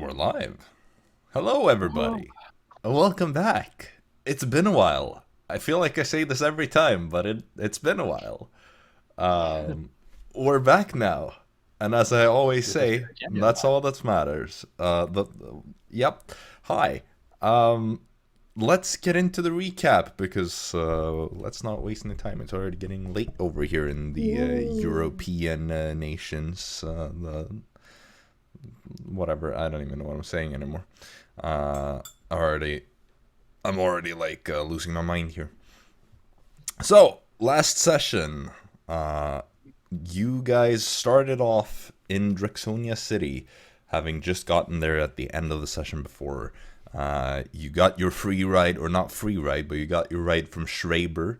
We're live. Hello, everybody. Welcome back. It's been a while. I feel like I say this every time, but it's been a while. We're back now, and as I always say, that's all that matters. Yep. Hi. Let's get into the recap because let's not waste any time. It's already getting late over here in the European nations. Whatever, I don't even know what I'm saying anymore. I'm already like losing my mind here. So last session, you guys started off in Drexonia City, having just gotten there at the end of the session before. You got your free ride, or not free ride, but you got your ride from Schreiber,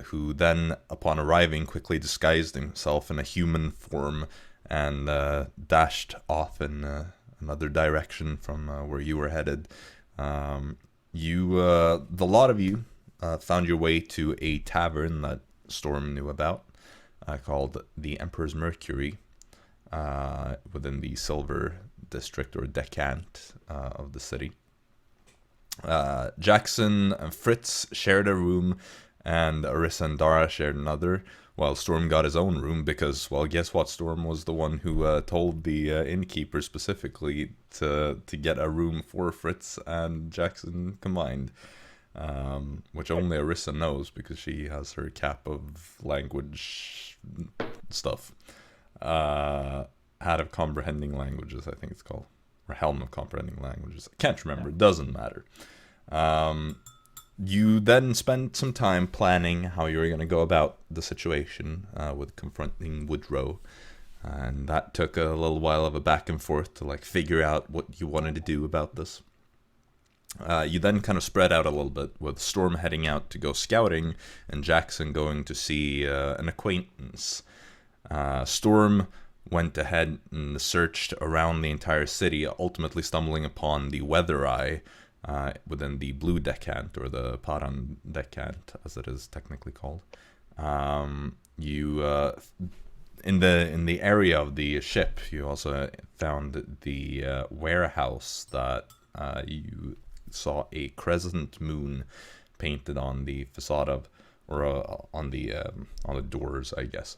who then, upon arriving, quickly disguised himself in a human form and dashed off in another direction from where you were headed. The lot of you found your way to a tavern that Storm knew about, called the Emperor's Mercury, within the Silver District or Decant of the city. Jaxson and Fritz shared a room, and Arisa and Dara shared another, while Storm got his own room because, well, guess what? Storm was the one who told the innkeeper specifically to get a room for Fritz and Jaxson combined, which only Arisa knows because she has her cap of language stuff. Hat of Comprehending Languages, I think it's called. Or Helm of Comprehending Languages. I can't remember. It doesn't matter. You then spent some time planning how you were going to go about the situation with confronting Woodrow. And that took a little while of a back and forth to like figure out what you wanted to do about this. You then kind of spread out a little bit, with Storm heading out to go scouting and Jaxson going to see an acquaintance. Storm went ahead and searched around the entire city, ultimately stumbling upon the Weather Eye within the Blue Decant, or the Paran Decant, as it is technically called. You in the area of the ship, you also found the warehouse that you saw a crescent moon painted on the facade of, or on the doors, I guess.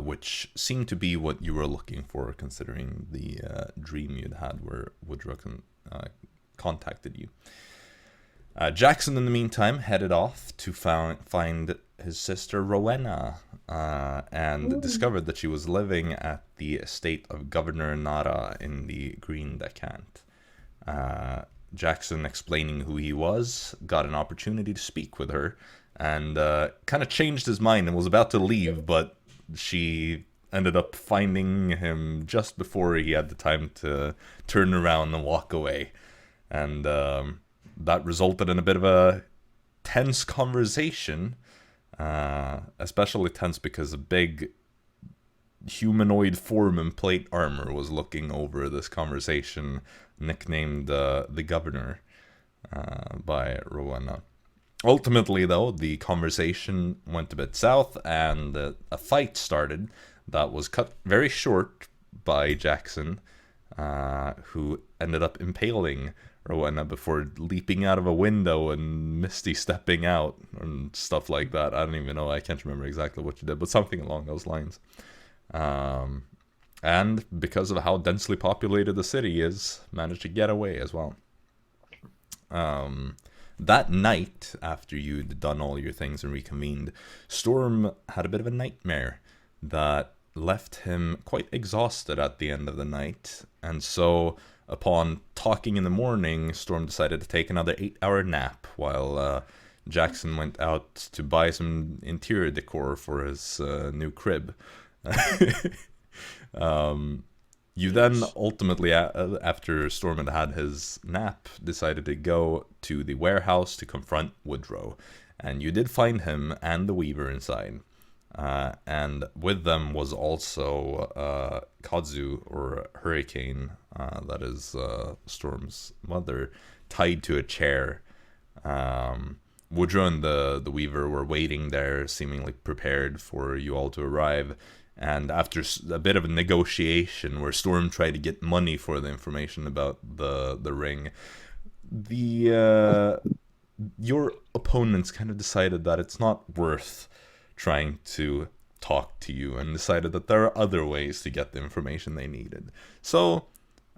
Which seemed to be what you were looking for, considering the dream you'd had where Woodrow contacted you. Jaxson, in the meantime, headed off to find his sister Rowena, and discovered that she was living at the estate of Governor Nara in the Green Decant. Jaxson, explaining who he was, got an opportunity to speak with her, and kind of changed his mind and was about to leave, but she ended up finding him just before he had the time to turn around and walk away. And that resulted in a bit of a tense conversation, especially tense because a big humanoid form in plate armor was looking over this conversation, nicknamed the Governor by Rowena. Ultimately, though, the conversation went a bit south, and a fight started that was cut very short by Jaxson, who ended up impaling Rowena before leaping out of a window and misty stepping out and stuff like that. I don't even know. I can't remember exactly what you did, but something along those lines. And because of how densely populated the city is, managed to get away as well. That night, after you'd done all your things and reconvened, Storm had a bit of a nightmare that left him quite exhausted at the end of the night. And so, upon talking in the morning, Storm decided to take another 8-hour nap while Jaxson went out to buy some interior decor for his new crib. You then ultimately, after Storm had had his nap, decided to go to the warehouse to confront Woodrow. And you did find him and the Weaver inside. And with them was also Kazu, or Hurricane, that is Storm's mother, tied to a chair. Woodrow and the Weaver were waiting there, seemingly prepared for you all to arrive. And after a bit of a negotiation where Storm tried to get money for the information about the ring, your opponents kind of decided that it's not worth trying to talk to you, and decided that there are other ways to get the information they needed. So,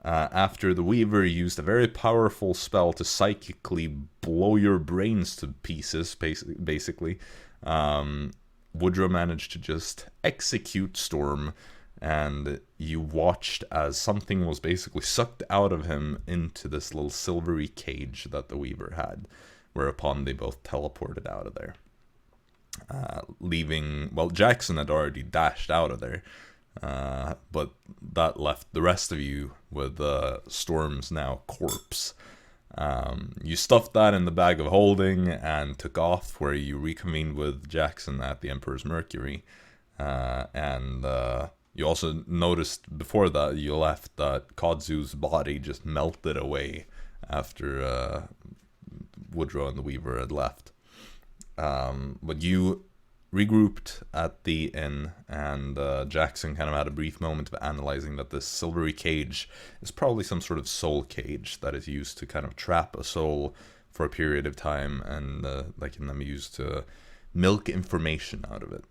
after the Weaver used a very powerful spell to psychically blow your brains to pieces, basically, Woodrow managed to just execute Storm, and you watched as something was basically sucked out of him into this little silvery cage that the Weaver had, whereupon they both teleported out of there. Leaving, well, Jaxson had already dashed out of there, but that left the rest of you with Storm's now corpse. You stuffed that in the bag of holding and took off, where you reconvened with Jaxson at the Emperor's Mercury. And you also noticed before that you left that Kodzu's body just melted away after Woodrow and the Weaver had left. But you regrouped at the inn, and Jaxson kind of had a brief moment of analyzing that this silvery cage is probably some sort of soul cage that is used to kind of trap a soul for a period of time, and they can then be used to milk information out of it.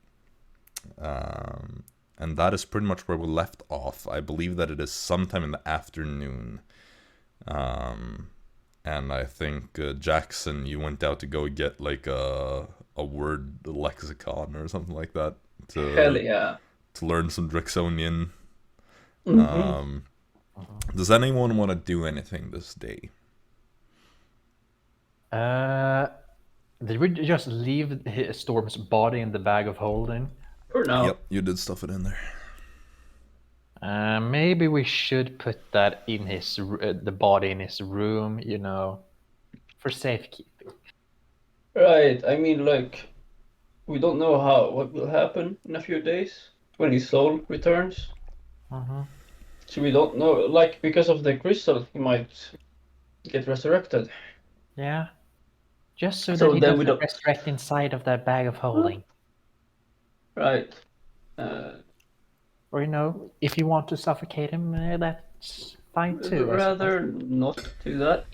And that is pretty much where we left off. I believe that it is sometime in the afternoon. And I think, Jaxson, you went out to go get, like, a word lexicon or something like that. Hell yeah. To learn some Drixonian. Mm-hmm. Does anyone want to do anything this day? Did we just leave Storm's body in the bag of holding? For now. Yep, you did stuff it in there. Maybe we should put that in the body in his room, you know, for safekeeping. Right, I mean, like, we don't know what will happen in a few days when his soul returns. So we don't know, like, because of the crystal, he might get resurrected. Yeah, just so that he doesn't resurrect inside of that bag of holding. Right. Or, you know, if you want to suffocate him, that's fine too. I'd rather not do that.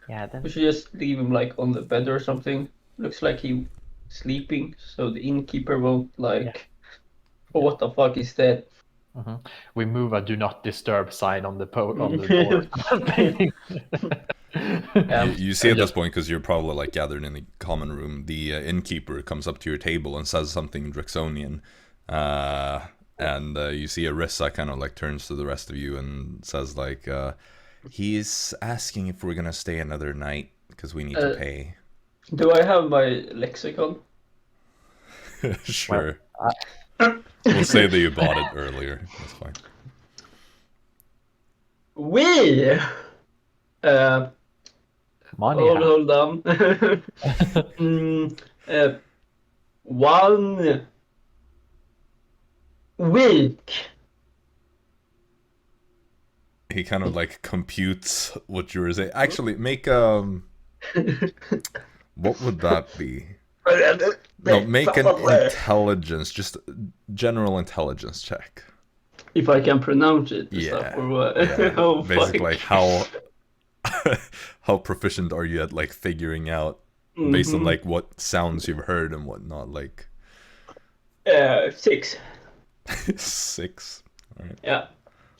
Yeah, then We should just leave him, like, on the bed or something. Looks like he's sleeping, so the innkeeper won't, like, oh, what the fuck is that? We move a do not disturb sign on the door. You see at this point, because you're probably, like, gathered in the common room, the innkeeper comes up to your table and says something Drixonian. And you see Arisa kind of, like, turns to the rest of you and says, like, he's asking if we're gonna stay another night because we need to pay. Do I have my lexicon? Sure. We'll say that you bought it earlier. That's fine. We Money. hold on. 1 week. He kind of, like, computes what you were saying. Actually, make what would that be? No, make an intelligence, just general intelligence check. If I can pronounce it. Yeah. Stuff, or what? Yeah. Oh, basically, fuck. like, how proficient are you at, like, figuring out based on, like, what sounds you've heard and whatnot, like. 6. 6. All right. Yeah.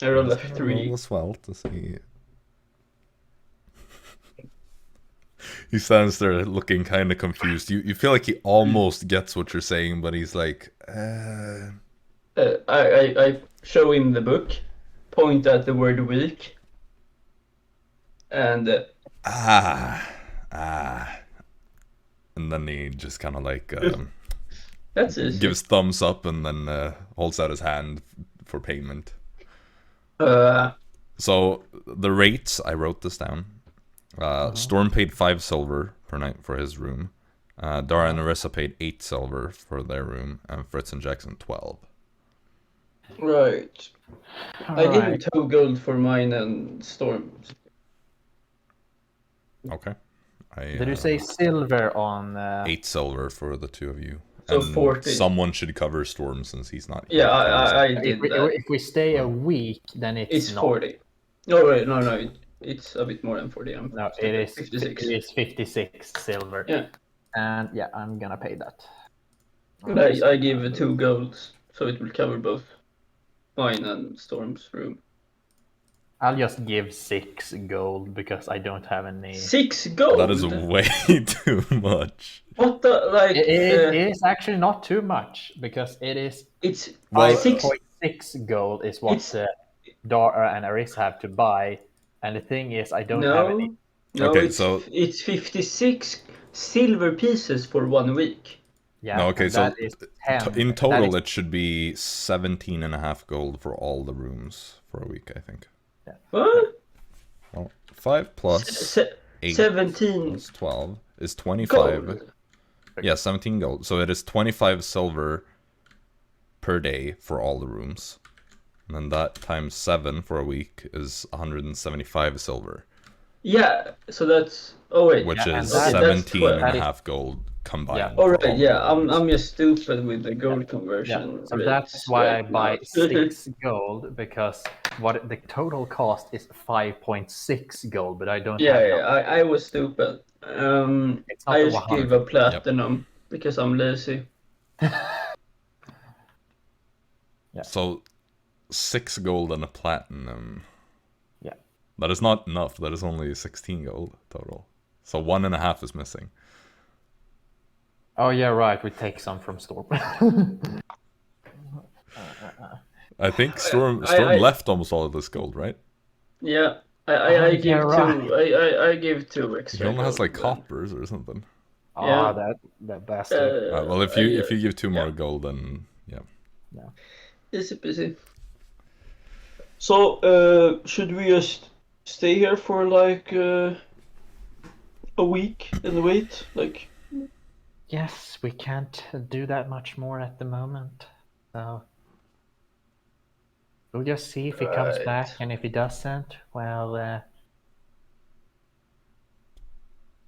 I rolled a 3. Roll as well to see. He stands there looking kind of confused. You feel like he almost gets what you're saying, but he's like, I show him the book, point at the word week, and and then he just kind of, like, that's easy. gives thumbs up and then holds out his hand for payment. So the rates, I wrote this down. Storm paid 5 silver per night for his room. Dara and Arisa paid 8 silver for their room, and Fritz and Jaxson 12. Right. I gave him 2 gold for mine and Storm. Okay. Did you say silver on? 8 silver for the two of you. So and 40. someone should cover Storm since he's not here. Yeah, to cover I Storm. did that. If we stay a week, then It's not. 40. No, wait, no. It's a bit more than 40. No, it is 56. It is 56 silver. Yeah. And yeah, I'm gonna pay that. And I give 2 golds, so it will cover both mine and Storm's room. I'll just give 6 gold because I don't have any. 6 gold? That is way too much. What the, like... It is actually not too much because it is. It's Well, 5.6 gold is what Dara and Arisa have to buy, and the thing is, I don't have any. No, Okay, it's 56 silver pieces for 1 week. Yeah. No, okay, so that is 10. in total it should be 17.5 gold for all the rooms for a week, I think. What? Well, 5 plus 8 17 plus 12 is 25. gold. Yeah, 17 gold. So it is 25 silver per day for all the rooms. And then that times 7 for a week is 175 silver. Yeah, so that's... Oh, wait. Which Yeah, is and that's 17.5 gold combined. Yeah. All for right, all yeah, the rooms. I'm just stupid with the gold conversion. Yeah, so rates that's why I right buy now. 6 gold because what the total cost is 5.6 gold, but I don't have Yeah, I was stupid. It's not I the just 100. gave a platinum because I'm lazy. So 6 gold and a platinum. Yeah. That is not enough. That is only 16 gold total. So 1.5 is missing. Oh yeah, right. We take some from Storm. I think Storm I- left almost all of this gold, right? Yeah, I give yeah, two. right. I give 2 He extra. only has gold like then. coppers or something. Ah, Yeah. that bastard. Well, if you give 2 more yeah. gold, then yeah. Easy peasy. So, should we just stay here for like a week and wait? Like, Yes, we can't do that much more at the moment. So we'll just see if he comes Right. back, and if he doesn't, well,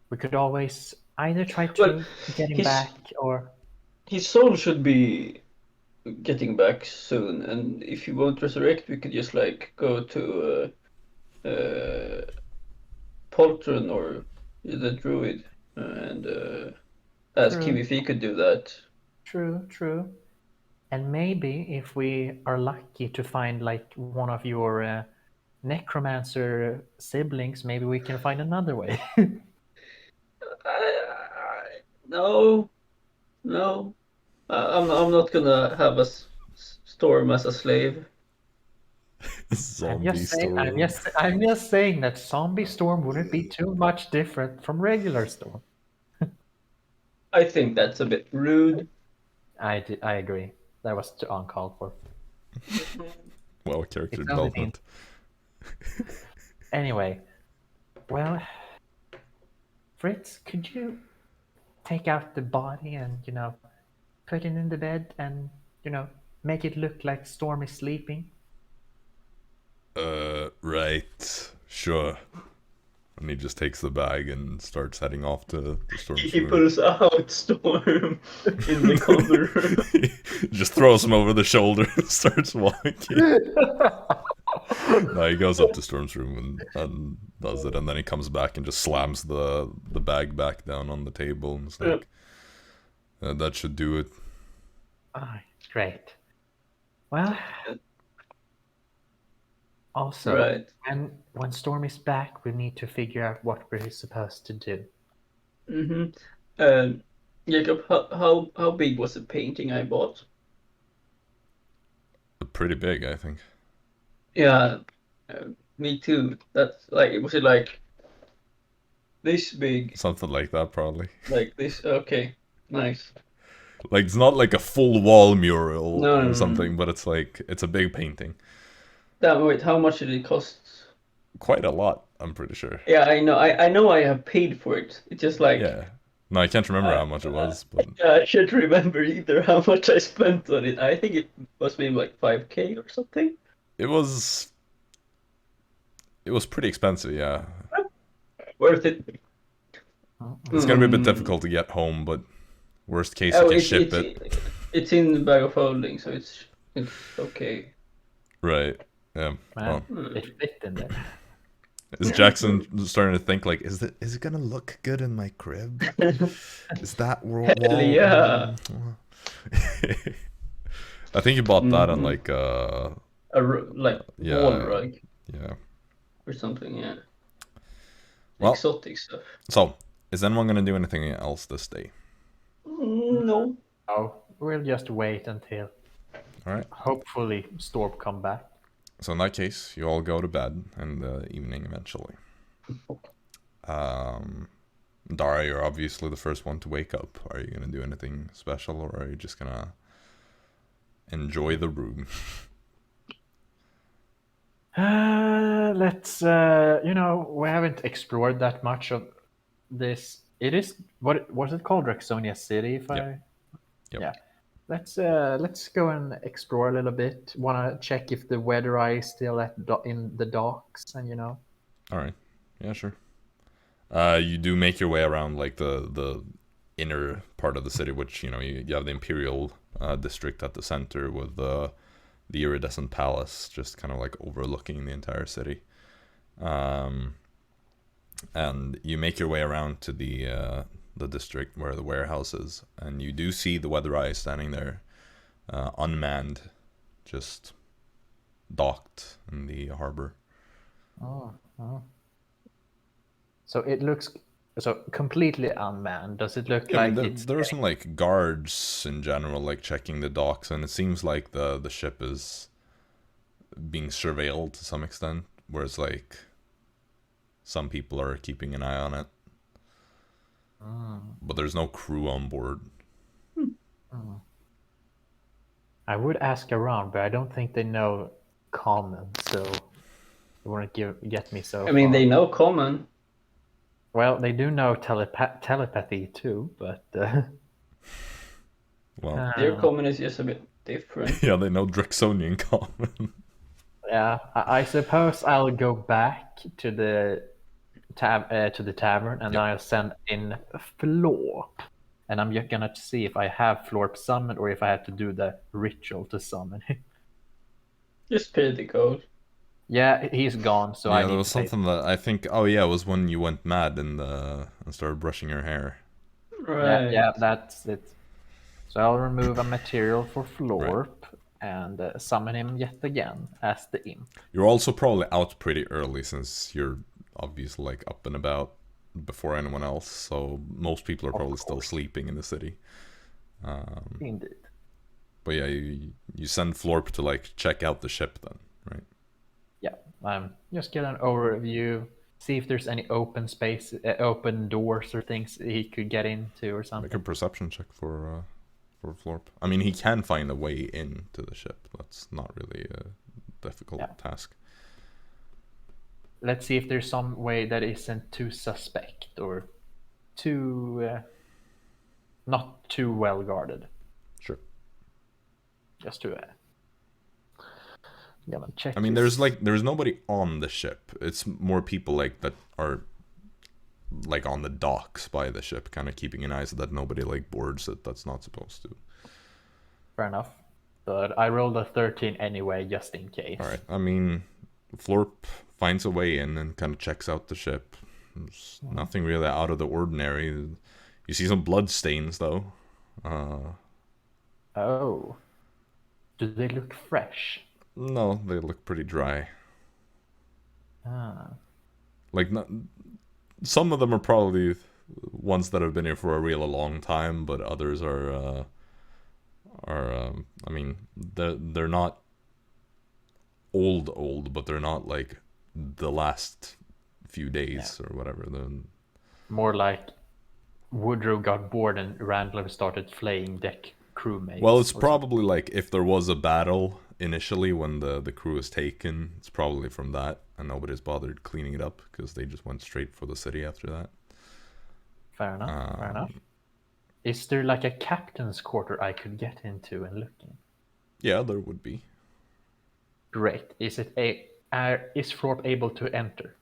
we could always either try to Well, get him he's- back or. his soul should be getting back soon, and if he won't resurrect, we could just like go to Poltron or the Druid and ask him True. if he could do that. True. And maybe if we are lucky to find like one of your necromancer siblings, maybe we can find another way. No. I'm not gonna have a Storm as a slave. Zombie Storm. I'm just saying that zombie storm wouldn't be too much different from regular storm. I think that's a bit rude. I agree. That was too uncalled for. Well, character It's only development. Anyway, well, Fritz, could you take out the body and put it in the bed and make it look like Storm is sleeping? Right. Sure. And he just takes the bag and starts heading off to the Storm's He room. pulls out Storm in the common room. Just throws him over the shoulder and starts walking. No, he goes up to Storm's room and does it, and then he comes back and just slams the bag back down on the table and it's like, that should do it. Oh, great. Well, also, Right. when Storm is back, we need to figure out what we're supposed to do. Mm-hmm. Jacob, how big was the painting I bought? Pretty big, I think. Yeah, me too. That's like, was it like this big? Something like that, probably. Like this? Okay, nice. Like, it's not like a full wall mural No. or something, but it's like, it's a big painting. Damn, wait, how much did it cost? Quite a lot, I'm pretty sure. Yeah, I know. I know I have paid for it. It's just like, Yeah. No, I can't remember how much it was, but I can't remember either how much I spent on it. I think it was maybe like 5K or something. it was pretty expensive, yeah. Worth it. It's gonna be a bit difficult to get home, but Worst case, you can ship it. It's in the bag of holding, so it's okay. Right. Yeah. Man, it fit in there. Is Jaxson starting to think like, is it gonna look good in my crib? Is that wall? Yeah. I think you bought that on like wall rug. Yeah. Or something, yeah. Well, exotic stuff. So, is anyone gonna do anything else this day? No. Oh, we'll just wait until. All right. Hopefully, Storm come back. So in that case, you all go to bed in the evening eventually. Dara, you're obviously the first one to wake up. Are you gonna do anything special, or are you just gonna enjoy the room? Let's. We haven't explored that much of this. It is what was it called? Drexonia City, Yep. Yeah. Let's go and explore a little bit. Want to check if the weather eye is still in the docks, and All right. Yeah, sure. You do make your way around like the inner part of the city, which you have the Imperial district at the center with the iridescent palace, just kind of like overlooking the entire city. And you make your way around to the district where the warehouse is, and you do see the weather eye standing there, unmanned, just docked in the harbor. Oh. So it looks completely unmanned. Does it look like there are some like guards in general, like checking the docks, and it seems like the ship is being surveilled to some extent, whereas like some people are keeping an eye on it. But there's no crew on board. I would ask around, but I don't think they know common, so it wouldn't get me so I mean, far. they know common. Well, they do know telepathy too, but well, their common is just a bit different. Yeah, they know Drexonian common. Yeah, I suppose I'll go back to the tavern, and then I'll send in Florp, and I'm just gonna see if I have Florp summoned or if I have to do the ritual to summon him. Just pay the gold. Yeah, he's gone, so I need there was to pay. something that I think. Oh yeah, it was when you went mad and started brushing your hair. Right. Yeah, that's it. So I'll remove a material for Florp and summon him yet again as the imp. You're also probably out pretty early since you're obviously like up and about before anyone else, so most people are probably still sleeping in the city. Indeed. But yeah, you send Florp to like check out the ship then, right? Yeah, just get an overview, see if there's any open space, open doors or things he could get into or something. Make a perception check for Florp. I mean, he can find a way into the ship. That's not really a difficult task. Let's see if there's some way that isn't too suspect or too not too well guarded. Sure. Just to check. I mean, there's nobody on the ship. It's more people like that are like on the docks by the ship, kind of keeping an eye so that nobody like boards it that's not supposed to. Fair enough. But I rolled a 13 anyway, just in case. All right. I mean, Florp finds a way in and kind of checks out the ship. There's nothing really out of the ordinary. You see some blood stains, though. Oh. Do they look fresh? No, they look pretty dry. Like, some of them are probably ones that have been here for a really long time, but others are I mean, they're not old, but they're not like the last few days or whatever. More like Woodrow got bored and randomly started flaying deck crewmates. Well, it's probably like if there was a battle initially when the crew was taken, it's probably from that, and nobody's bothered cleaning it up because they just went straight for the city after that. Fair enough. Is there like a captain's quarter I could get into and look in? Yeah, there would be. Great. Is Florp able to enter?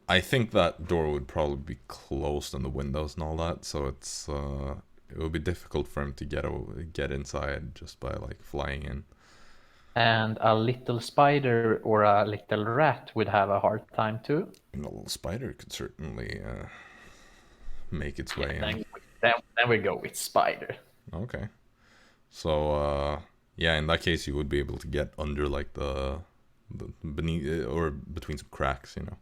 I think that door would probably be closed on the windows and all that, so it's it would be difficult for him to get inside just by like flying in. And a little spider or a little rat would have a hard time too. And a little spider could certainly make its way in. Then we go with spider. Okay. So yeah, in that case you would be able to get under like the beneath or between some cracks, you know.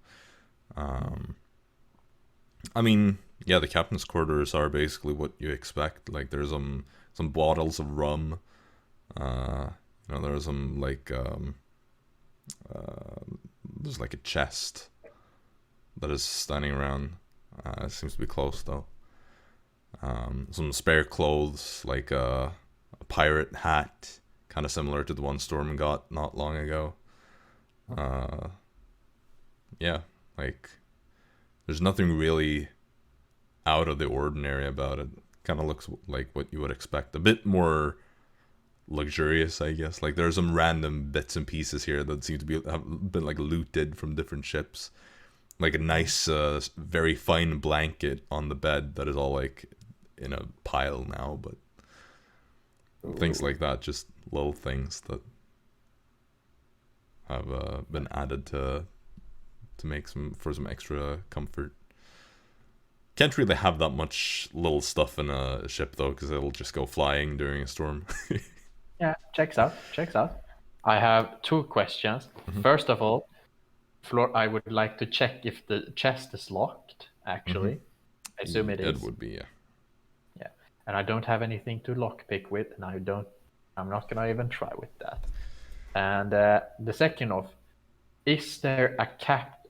I mean, yeah, the captain's quarters are basically what you expect. Like there's some bottles of rum. You know, there's some like there's like a chest that is standing around. It seems to be closed though. Some spare clothes, like a pirate hat, kind of similar to the one Storm got not long ago. Yeah, like there's nothing really out of the ordinary about it. Kind of looks like what you would expect. A bit more luxurious, I guess. Like there's some random bits and pieces here that seem to have been like looted from different ships. Like a nice, very fine blanket on the bed that is all like in a pile now, but things like that, just little things that have been added to make some extra comfort. Can't really have that much little stuff in a ship though, because it'll just go flying during a storm. Yeah, checks out. I have 2 questions. First of all, Floor, I would like to check if the chest is locked, actually. I assume it is. It would be, yeah. Yeah. And I don't have anything to lockpick with, and I'm not gonna even try with that. And the second of, is there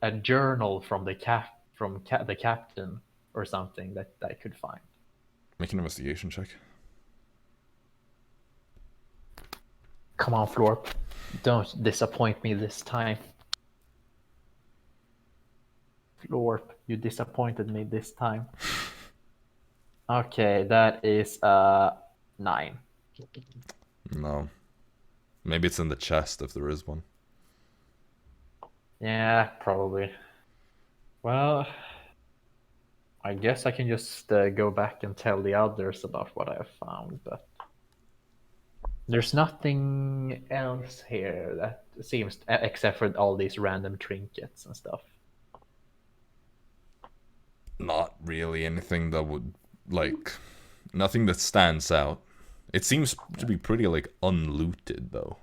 a journal from the captain or something that I could find? Make an investigation check. Come on, Floor. Don't disappoint me this time. Floor, you disappointed me this time. Okay, that is 9. No. Maybe it's in the chest if there is one. Yeah, probably. Well, I guess I can just go back and tell the others about what I have found, but there's nothing else here that seems, except for all these random trinkets and stuff. Not really anything that would, like, nothing that stands out. It seems to be pretty, like, unlooted, though.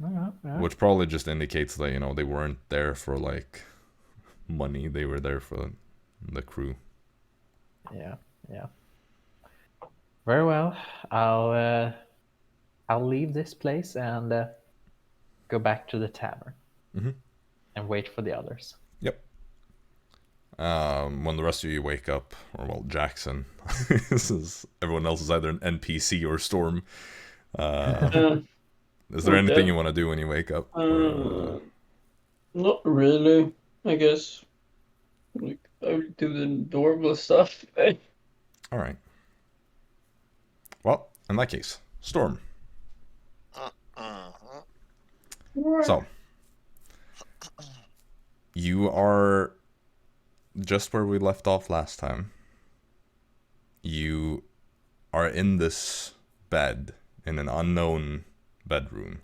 Yeah. Which probably just indicates that, you know, they weren't there for, like, money. They were there for the crew. Yeah. Very well. I'll leave this place and go back to the tavern. And wait for the others. Yep. When the rest of you wake up, or well, Jaxson, everyone else is either an NPC or Storm. Is there anything you want to do when you wake up? Not really, I guess. Like, I would do the normal stuff. All right. Well, in that case, Storm. So, you are just where we left off last time. You are in this bed in an unknown bedroom,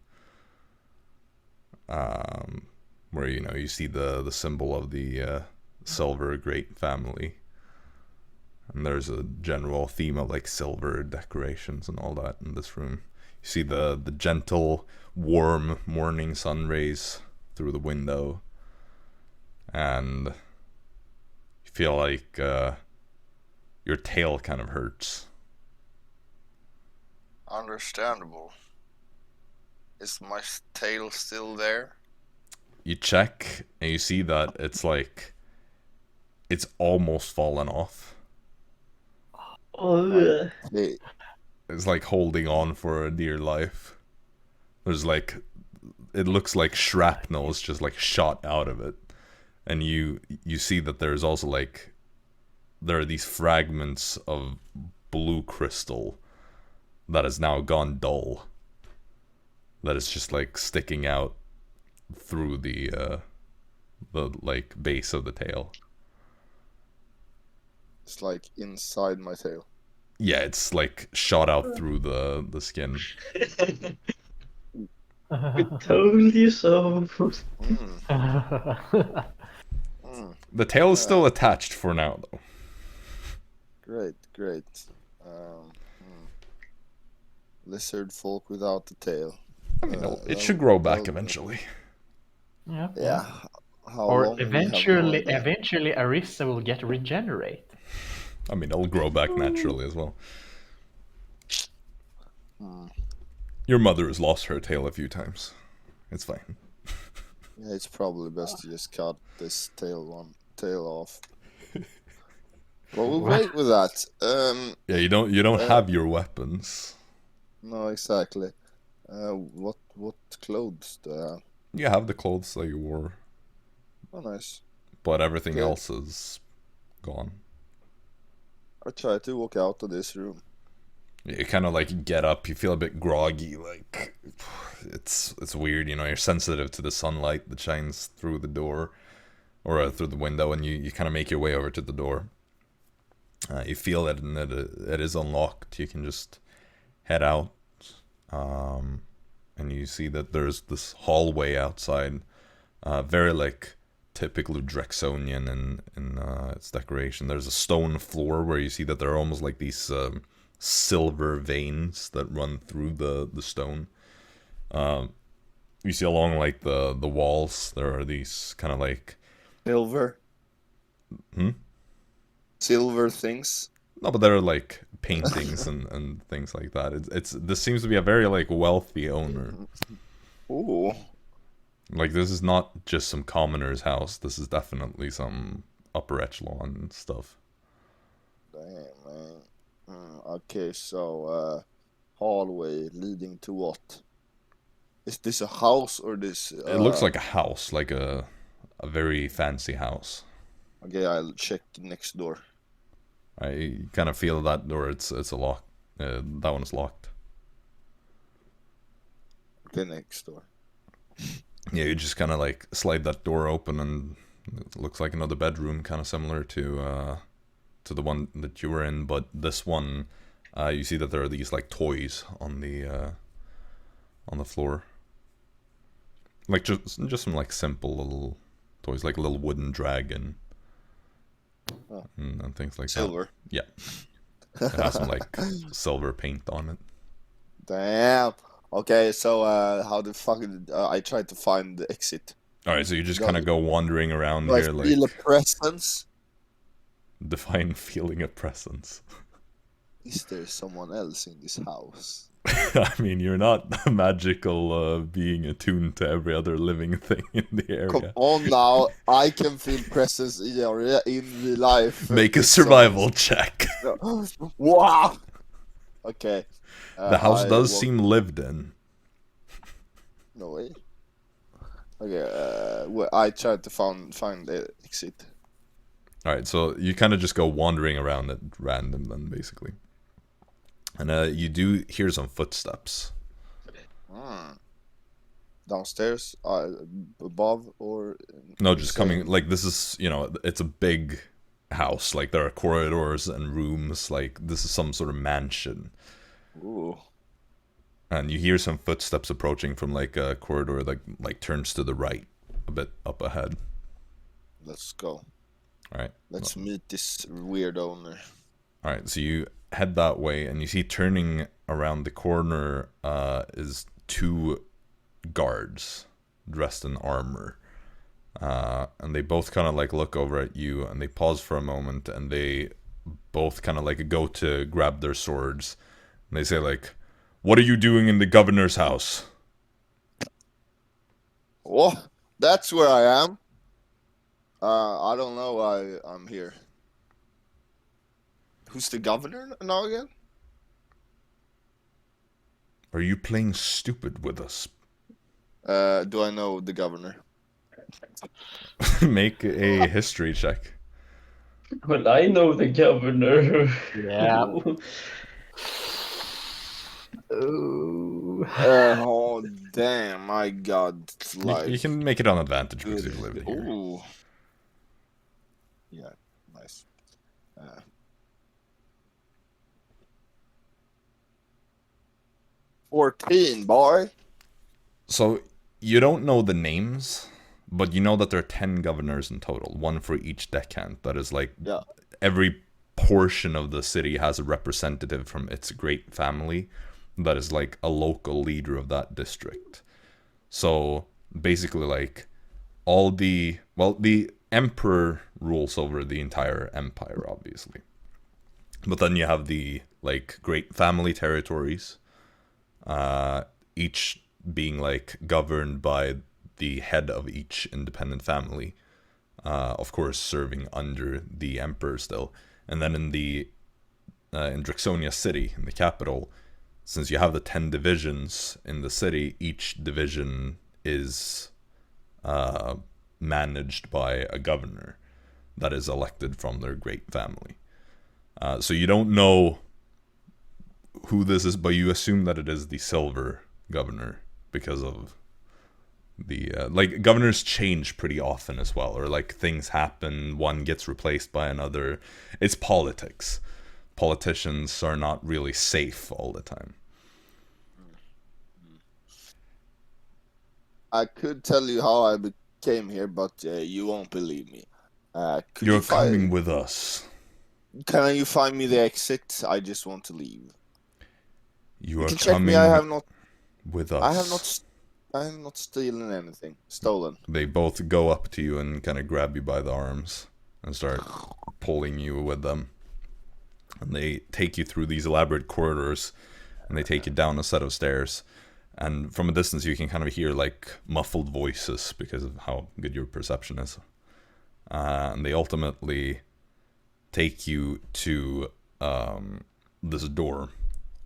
where you see the symbol of the silver great family, and there's a general theme of like silver decorations and all that in this room. You see the gentle, warm morning sun rays through the window, and you feel like your tail kind of hurts. Understandable. Is my tail still there? You check and you see that it's almost fallen off. Oh, It's like holding on for a dear life. There's like, it looks like shrapnel is just like shot out of it. And you see that there's also like, there are these fragments of blue crystal that has now gone dull. That is just like sticking out through the the like base of the tail. It's like inside my tail. Yeah, it's like shot out through the skin. We told you so. The tail is still attached for now, though. Great. Lizardfolk without the tail. I mean, it should grow back eventually. Yeah. How Or long? We have no idea. eventually Arisa will get regenerate. I mean, it'll grow back naturally as well. Your mother has lost her tail a few times. It's fine. Yeah, it's probably best to just cut this tail off. Well, we'll wait with that. Yeah, you don't have your weapons. No, exactly. What clothes do I have? You have the clothes that you wore, Oh, nice. but everything Okay. else is gone. I try to walk out of this room. You kind of like get up, you feel a bit groggy, like it's weird, you know, you're sensitive to the sunlight that shines through the door or through the window, and you kind of make your way over to the door. You feel that it is unlocked. You can just head out, and you see that there's this hallway outside, very like typical Jaxsonian in its decoration. There's a stone floor where you see that there are almost like these silver veins that run through the stone. You see along like the walls there are these kind of like Silver. Silver things. no, but there are like paintings and things like that. This seems to be a very like wealthy owner. Ooh. Like this is not just some commoner's house. This is definitely some upper echelon stuff. Damn, man. Okay, so hallway leading to what? Is this a house or this? It looks like a house, like a very fancy house. Okay, I'll check next door. I kind of feel that door. It's a lock. That one is locked. Okay, next door. Yeah, you just kind of like slide that door open, and it looks like another bedroom, kind of similar to the one that you were in. But this one, you see that there are these like toys on the floor, like just some like simple little toys, like a little wooden dragon, and things like Silver. that. Yeah, it has some like silver paint on it. Damn. Okay, so how the fuck I tried to find the exit. All right, so you just kind of go wandering around Do I here, feel like a presence? define feeling of presence. Is there someone else in this house? I mean, you're not a magical being attuned to every other living thing in the Come area. on now, I can feel presence in real life. Make a survival check. Wow. Okay. The house I does walk- seem lived in. No way. Okay. I tried to find the exit. All right, so you kind of just go wandering around at random, then basically, and you do hear some footsteps. Downstairs, above, or No, just coming. Like this is, you know, it's a big house. Like there are corridors and rooms. Like this is some sort of mansion. Ooh. And you hear some footsteps approaching from like a corridor that like turns to the right a bit up ahead. Let's go. All right. Let's meet this weird owner. All right. So you head that way, and you see turning around the corner is two guards dressed in armor, and they both kind of like look over at you, and they pause for a moment, and they both kind of like go to grab their swords, and they say like, "What are you doing in the governor's house?" Oh, that's where I am. I don't know why I'm here. Who's the governor now again? Are you playing stupid with us? Do I know the governor? Make a history check. Well, I know the governor. Yeah. Oh. Oh damn! My God, it's like You can make it on advantage because good. you've lived here. Ooh. Yeah, nice. 14, boy. So you don't know the names, but you know that there are 10 governors in total, one for each decant. That is like Yeah. every portion of the city has a representative from its great family that is like a local leader of that district. So basically like the emperor rules over the entire empire, obviously. But then you have the like great family territories, each being like governed by the head of each independent family, of course serving under the emperor still. And then in Drixonia city, in the capital, since you have the 10 divisions in the city, each division is managed by a governor that is elected from their great family. So you don't know who this is, but you assume that it is the silver governor because of the like governors change pretty often as well, or like things happen, one gets replaced by another. It's politics. Politicians are not really safe all the time. I could tell you how I became here, but you won't believe me. You're coming with us. Can you find me the exit? I just want to leave. You You are can check coming me. I have not. with us. I have not stolen anything. Stolen. They both go up to you and kind of grab you by the arms and start pulling you with them. And they take you through these elaborate corridors, and they take you down a set of stairs. And from a distance, you can kind of hear like muffled voices because of how good your perception is. And they ultimately take you to this door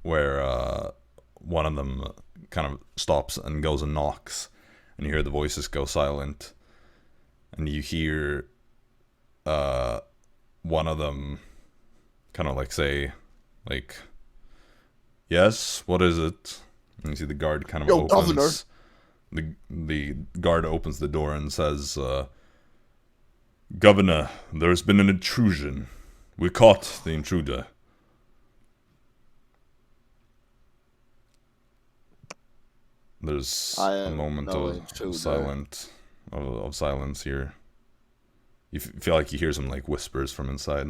where one of them kind of stops and goes and knocks, and you hear the voices go silent, and you hear one of them kind of like say like, "Yes, what is it?" And you see the guard kind of Yo, opens the guard opens the door and says, "Governor, there's been an intrusion. We caught the intruder." There's a moment of silence here. You feel like you hear some like whispers from inside.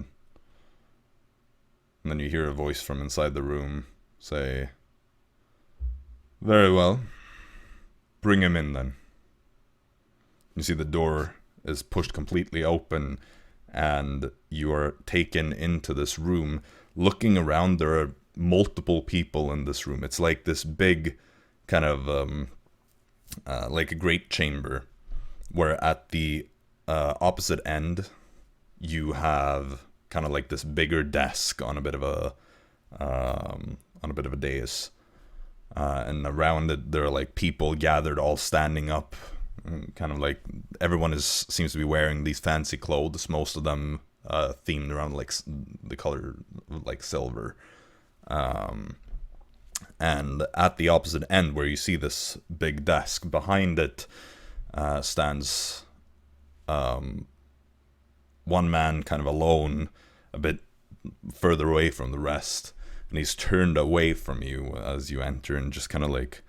And then you hear a voice from inside the room say, "Very well. Bring him in then." You see the door is pushed completely open, and you are taken into this room. Looking around, there are multiple people in this room. It's like this big kind of like a great chamber, where at the opposite end you have kind of like this bigger desk on a bit of a dais, and around it there are like people gathered, all standing up, kind of like everyone seems to be wearing these fancy clothes, most of them themed around like the color like silver. And at the opposite end, where you see this big desk, behind it stands one man kind of alone, a bit further away from the rest. And he's turned away from you as you enter and just kind of like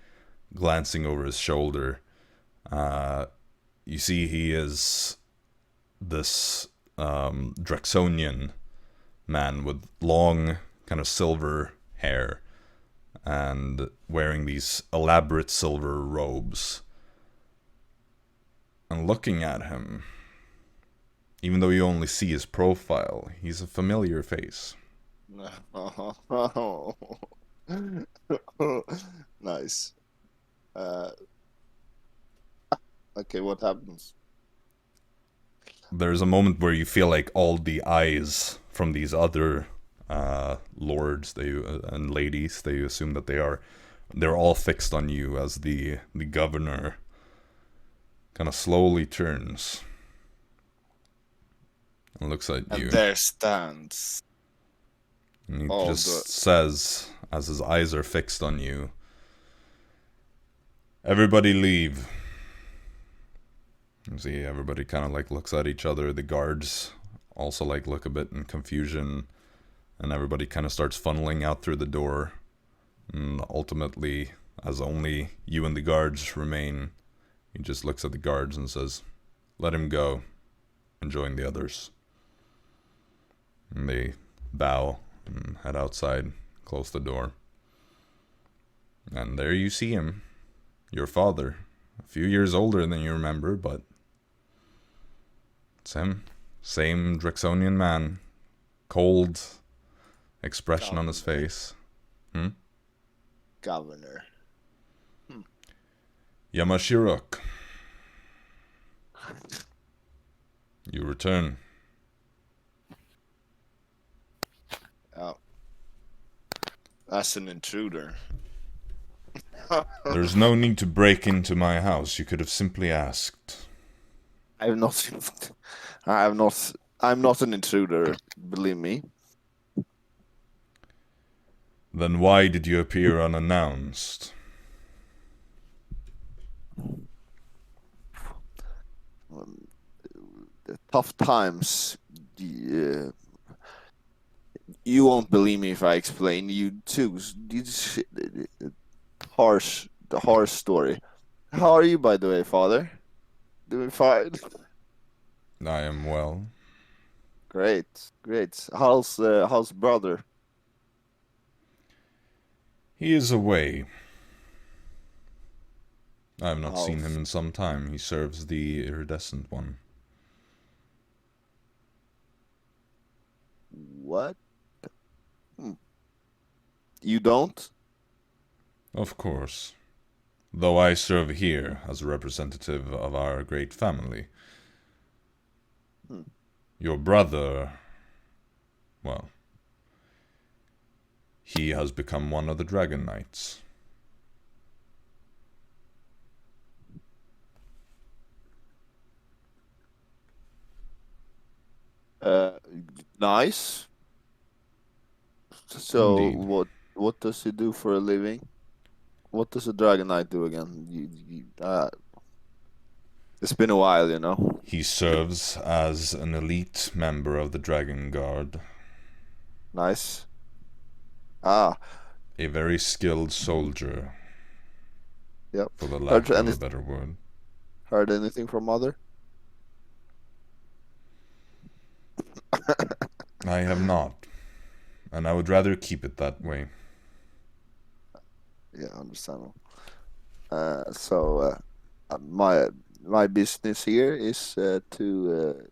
glancing over his shoulder. You see he is this Draxonian man with long kind of silver hair and wearing these elaborate silver robes. And looking at him, even though you only see his profile, he's a familiar face. Nice. Okay, what happens? There's a moment where you feel like all the eyes from these other lords and ladies, they assume that they're all fixed on you as the governor kind of slowly turns and looks at you. And there stands And he Oh, just says, as his eyes are fixed on you, "Everybody leave." You see, everybody kind of like looks at each other. The guards also like look a bit in confusion, and everybody kind of starts funneling out through the door. And ultimately, as only you and the guards remain, he just looks at the guards and says, "Let him go, and join the others." And they bow and head outside, close the door. And there you see him, your father, a few years older than you remember, but it's him. Same Draxonian man, cold expression on his face. Governor. Yamashirok, you return. Oh. As an intruder. There's no need to break into my house. You could have simply asked. I'm not an intruder, believe me. Then why did you appear unannounced? Tough times. You won't believe me if I explain. You too. The harsh story. How are you, by the way, father? Doing fine. I am well. Great. How's brother? He is away. I have not seen him in some time. He serves the iridescent one. What? You don't? Of course. Though I serve here as a representative of our great family. Your brother, well, he has become one of the Dragon Knights. Nice. So Indeed. what does he do for a living? What does a Dragon Knight do again? It's been a while, you know. He serves as an elite member of the Dragon Guard. Nice. Ah, A very skilled soldier, yep. for the lack of a better word. Heard anything from mother? I have not, and I would rather keep it that way. Yeah, understandable. So my business here is to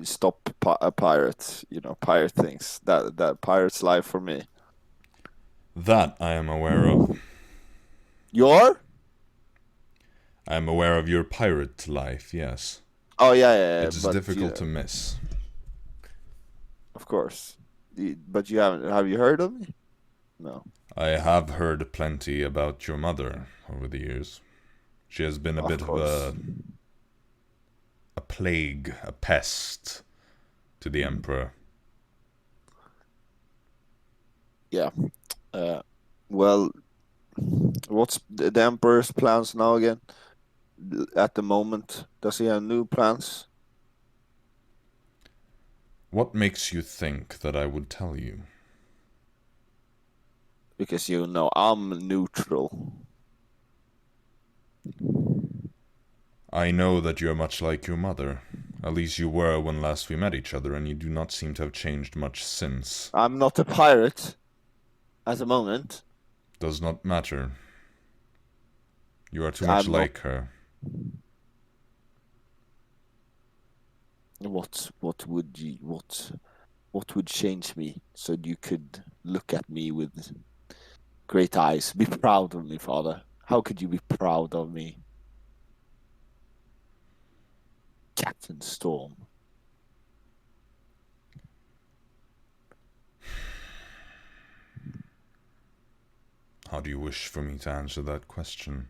stop pirates. You know, pirate things. That pirate's life for me. That I am aware of. You are? I am aware of your pirate life, yes. Oh yeah. It is difficult to miss. Of course. But you haven't. Have you heard of me? No. I have heard plenty about your mother over the years. She has been a bit of a plague, a pest to the Emperor. Yeah. Well, what's the Emperor's plans now again? At the moment, does he have new plans? What makes you think that I would tell you? Because you know I'm neutral. I know that you are much like your mother. At least you were when last we met each other, and you do not seem to have changed much since. I'm not a pirate at the moment. Does not matter. You are too much like her. What would change me so you could look at me with great eyes? Be proud of me, father. How could you be proud of me? Captain Storm. How do you wish for me to answer that question?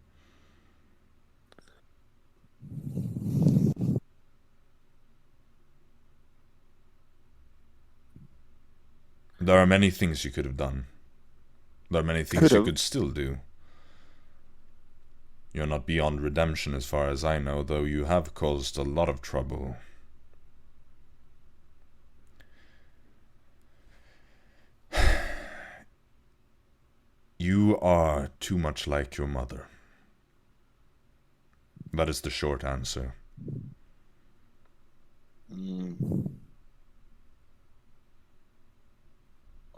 There are many things you could have done. There are many things you could still do. You're not beyond redemption as far as I know, though you have caused a lot of trouble. You are too much like your mother. That is the short answer.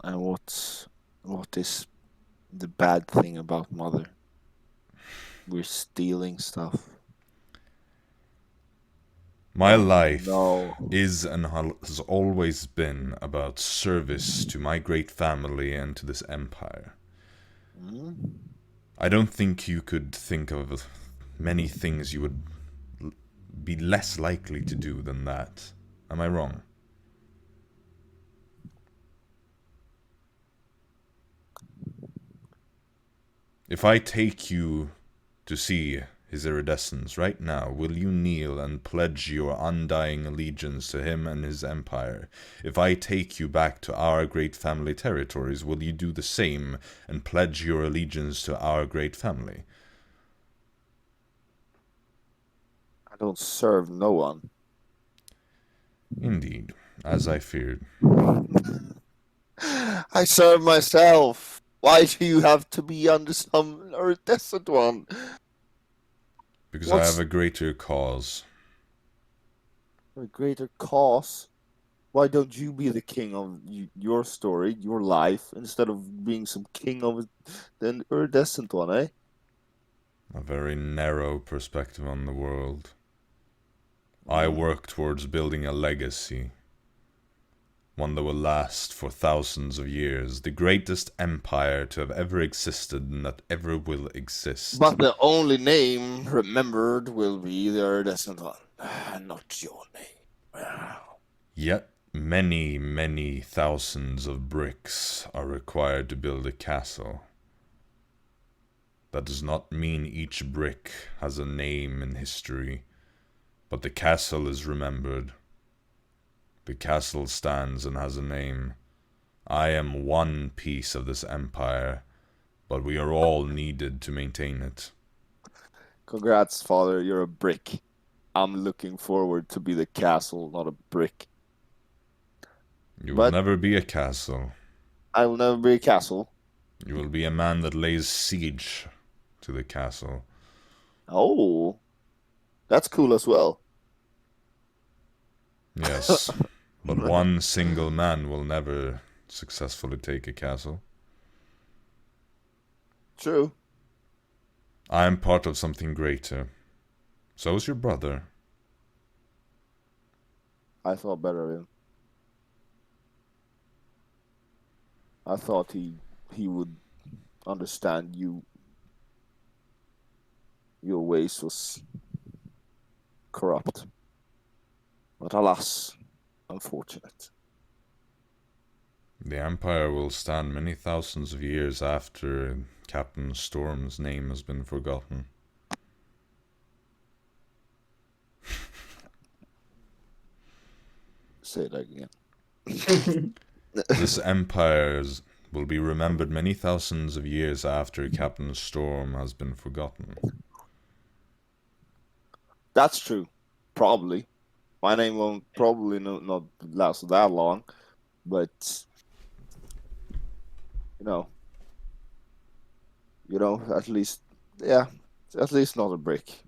And what is the bad thing about Mother? We're stealing stuff. My life is and has always been about service to my great family and to this empire. I don't think you could think of many things you would be less likely to do than that. Am I wrong? If I take you to see his iridescence right now, will you kneel and pledge your undying allegiance to him and his empire? If I take you back to our great family territories, will you do the same and pledge your allegiance to our great family? I don't serve no one. Indeed, as I feared. I serve myself. Why do you have to be under some iridescent one? Because I have a greater cause. A greater cause? Why don't you be the king of your story, your life, instead of being some king of the iridescent one, eh? A very narrow perspective on the world. I work towards building a legacy. One that will last for thousands of years. The greatest empire to have ever existed and that ever will exist. But the only name remembered will be the iridescent one, not your name. Yet many, many thousands of bricks are required to build a castle. That does not mean each brick has a name in history, but the castle is remembered. The castle stands and has a name. I am one piece of this empire, but we are all needed to maintain it. Congrats, father, you're a brick. I'm looking forward to be the castle, not a brick. You will never be a castle. I will never be a castle. You will be a man that lays siege to the castle. Oh, that's cool as well. Yes, but one single man will never successfully take a castle. True. I am part of something greater. So is your brother. I thought better of him. I thought he would understand your ways was corrupt. But alas, unfortunate. The Empire will stand many thousands of years after Captain Storm's name has been forgotten. Say that again. This Empire will be remembered many thousands of years after Captain Storm has been forgotten. That's true. Probably. My name won't probably not last that long, but at least not a brick.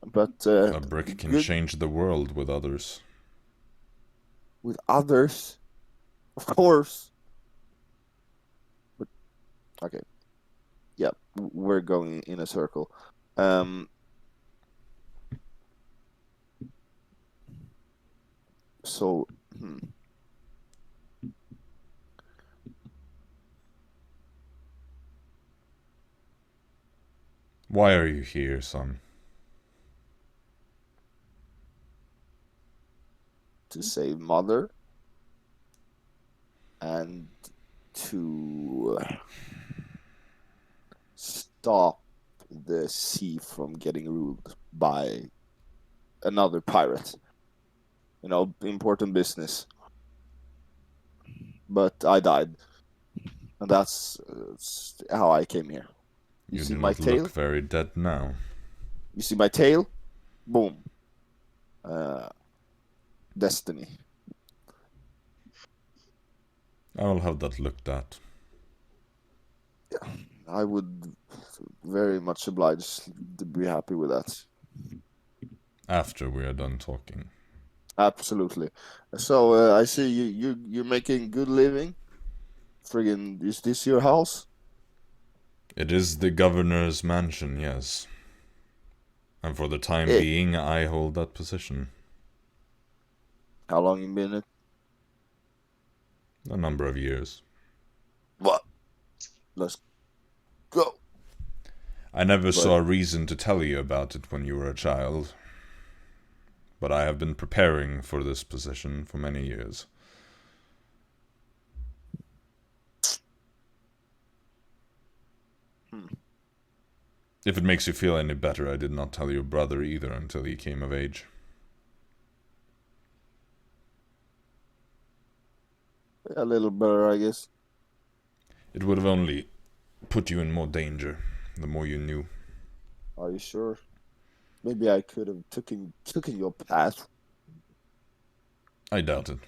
But a brick can change the world with others. With others, of course. But okay, yeah, we're going in a circle. So, Why are you here, son? To save Mother and to stop the sea from getting ruled by another pirate. Important business. but I died, and that's how I came here. You see do my not tail? look very dead now. You see my tail? Boom. Destiny. I will have that looked at. I would very much obliged to be happy with that. After we are done talking. Absolutely. So I see you're making good living. Friggin', is this your house? It is the governor's mansion, yes. And for the time being, I hold that position. How long you been in it? A number of years. What? Let's go. I never saw a reason to tell you about it when you were a child. But I have been preparing for this position for many years. If it makes you feel any better, I did not tell your brother either until he came of age. A little better, I guess. It would have only put you in more danger, the more you knew. Are you sure? Maybe I could have taken your path. I doubt it.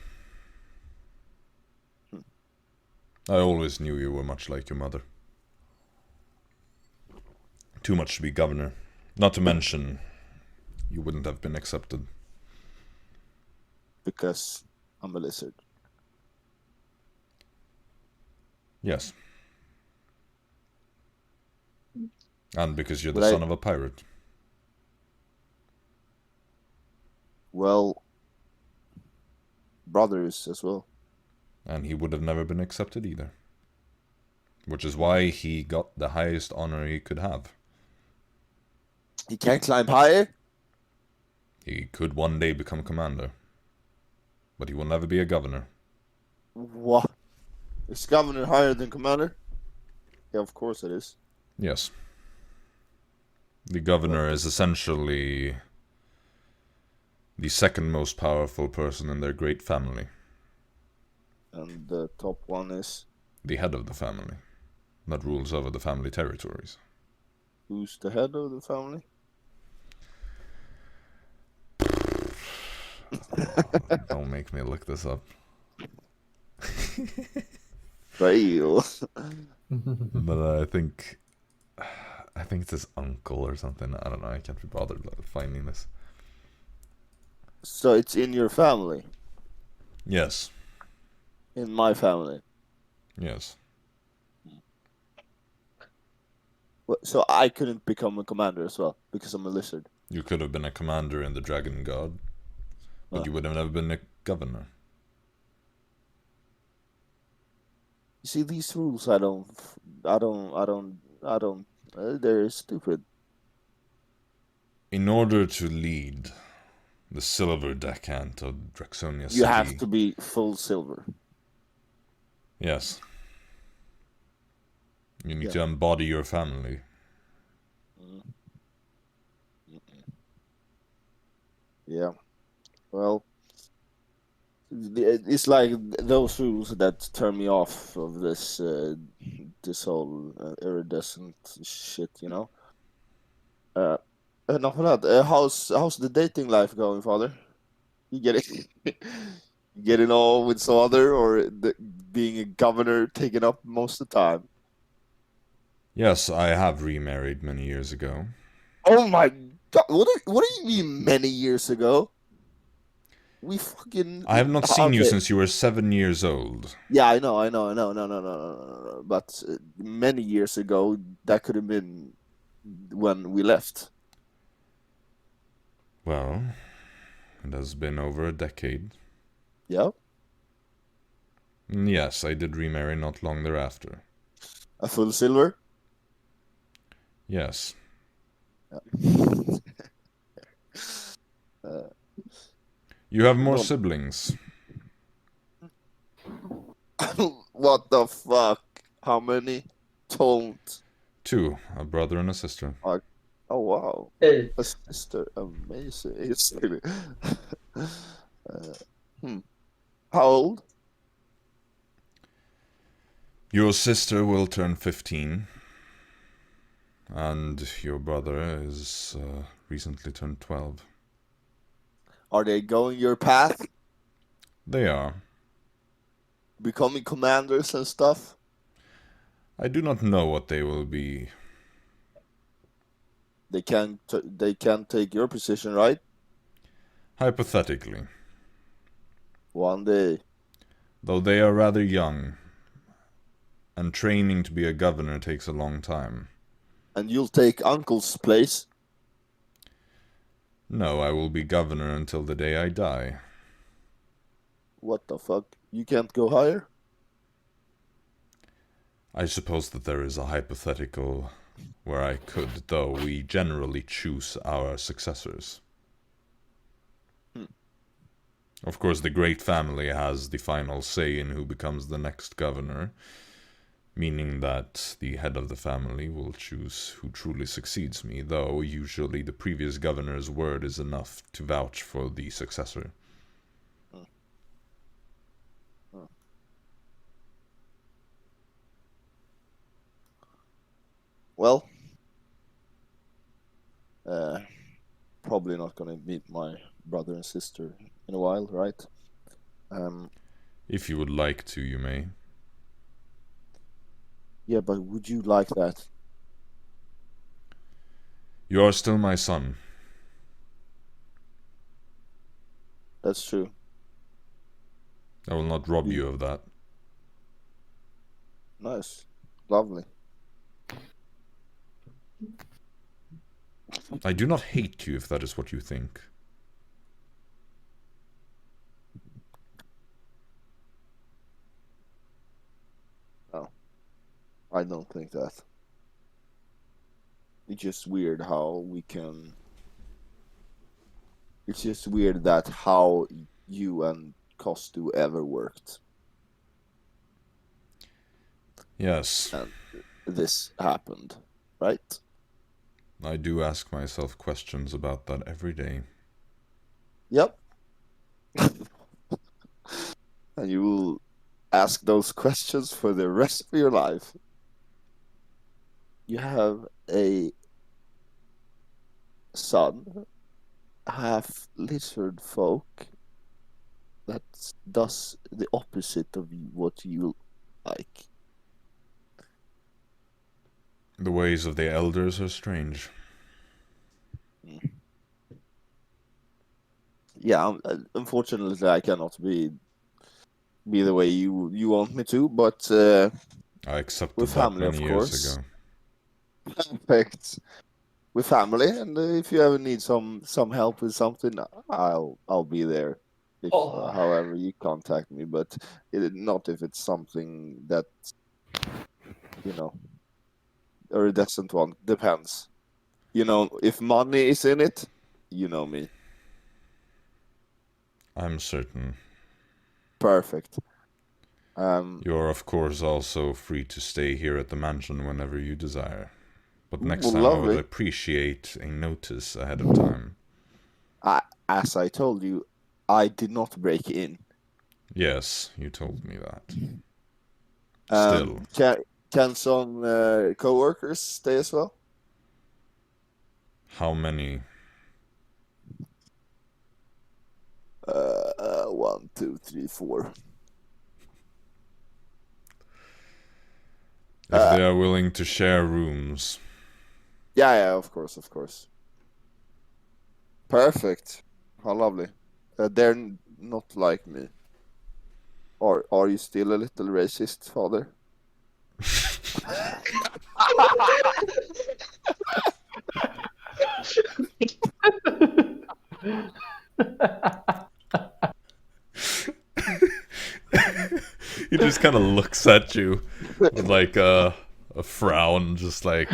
I always knew you were much like your mother. Too much to be governor. Not to mention, you wouldn't have been accepted. Because I'm a lizard. Yes. And because you're the son of a pirate. Well, brothers as well. And he would have never been accepted either. Which is why he got the highest honor he could have. He can't climb higher? He could one day become commander. But he will never be a governor. What? Is governor higher than commander? Yeah, of course it is. Yes. The governor is essentially the second most powerful person in their great family. And the top one is? The head of the family. That rules over the family territories. Who's the head of the family? Don't make me look this up. Fail. But I think it's his uncle or something. I don't know. I can't be bothered finding this. So it's in your family? Yes. In my family? Yes. So I couldn't become a commander as well because I'm a lizard. You could have been a commander in the Dragon Guard, but you would have never been a governor. You see, these rules, I don't. They're stupid. In order to lead the silver deckhand of Draxonia City, you have to be full silver. Yes. You need to embody your family. Yeah. Well, it's like those rules that turn me off of this this whole iridescent shit, you know. Enough of that. How's the dating life going, Father? You getting on with some other, or being a governor taking up most of the time? Yes, I have remarried many years ago. Oh my God! What do you mean many years ago? I have not seen you since you were 7 years old. Yeah, I know. No. But many years ago, that could have been when we left. Well, it has been over a decade. Yeah? Yes, I did remarry not long thereafter. A full silver? Yes. You have more siblings. What the fuck? How many? Don't. 2, a brother and a sister. Oh wow. Hey. A sister, amazing. How old? Your sister will turn 15. And your brother is recently turned 12. Are they going your path? They are. Becoming commanders and stuff? I do not know what they will be. They can't take your position, right? Hypothetically. One day. Though they are rather young. And training to be a governor takes a long time. And you'll take Uncle's place? No, I will be governor until the day I die. What the fuck? You can't go higher? I suppose that there is a hypothetical where I could, though we generally choose our successors. Of course, the great family has the final say in who becomes the next governor, meaning that the head of the family will choose who truly succeeds me, though usually the previous governor's word is enough to vouch for the successor. Well, probably not gonna meet my brother and sister in a while, right? If you would like to, you may. Yeah, but would you like that? You are still my son. That's true. I will not rob you of that. Nice. Lovely. I do not hate you if that is what you think. No, I don't think that. It's just weird how we can... It's just weird that how you and Kostu ever worked. Yes. And this happened, right? I do ask myself questions about that every day. Yep. And you will ask those questions for the rest of your life. You have a son, half Lizardfolk, that does the opposite of what you like. The ways of the elders are strange. Yeah, unfortunately I cannot be the way you want me to, but I accepted with that family, many of years course. ago. Perfect. With family, and if you ever need some help with something, I'll be there. If, however you contact me, but not if it's something that or a decent one. Depends. If money is in it, you know me. I'm certain. Perfect. You're of course also free to stay here at the mansion whenever you desire. But next well, time lovely. I would appreciate a notice ahead of time. As I told you, I did not break in. Yes, you told me that. Still. Can some co-workers stay as well? How many? 1, 2, 3, 4. If they are willing to share rooms. Yeah, of course. Perfect. How lovely. They're not like me. Or are you still a little racist, father? He just kind of looks at you with like a frown, just like,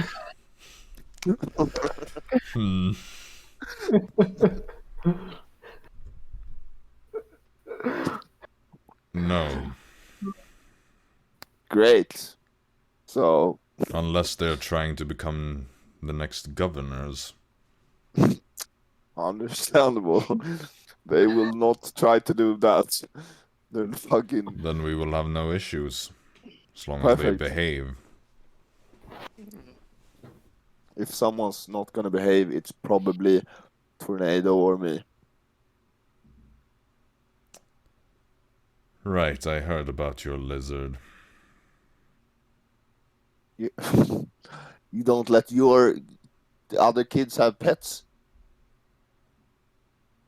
No. Great. So... Unless they're trying to become the next governors. Understandable. They will not try to do that. They're fucking... Then we will have no issues. As long as they Perfect. behave. If someone's not gonna behave, it's probably Tornado or me. Right, I heard about your lizard. You, you don't let the other kids have pets?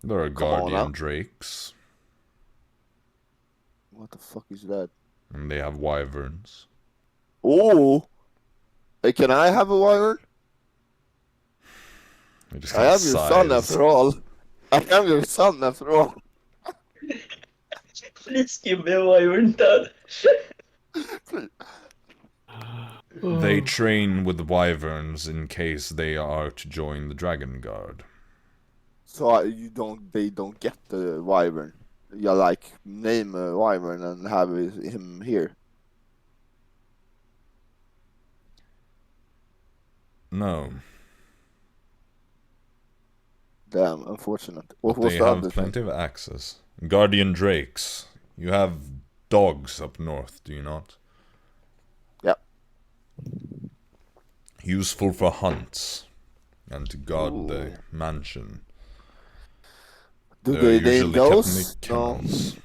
There are Come on guardian now. drakes. What the fuck is that? And they have wyverns. Oh! Hey, can I have a wyvern? They just I kind am of your son sighs. after all. I am your son after all. Please give me a wyvern, Dad. They train with wyverns in case they are to join the Dragon Guard. So they don't get the wyvern. You like name a wyvern and have him here. No, Damn, unfortunate. What but was they the have other thing? plenty of access. Guardian drakes. You have dogs up north, do you not? Yep. Useful for hunts and to guard Ooh. the mansion. Do They're they name usually kept in those? the kennels. No.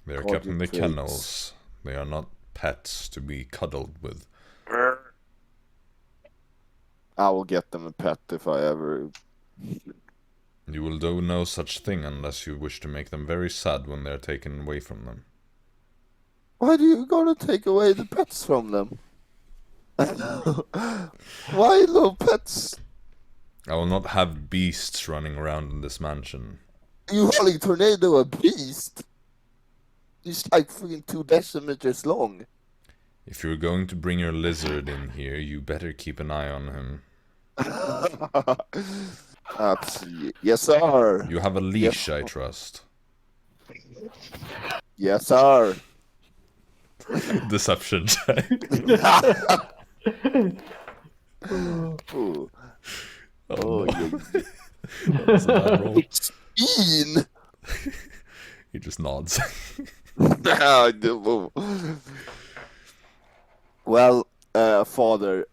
They are kept in the Guardian kennels. They are not pets to be cuddled with. I will get them a pet if I ever. You will do no such thing unless you wish to make them very sad when they are taken away from them. Why do you gotta take away the pets from them? Why no pets? I will not have beasts running around in this mansion. You calling Tornado a beast? He's like freaking 2 decimeters long. If you're going to bring your lizard in here, you better keep an eye on him. Absolutely. Yes, sir. You have a leash, I trust. Yes, sir. Deception check. Ooh. Oh, no. Yeah. That was a bad roll. Ian. He just nods. Well, father,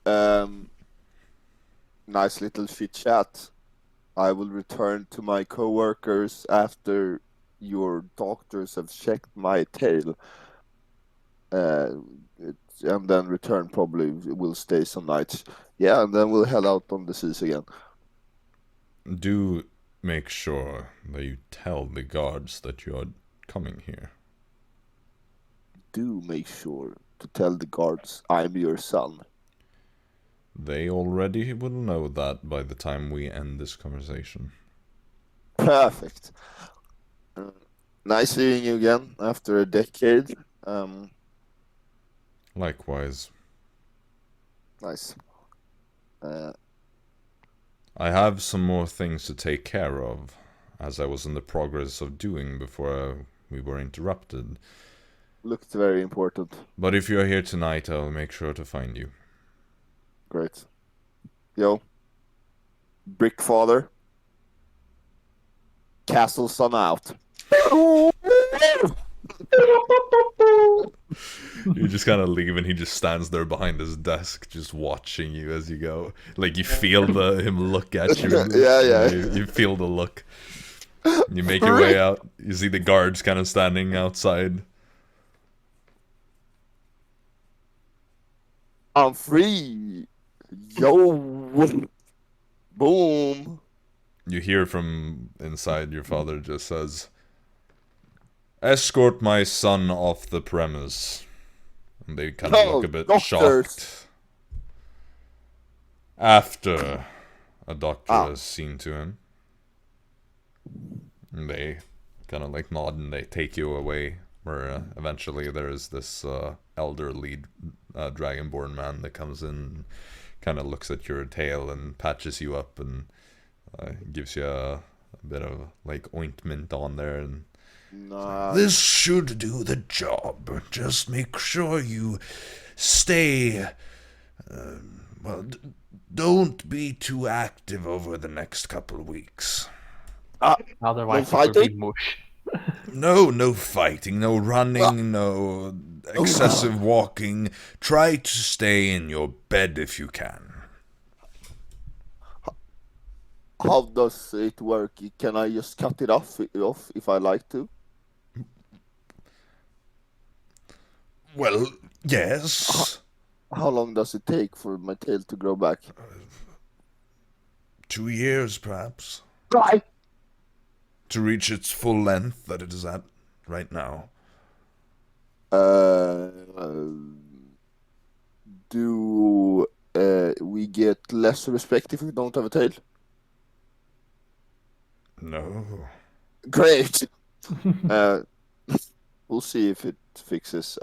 nice little chit chat. I will return to my co-workers after your doctors have checked my tail. And then return, probably will stay some nights. Yeah, and then we'll head out on the seas again. Do make sure that you tell the guards that you are coming here. Do make sure to tell the guards I'm your son. They already will know that by the time we end this conversation. Perfect. Nice seeing you again after a decade. Likewise. Nice. I have some more things to take care of, as I was in the progress of doing before we were interrupted. Looked very important. But if you are here tonight, I'll make sure to find you. Great. Yo. Brick father. Castle son out. You just kind of leave and he just stands there behind his desk just watching you as you go. Like you feel him look at you. Yeah. You feel the look. You make your way out. You see the guards kind of standing outside. I'm free. Yo. Boom. You hear from inside, your father just says, "Escort my son off the premise." And they kind of look a bit shocked. After a doctor has seen to him. And they kind of like nod and they take you away. Where eventually there is this elderly dragonborn man that comes in, kind of looks at your tail and patches you up and gives you a bit of like ointment on there and this should do the job. Just make sure you stay don't be too active over the next couple of weeks. Otherwise, no it will be fighting? mush. No fighting, no running, no excessive walking. Try to stay in your bed if you can. How does it work? Can I just cut it off if I like to? Well, yes. How long does it take for my tail to grow back? 2 years, perhaps. Right. To reach its full length that it is at right now. Do we get less respect if we don't have a tail? No. Great. We'll see if it fixes.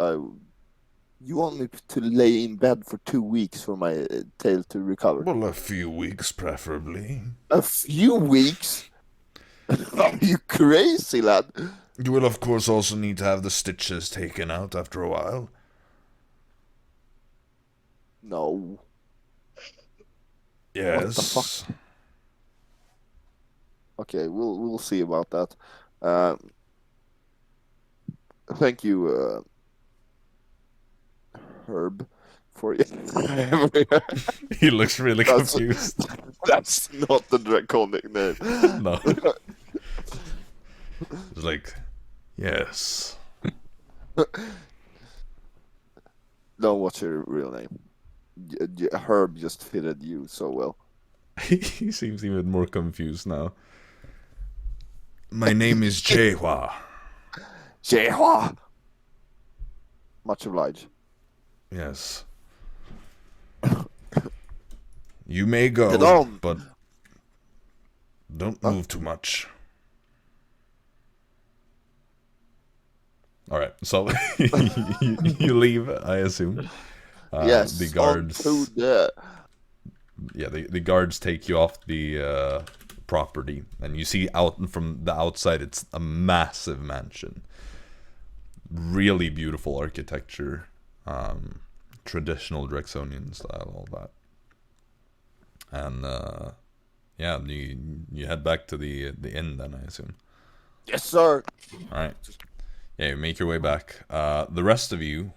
You want me to lay in bed for 2 weeks for my tail to recover? Well, a few weeks, preferably. A few weeks? Are you crazy, lad? You will, of course, also need to have the stitches taken out after a while. No. Yes. What the fuck? Okay, we'll see about that. Thank you, Herb, for He looks really confused. That's not the draconic name. No. It's like, yes. No, what's your real name? Herb just fitted you so well. He seems even more confused now. My name is Jehua. Jehua! Much obliged. Yes. You may go, Get on. but don't move too much. All right, so you leave, I assume. Yes. The guards. Yeah, the guards take you off the property, and you see out from the outside, it's a massive mansion. Really beautiful architecture, traditional Jaxsonian style, all that. And yeah, you head back to the inn then, I assume. Yes, sir. All right. Yeah, you make your way back. The rest of you,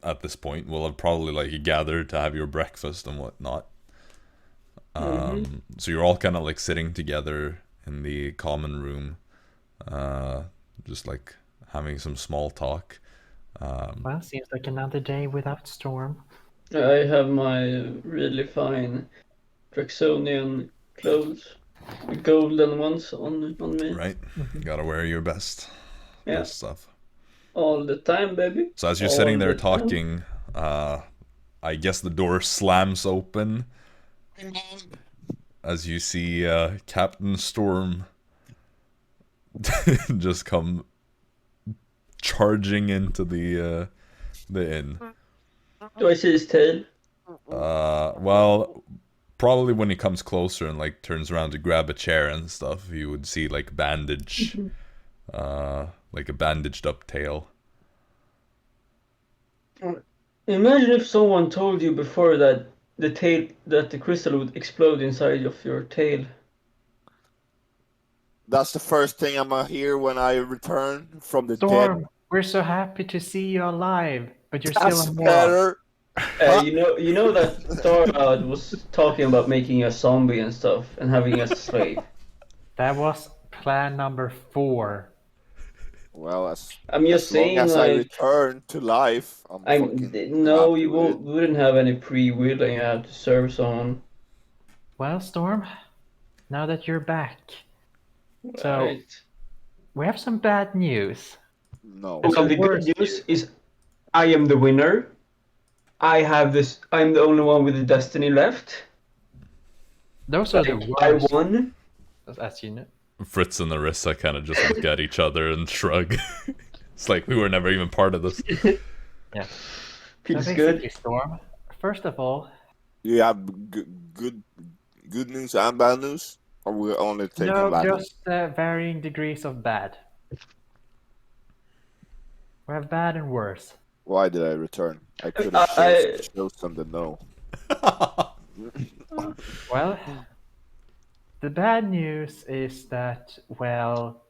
at this point, will have probably like gathered to have your breakfast and whatnot. So you're all kind of like sitting together in the common room, just like having some small talk. Well, seems like another day without Storm. I have my really fine Jacksonian clothes, the golden ones on me. Right? You gotta wear your best stuff. All the time, baby. So as you're sitting there talking, I guess the door slams open as you see Captain Storm just come charging into the inn. Do I see his tail? Well, probably when he comes closer and like turns around to grab a chair and stuff, you would see like bandage, like a bandaged up tail. Imagine if someone told you before that the crystal would explode inside of your tail. That's the first thing I'm gonna hear when I return from the Storm, dead. we're so happy to see you alive, but you're That's still a better. You know that Dara was talking about making a zombie and stuff and having a slave. That was plan number 4. Well, I'm just saying, long as like, I return to life, no, you wouldn't have any free will, and you have to serve someone. Well, Storm, now that you're back, so Right. we have some bad news. No. Well, the good news is I am the winner. I'm the only one with the destiny left. Those are the I worst, won. as you know. Fritz and Arisa kind of just look at each other and shrug. It's like we were never even part of this. Yeah. Feels So good. basically, Storm, first of all, You have good news and bad news? Or we're only taking bad news? just varying degrees of bad. We have bad and worse. Why did I return? I could have chosen the no. Well, the bad news is that, well,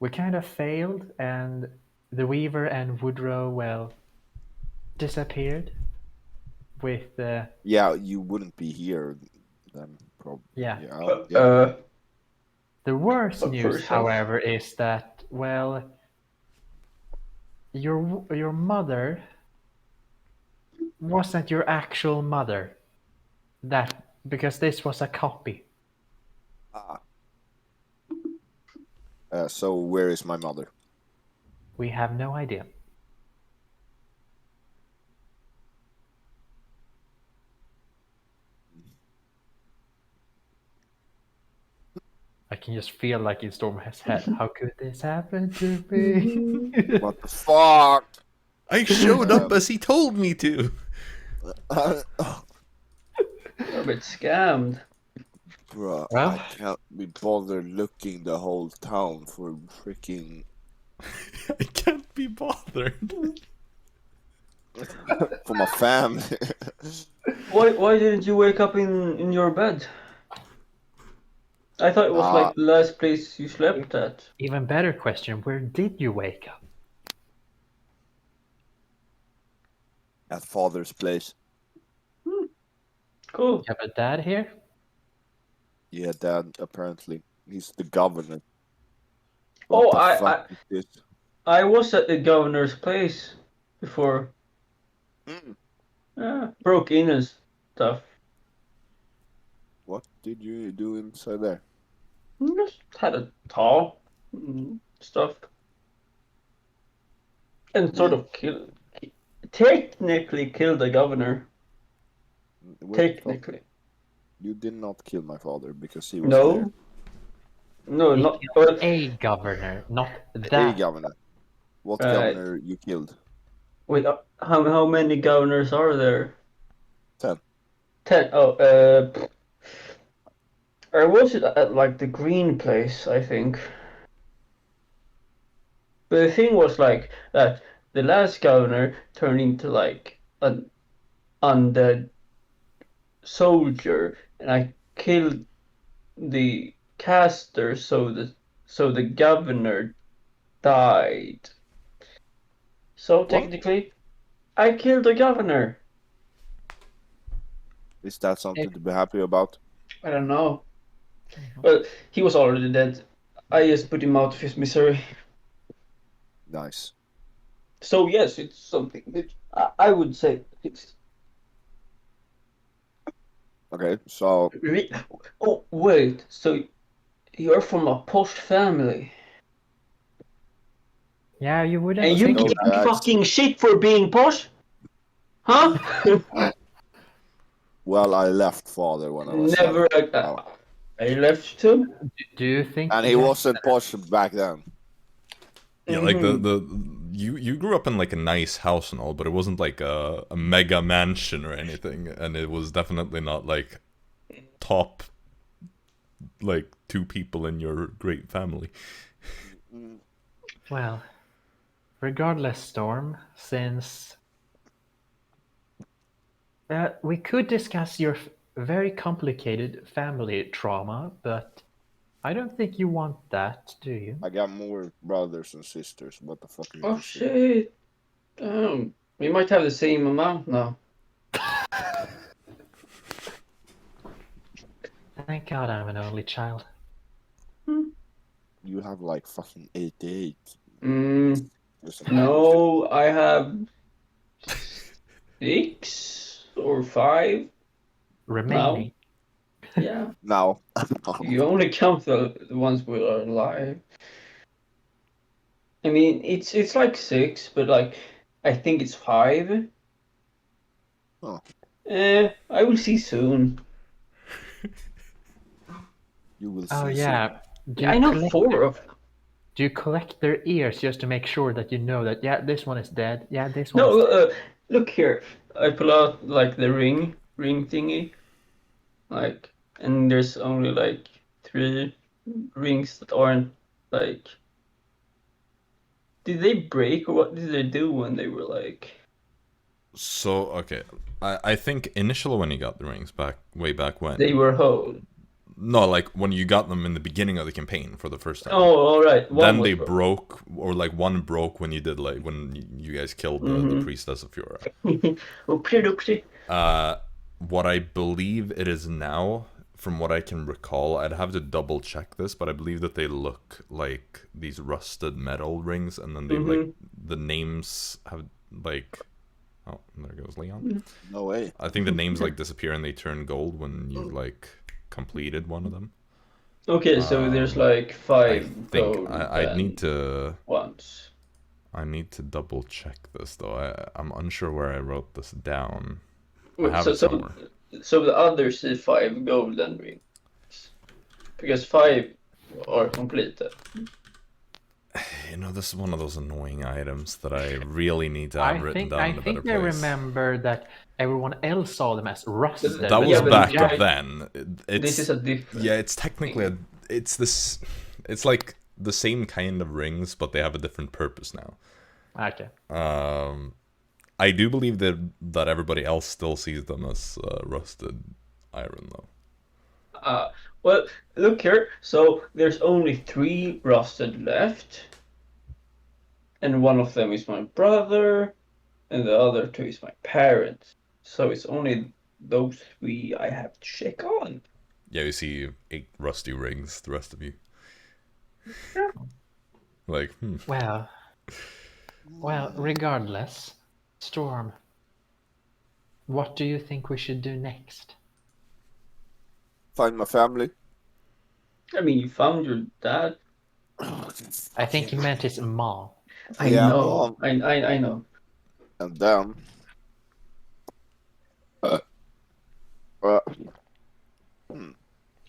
we kind of failed, and the Weaver and Woodrow, well, disappeared with the... Yeah, you wouldn't be here then, probably. Yeah. The worst news, first off- however, is that, well, your mother wasn't your actual mother. Because this was a copy. So where is my mother? We have no idea. I can just feel like in Storm's head. How could this happen to me? What the fuck? I showed up as he told me to. I'm a bit scammed. Bruh, Well? I can't be bothered looking the whole town for freaking... I can't be bothered. for my family. Why didn't you wake up in your bed? I thought it was like the last place you slept at. Even better question, where did you wake up? At father's place. Cool. You have a dad here? Yeah, Dad, apparently. He's the governor. Oh, What the fuck is this? I was at the governor's place before. Broke in and stuff. What did you do inside there? Just had a talk, stuff, and sort of technically killed the governor. What the fuck? Technically. You did not kill my father because he was No. there. No, You not killed a governor, not A that. governor. What Right. governor you killed? Wait. How many governors are there? 10. 10. Oh. Or was it at like the green place? I think. But the thing was like that. The last governor turned into like an undead soldier, and I killed the caster, so the governor died. So technically, I killed the governor. Is that something to be happy about? I don't know. Well, he was already dead. I just put him out of his misery. Nice. So yes, it's something that I would say it's. Okay, so Oh wait, so you're from a posh family, Yeah, you wouldn't and you think get that. fucking shit for being posh, huh? well, I left father when I was Never. 7. I left too. Do you think... And he wasn't posh back then. Yeah, like you grew up in like a nice house and all, but it wasn't like a mega mansion or anything, and it was definitely not like top like 2 people in your great family. Well, regardless, Storm, since we could discuss your very complicated family trauma, but I don't think you want that, do you? I got more brothers and sisters. What the fuck is Oh this shit? shit. We might have the same amount now. Thank God I'm an only child. You have like fucking 88. No, I have 6 or 5. Remaining. Yeah. Now. You only count the ones who are alive. I mean, it's like 6, but like I think it's 5. Oh. I will see soon. You will see. Oh yeah. I know 4 of them. Do you collect their ears just to make sure that you know that, yeah, this one is dead, yeah, this one is No, look here. I pull out like the ring thingy, like, and there's only like 3 rings that aren't like. Did they break or what did they do when they were like? So okay, I think initially when you got the rings way back when They were whole. No, like when you got them in the beginning of the campaign for the first time. Oh, all right. Then they broke, or like one broke when you did like when you guys killed the priestess of Fiora. Oopsie. What I believe it is now, from what I can recall, I'd have to double check this, but I believe that they look like these rusted metal rings, and then they like the names have like, oh, there goes Leon. No way. I think the names like disappear and they turn gold when you like completed one of them. Okay, so there's like 5 gold. I need to. Once. I need to double check this though. I'm unsure where I wrote this down. Wait, I have it somewhere. So the others is 5 golden rings. Because 5 are completed. You know, this is one of those annoying items that I really need to have written down in a better place. I remember that everyone else saw them as rusted. That was back then. This is a different. Yeah, it's technically it's like the same kind of rings, but they have a different purpose now. Okay. I do believe that everybody else still sees them as rusted iron, though. Well, look here. So there's only 3 rusted left, and one of them is my brother, and the other 2 is my parents. So it's only those 3 I have to check on. Yeah, you see 8 rusty rings. The rest of you, like, Well, regardless, Storm, what do you think we should do next? Find my family. I mean, you found your dad. I think he meant his mom. I know. I know. And then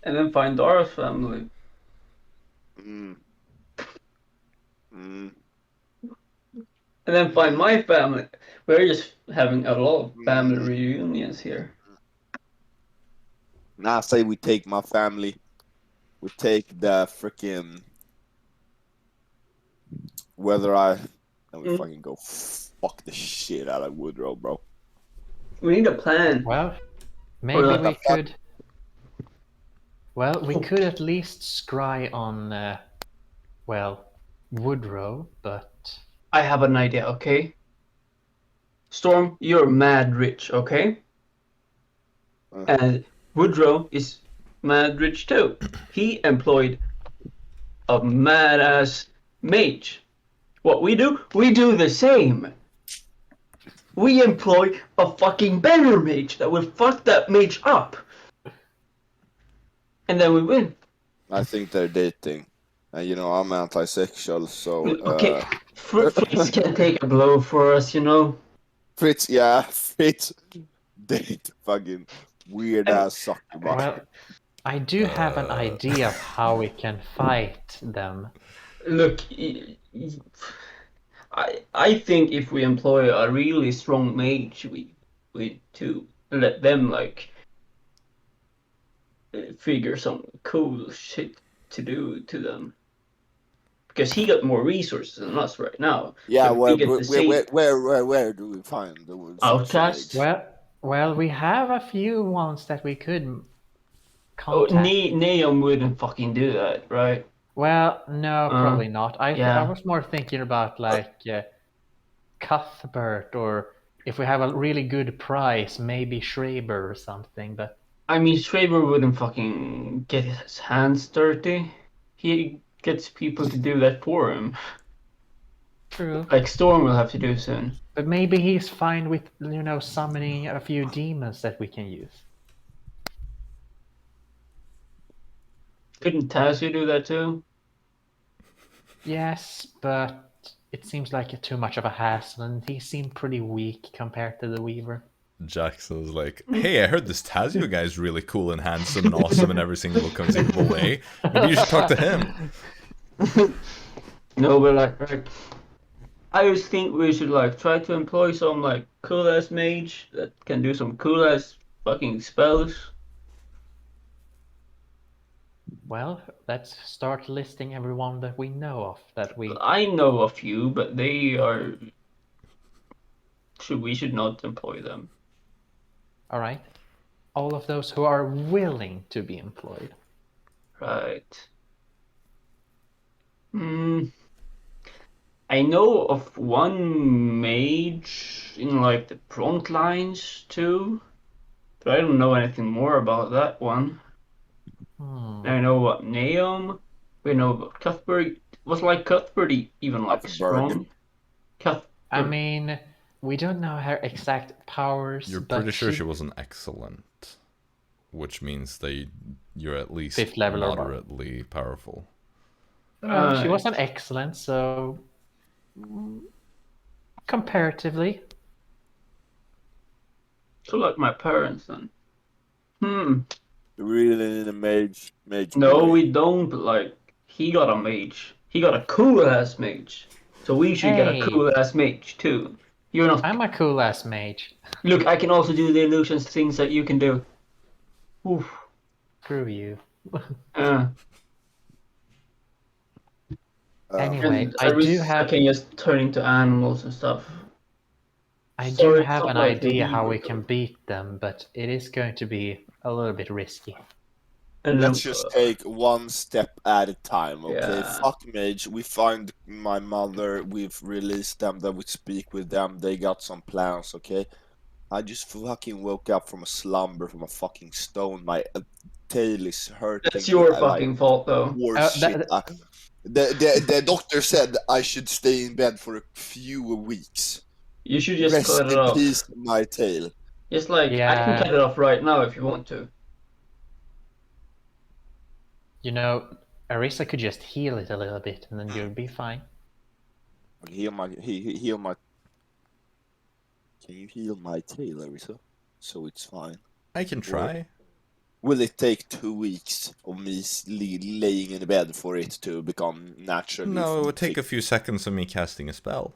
And then find Dara's family. And then find my family. We're just having a lot of family reunions here. Now I say we take my family. We take the freaking and we fucking go fuck the shit out of Woodrow, bro. We need a plan. Well, maybe we could. Well, we could at least scry on, Woodrow, but I have an idea, okay? Storm, you're mad rich, okay? And Woodrow is mad rich too. He employed a mad-ass mage. What we do the same. We employ a fucking better mage that will fuck that mage up. And then we win. I think they're dating. And you know, I'm anti-sexual, so... Okay, Fritz can take a blow for us, you know? Fritz date fucking weird-ass soccer ball. well, I do have an idea of how we can fight them. Look, I think if we employ a really strong mage, we to let them like figure some cool shit to do to them, because he got more resources than us right now. Yeah, so where do we find the outcasts? Well, we have a few ones that we could contact. Oh, Neon wouldn't fucking do that, right? Well, no, probably not. I was more thinking about like Cuthbert, or if we have a really good price, maybe Schreiber or something. But I mean, Schreiber wouldn't fucking get his hands dirty. He gets people to do that for him. True. Like Storm will have to do soon. But maybe he's fine with, summoning a few demons that we can use. Couldn't Tazio do that too? Yes, but it seems like too much of a hassle, and he seemed pretty weak compared to the Weaver. Jaxson was like, hey, I heard this Tazio guy's really cool and handsome and awesome in every single conceivable way. Maybe you should talk to him. No, but like, I just think we should like try to employ some like cool ass mage that can do some cool ass fucking spells. Well, let's start listing everyone that we know of. I know a few, but they are. We should not employ them. All right. All of those who are willing to be employed. Right. I know of one mage in like the front lines too, but I don't know anything more about that one. I know about Naum. We know about Cuthbert. Was like Cuthbert even like strong? I mean, we don't know her exact powers. You're pretty sure she wasn't excellent, which means you're at least 5th level moderately powerful. She wasn't excellent, so comparatively. So like my parents then. You really need a mage. No, we don't. But like, he got a mage. He got a cool ass mage. So we should get a cool ass mage too. You're not. I'm a cool ass mage. Look, I can also do the illusions things that you can do. Oof. Screw you. Anyway, I do have. I can just turn into animals and stuff. I do have an idea how we can beat them, but it is going to be a little bit risky. And let's just take one step at a time, okay? Yeah. Fuck mage. We find my mother. We've released them. Then we speak with them. They got some plans, okay? I just fucking woke up from a slumber from a fucking stone. My tail is hurting. That's your fucking fault, though. Shit. The doctor said I should stay in bed for a few weeks. You should just cut it off. Rest in peace, my tail. Just like, I can cut it off right now if you want to. You know, Arisa could just heal it a little bit, and then you'll be fine. Heal my. Can you heal my tail, Arisa? So it's fine. I can try. Will it take 2 weeks of me laying in bed for it to become natural? No, it would take a few seconds of me casting a spell.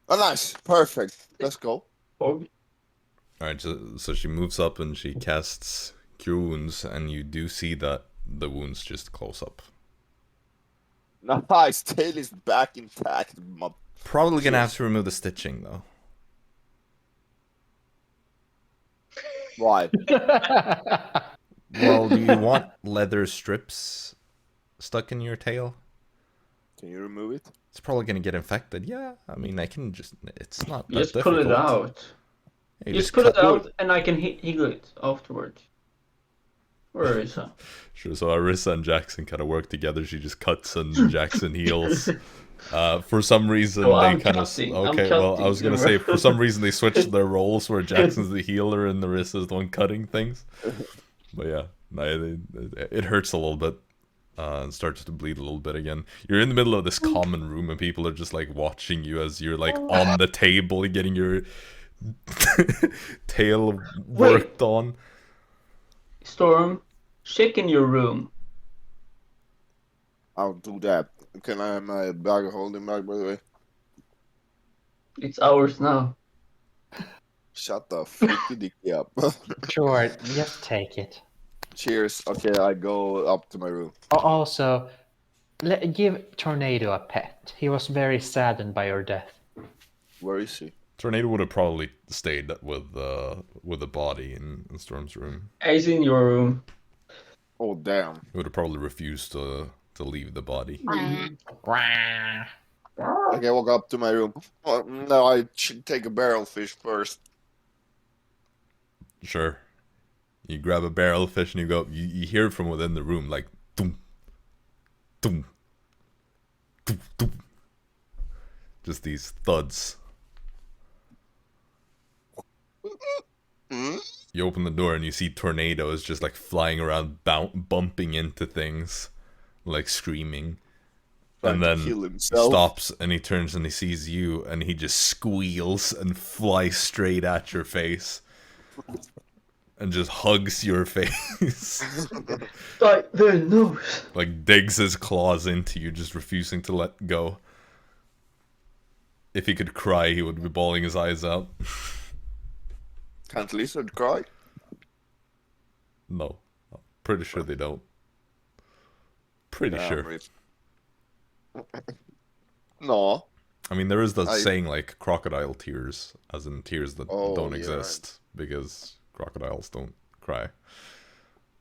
Oh, nice. Perfect. Let's go. Alright, so she moves up and she casts Cure Wounds, and you do see that the wounds just close up. Nice. Tail is back intact. Probably gonna have to remove the stitching, though. Why? Well, do you want leather strips stuck in your tail? Can you remove it? It's probably gonna get infected. Yeah, I mean, I can just... It's not that just difficult. pull it out. Hey, just pull it out, and I can heal it afterwards. Where is Arisa? Sure, so Arisa and Jaxson kind of work together. She just cuts and Jaxson heals. For some reason, they kind of... Okay, well, I was going to say, for some reason, they switched their roles where Jackson's the healer and Arisa's the one cutting things. But yeah, it hurts a little bit. And starts to bleed a little bit again. You're in the middle of this common room and people are just like watching you as you're like on the table getting your tail worked on. Storm, check in your room. I'll do that. Can I have my bag holding bag, by the way? It's ours now. Shut the freaky dick up. Sure, just take it. Cheers. Okay, I go up to my room. Also, give Tornado a pet. He was very saddened by your death. Where is he? Tornado would have probably stayed with the body in Storm's room. He's in your room. Oh damn! He would have probably refused to leave the body. Okay, walk up to my room. Oh, no, I should take a barrel fish first. Sure. You grab a barrel of fish and you go. You hear it from within the room, like doom, doom, doom, doom. Just these thuds. You open the door and you see Tornado is just like flying around, bumping into things, like screaming, and then stops and he turns and he sees you and he just squeals and flies straight at your face. And just hugs your face. Like their nose. Like digs his claws into you, just refusing to let go. If he could cry, he would be bawling his eyes out. Can't lizard cry? No. Pretty sure they don't. Pretty sure. No. I mean, there is that saying like crocodile tears, as in tears that don't exist, because crocodiles don't cry.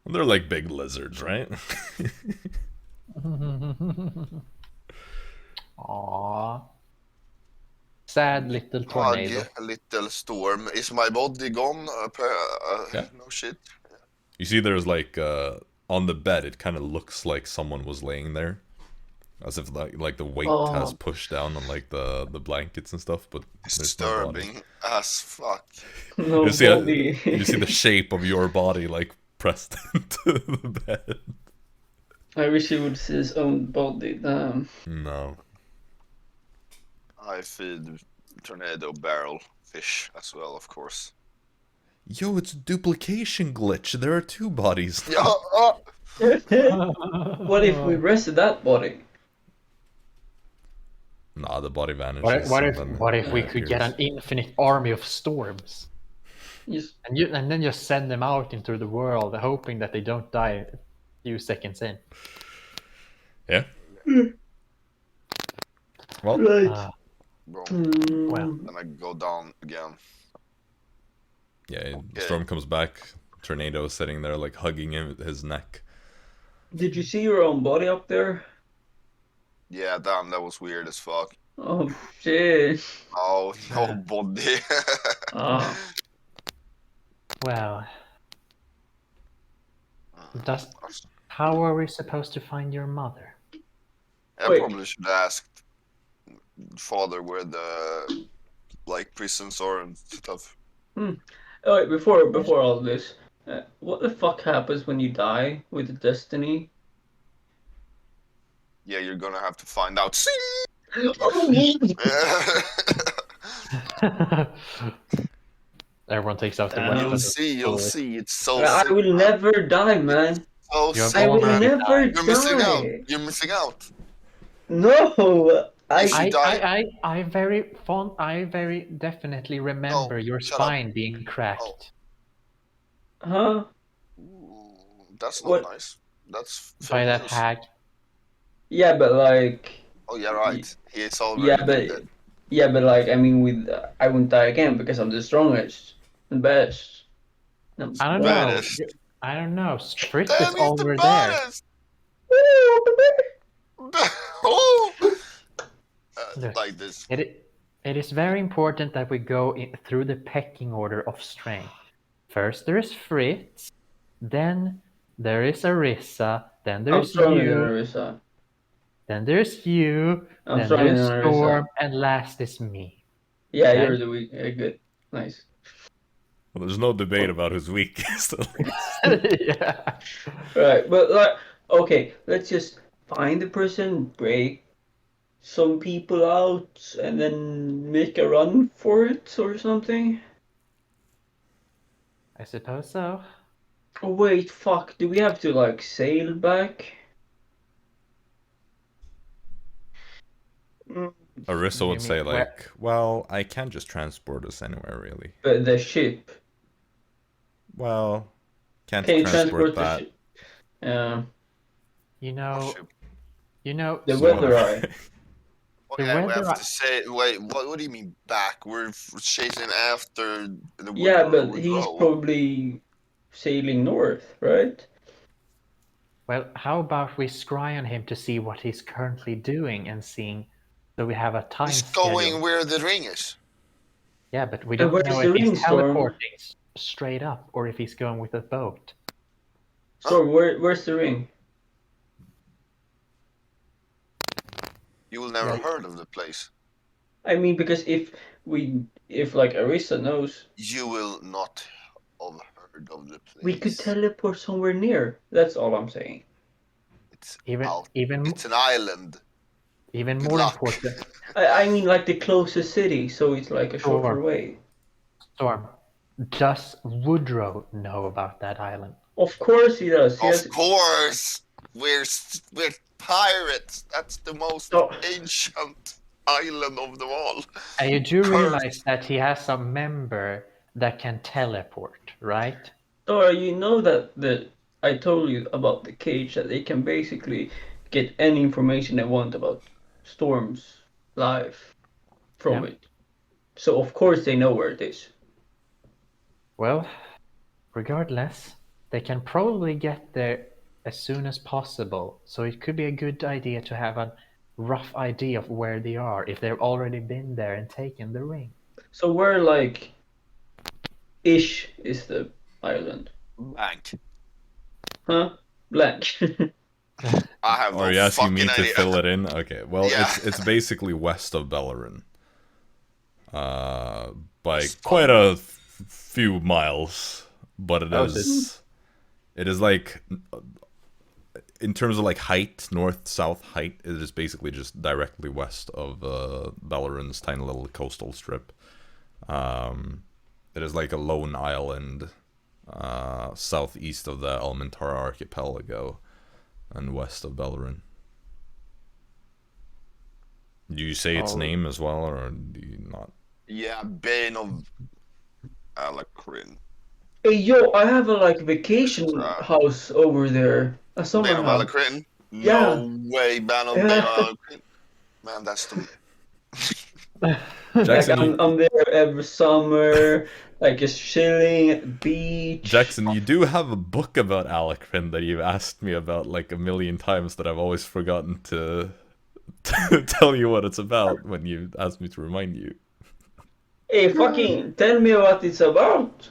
They're like big lizards, right? Aww. Sad little tornado. A little storm. Is my body gone? Yeah. No shit. You see, there's like on the bed. It kind of looks like someone was laying there, as if like the weight has pushed down on like the blankets and stuff. But there's no body. Disturbing as fuck. No You see, body. you see the shape of your body like pressed into the bed. I wish he would see his own body. Damn. No. I feed tornado barrel fish as well, of course. Yo, it's a duplication glitch. There are 2 bodies. Yeah. What if we rested that body? Nah, the body vanishes. What if we could get an infinite army of storms? Just And then just send them out into the world, hoping that they don't die a few seconds in. Yeah. Well, right. Well, Then I go down again. yeah. Storm comes back. Tornado is sitting there like hugging his neck. Did you see your own body up there? Yeah, damn, that was weird as fuck. Oh shit. Oh, no body. Ah. well. How are we supposed to find your mother? I Wait. probably should ask father where the prisons are and stuff. Oh, wait, before all this, what the fuck happens when you die with the destiny? Yeah, you're gonna have to find out. Everyone takes out the Damn. weapons. You'll see. It's so. I will never die, man. So You're I will already never You're missing out. die. You're missing out. No, I very definitely remember your shut spine being cracked Huh? Ooh, that's not What? nice. That's by that news. hag. Yeah, but like, Oh yeah, right. He's already yeah, but dead. yeah, but like, I mean, with I wouldn't die again because I'm the strongest, the best. I'm I don't strong. know. Baddest. I don't know. Fritz Damn, is he's the over there. baddest. Oh! Look. Like this. It is very important that we go through the pecking order of strength. First there is Fritz, then there is Arisa, then I'm there's stronger than you, Arisa. then there's you, I'm then stronger there's than Arisa. Storm, and last is me. Yeah, Okay. you're the weak. Good, nice. Well, there's no debate about who's weak. So. Yeah. Right, but like, okay, let's just find the person, break some people out, and then make a run for it or something. I suppose so. Oh wait, fuck, do we have to like sail back? Arisa would You say mean like, well, I can't just transport us anywhere really. But the ship. Well, can't Can you transport transport the that. ship? Yeah. You know, The So weather what- eye. Oh, The yeah, we weather- have to say. Wait, what do you mean back? We're chasing after the. Yeah, Woodrow. but he's probably sailing north, right? Well, how about we scry on him to see what he's currently doing and seeing, so we have a time He's schedule. going where the ring is. Yeah, but we And don't where's know the if he's ring, Storm? teleporting straight up or if he's going with a boat. So where's the ring? You will never Right. heard of the place. I mean, because if like Arisa knows, You will not have heard of the place. we could teleport somewhere near. That's all I'm saying. It's Even out. even It's an island. even Good more luck. important, I mean, like the closest city, so it's like a shorter Sure. way. Storm. Does Woodrow know about that island? Of course he does. He has... Of course, we're pirates. That's the most Oh. ancient island of them all. And you do Curse. realize that he has a member that can teleport, right? Dara, you know that I told you about the cage, that they can basically get any information they want about Storm's life from Yeah. it. So of course they know where it is. Well, regardless, they can probably get there as soon as possible. So it could be a good idea to have a rough idea of where they are if they've already been there and taken the ring. So where, like, ish is the island? Blank. Huh? Blank. I have no Are you asking me fucking to idea. fill it in? Okay, well, Yeah. it's basically west of Bellerin. By It's quite a few miles, but it Oh, is like, in terms of like height, north-south height, it is basically just directly west of Bellerin's tiny little coastal strip. It is like a lone island, southeast of the Elementar archipelago, and west of Bellerin. Do you say its name as well, or do you not? Yeah, Bane of Alacrin. Hey, yo, I have a, like, vacation house over there. A summer Bane of house. Alacrin? Yeah. No way, Bane of Alacrin. Man, that's the... Jaxson, Like, I'm there every summer, like, just chilling at the beach. Jaxson, you do have a book about Alacrin that you've asked me about like a million times that I've always forgotten to tell you what it's about when you asked me to remind you. Hey, fucking tell me what it's about.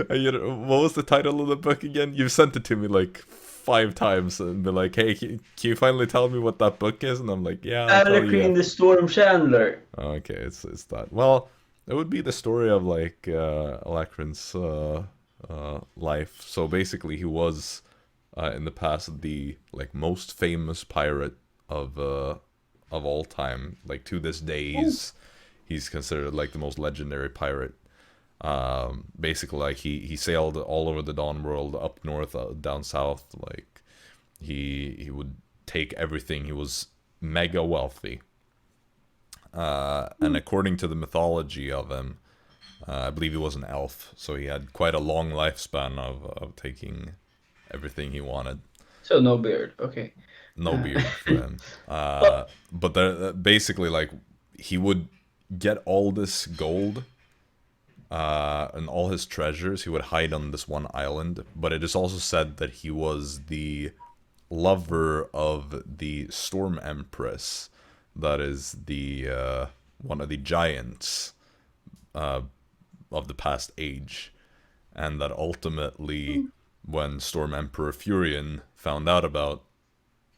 What was the title of the book again? You've sent it to me like 5 times and been like, hey, can you finally tell me what that book is? And I'm like, yeah, I'll tell you. Alacrin the Storm Chandler. Okay, it's that. Well, it would be the story of like Alacrin's life. So basically, he was in the past the like most famous pirate of all time. Like to this day, he's considered like the most legendary pirate. Basically, like he sailed all over the Dawn world, up north, down south. Like he would take everything. He was mega wealthy. And according to the mythology of him, I believe he was an elf, so he had quite a long lifespan of taking everything he wanted. So no beard, okay. No beard for him. But basically, like, he would get all this gold and all his treasures. He would hide on this one island. But it is also said that he was the lover of the Storm Empress. That is the one of the giants of the past age. And that ultimately, when Storm Emperor Furion found out about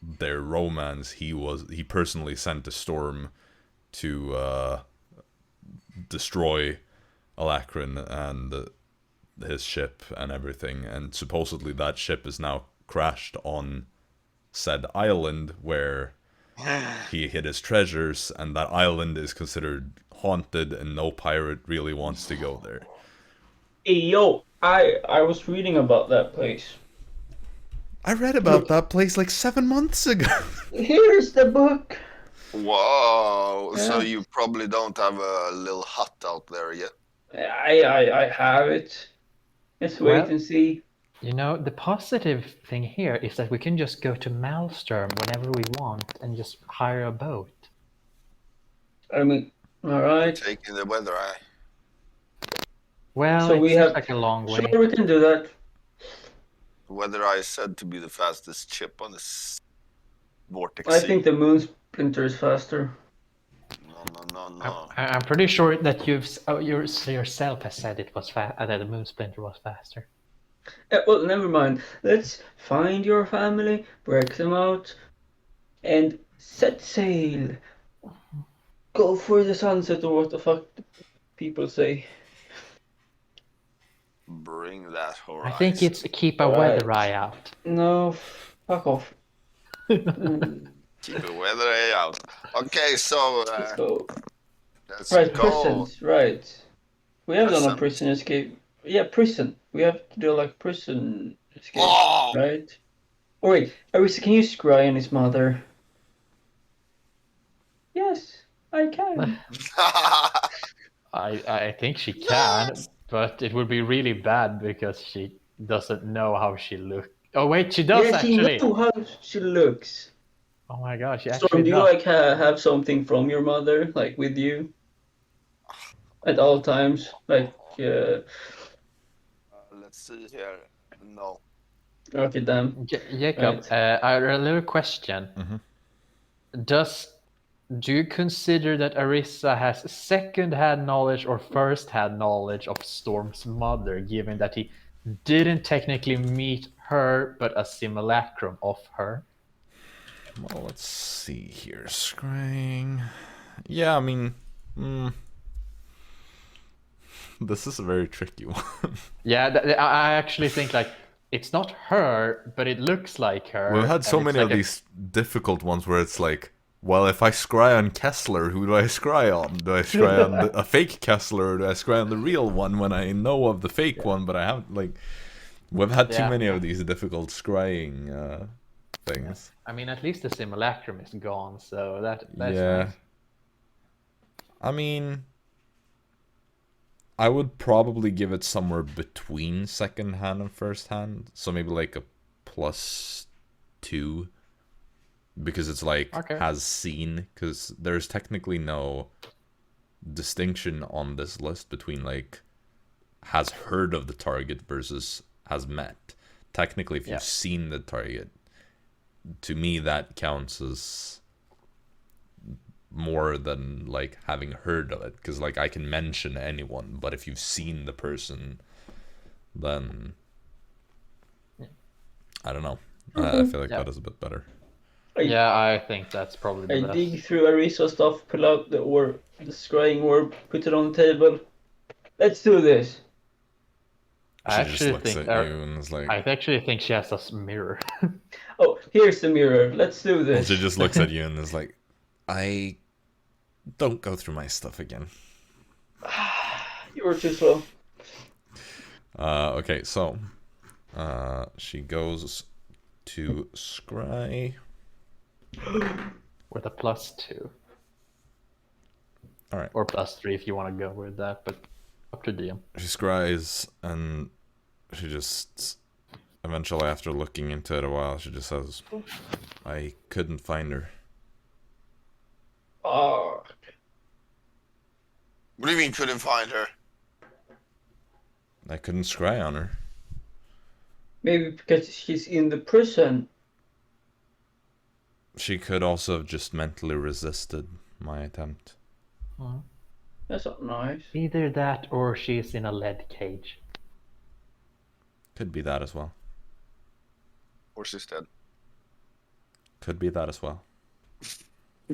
their romance, he personally sent a storm to destroy Alacrin and his ship and everything. And supposedly that ship is now crashed on said island where he hid his treasures, and that island is considered haunted and no pirate really wants to go there. Hey, yo, I was reading about that place. I read about that place like 7 months ago. Here's the book. Whoa! Yeah. So you probably don't have a little hut out there yet. I have it. Let's wait Well- and see. You know, the positive thing here is that we can just go to Maelstrom whenever we want and just hire a boat. I mean, all right. Taking the weather eye. Well, So it we seems have- like a long way. Sure, we can do that. The weather eye is said to be the fastest ship on this vortex. I sea. think the moon splinter is faster. No. I'm pretty sure that yourself has said it was that the moon splinter was faster. Well, never mind. Let's find your family, break them out, and set sail. Go for the sunset, or what the fuck people say. Bring that horizon. I think it's keep a Right. weather eye out. No, fuck off. Keep the weather eye out. Okay, so Let's go. let's Right, go. prisons, right. We have done a Prison. prison escape. Yeah, prison. We have to do like prison escape, Oh! right? Oh, wait, Arisa, can you scry on his mother? Yes, I can. I think she can, but it would be really bad because she doesn't know how she looks. Oh wait, she does Yeah, she actually. knows how she looks. Oh my gosh, she Storm, actually do you does. like have something from your mother, like with you, at all times? Like, Let's see here. No. Okay, damn. Jacob, I have a little question. Do you consider that Arisa has second-hand knowledge or first-hand knowledge of Storm's mother, given that he didn't technically meet her, but a simulacrum of her? Well, let's see here. Scrying. Yeah, I mean... This is a very tricky one. Yeah, I actually think, like, it's not her, but it looks like her. We've had so many of these difficult ones where it's like, well, if I scry on Kessler, who do I scry on? Do I scry on a fake Kessler, or do I scry on the real one when I know of the fake one, but I haven't, like... We've had too many of these difficult scrying things. I mean, at least the simulacrum is gone, so that's yeah. nice. I mean... I would probably give it somewhere between second hand and first hand. So maybe like a +2. Because it's like, has seen. Because there's technically no distinction on this list between like, has heard of the target versus has met. Technically, if you've seen the target, to me that counts as more than like having heard of it, because like I can mention anyone, but if you've seen the person, then I don't know. I feel like that is a bit better. I think that's probably the best. Dig through Arisa stuff, pull out the orb, the scrying orb, put it on the table. Let's do this. I actually think I actually think she has a mirror. Oh, here's the mirror. Let's do this. Well, she just looks at you and is like, I don't go through my stuff again. You were too slow. Okay, so she goes to scry with a +2. All right. Or +3 if you want to go with that, but up to DM. She scries and she just eventually, after looking into it a while, she just says, I couldn't find her. Oh. What do you mean couldn't find her? I couldn't scry on her. Maybe because she's in the prison. She could also have just mentally resisted my attempt. That's not nice. Either that or she's in a lead cage. Could be that as well. Or she's dead. Could be that as well.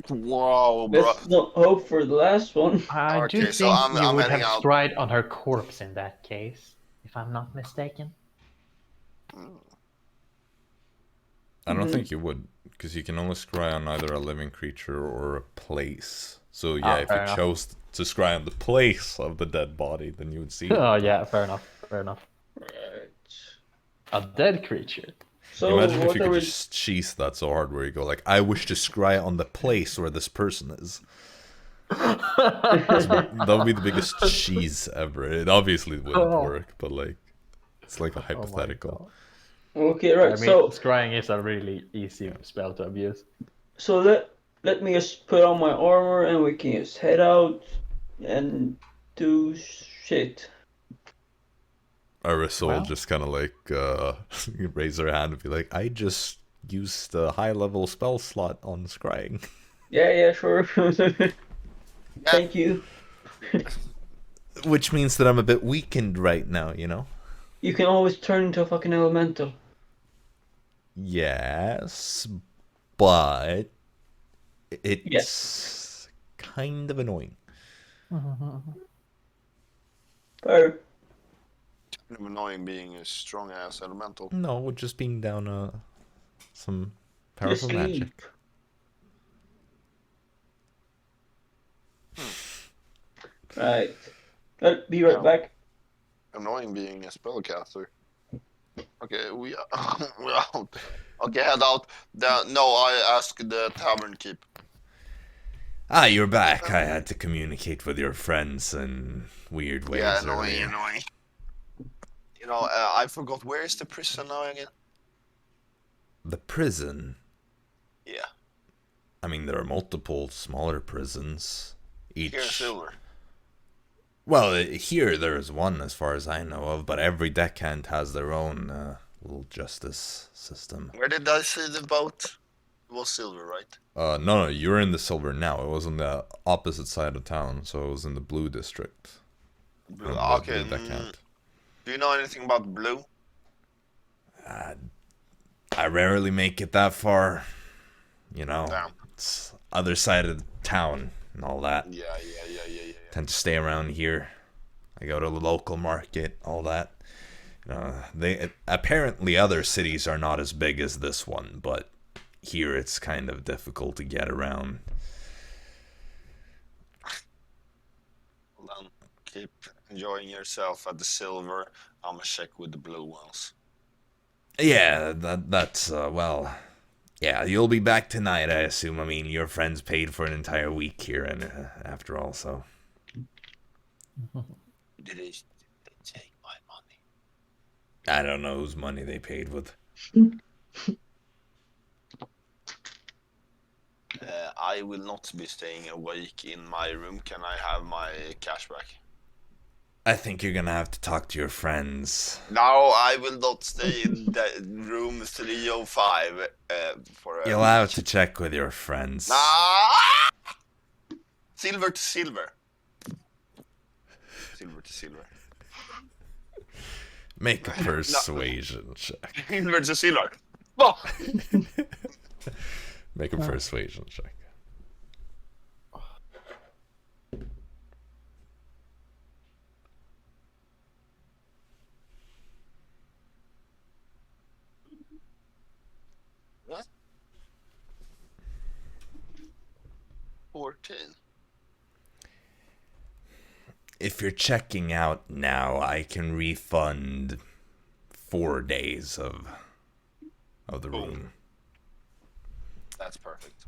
Whoa, bro. Let's not hope for the last one. I do think you would have scryed on her corpse in that case, if I'm not mistaken. I don't think you would, because you can only scry on either a living creature or a place. So yeah, if you chose to scry on the place of the dead body, then you would see it. Oh yeah, fair enough. Right. A dead creature. So imagine if you could just cheese that so hard where you go like, I wish to scry on the place where this person is. That would be the biggest cheese ever. It obviously wouldn't work, but like, it's like a hypothetical. Okay, right. I mean, so scrying is a really easy spell to abuse. So let me just put on my armor and we can just head out and do shit. Arisa will just kind of like raise her hand and be like, I just used a high-level spell slot on scrying. Yeah, sure. Thank you. Which means that I'm a bit weakened right now, you know? You can always turn into a fucking elemental. Yes, but it's kind of annoying. Fair. Kind of annoying being a strong ass elemental. No, just being down some powerful magic. Right. I'll be right back. Annoying being a spellcaster. Okay, we out. Okay, head out. No, I asked the tavern keep. Ah, you're back. I had to communicate with your friends in weird ways. Yeah, annoying. You know, I forgot, where is the prison now again? The prison? Yeah. I mean, there are multiple smaller prisons. Each... Here in Silver. Well, here there's one as far as I know of, but every deckhand has their own little justice system. Where did I see the boat? It was silver, right? No, you're in the silver now. It was on the opposite side of town, so it was in the blue district. Blue. The Okay. blue deckhand. Do you know anything about blue? I rarely make it that far. You know, Damn. it's other side of the town and all that. Yeah. Tend to stay around here. I go to the local market, all that. Apparently other cities are not as big as this one, but here it's kind of difficult to get around. Well, then keep enjoying yourself at the silver. I'm gonna check with the blue ones. Yeah, that's well. Yeah, you'll be back tonight, I assume. I mean, your friends paid for an entire week here, and after all, so. Did they take my money? I don't know whose money they paid with. I will not be staying awake in my room. Can I have my cash back? I think you're gonna have to talk to your friends. No, I will not stay in the room 305 for a You'll have to check with your friends. Ah! Silver to silver. Silver to silver. Make a persuasion check. Silver to silver. Oh! Make a persuasion check. What? 14. If you're checking out now, I can refund 4 days of the room. That's perfect.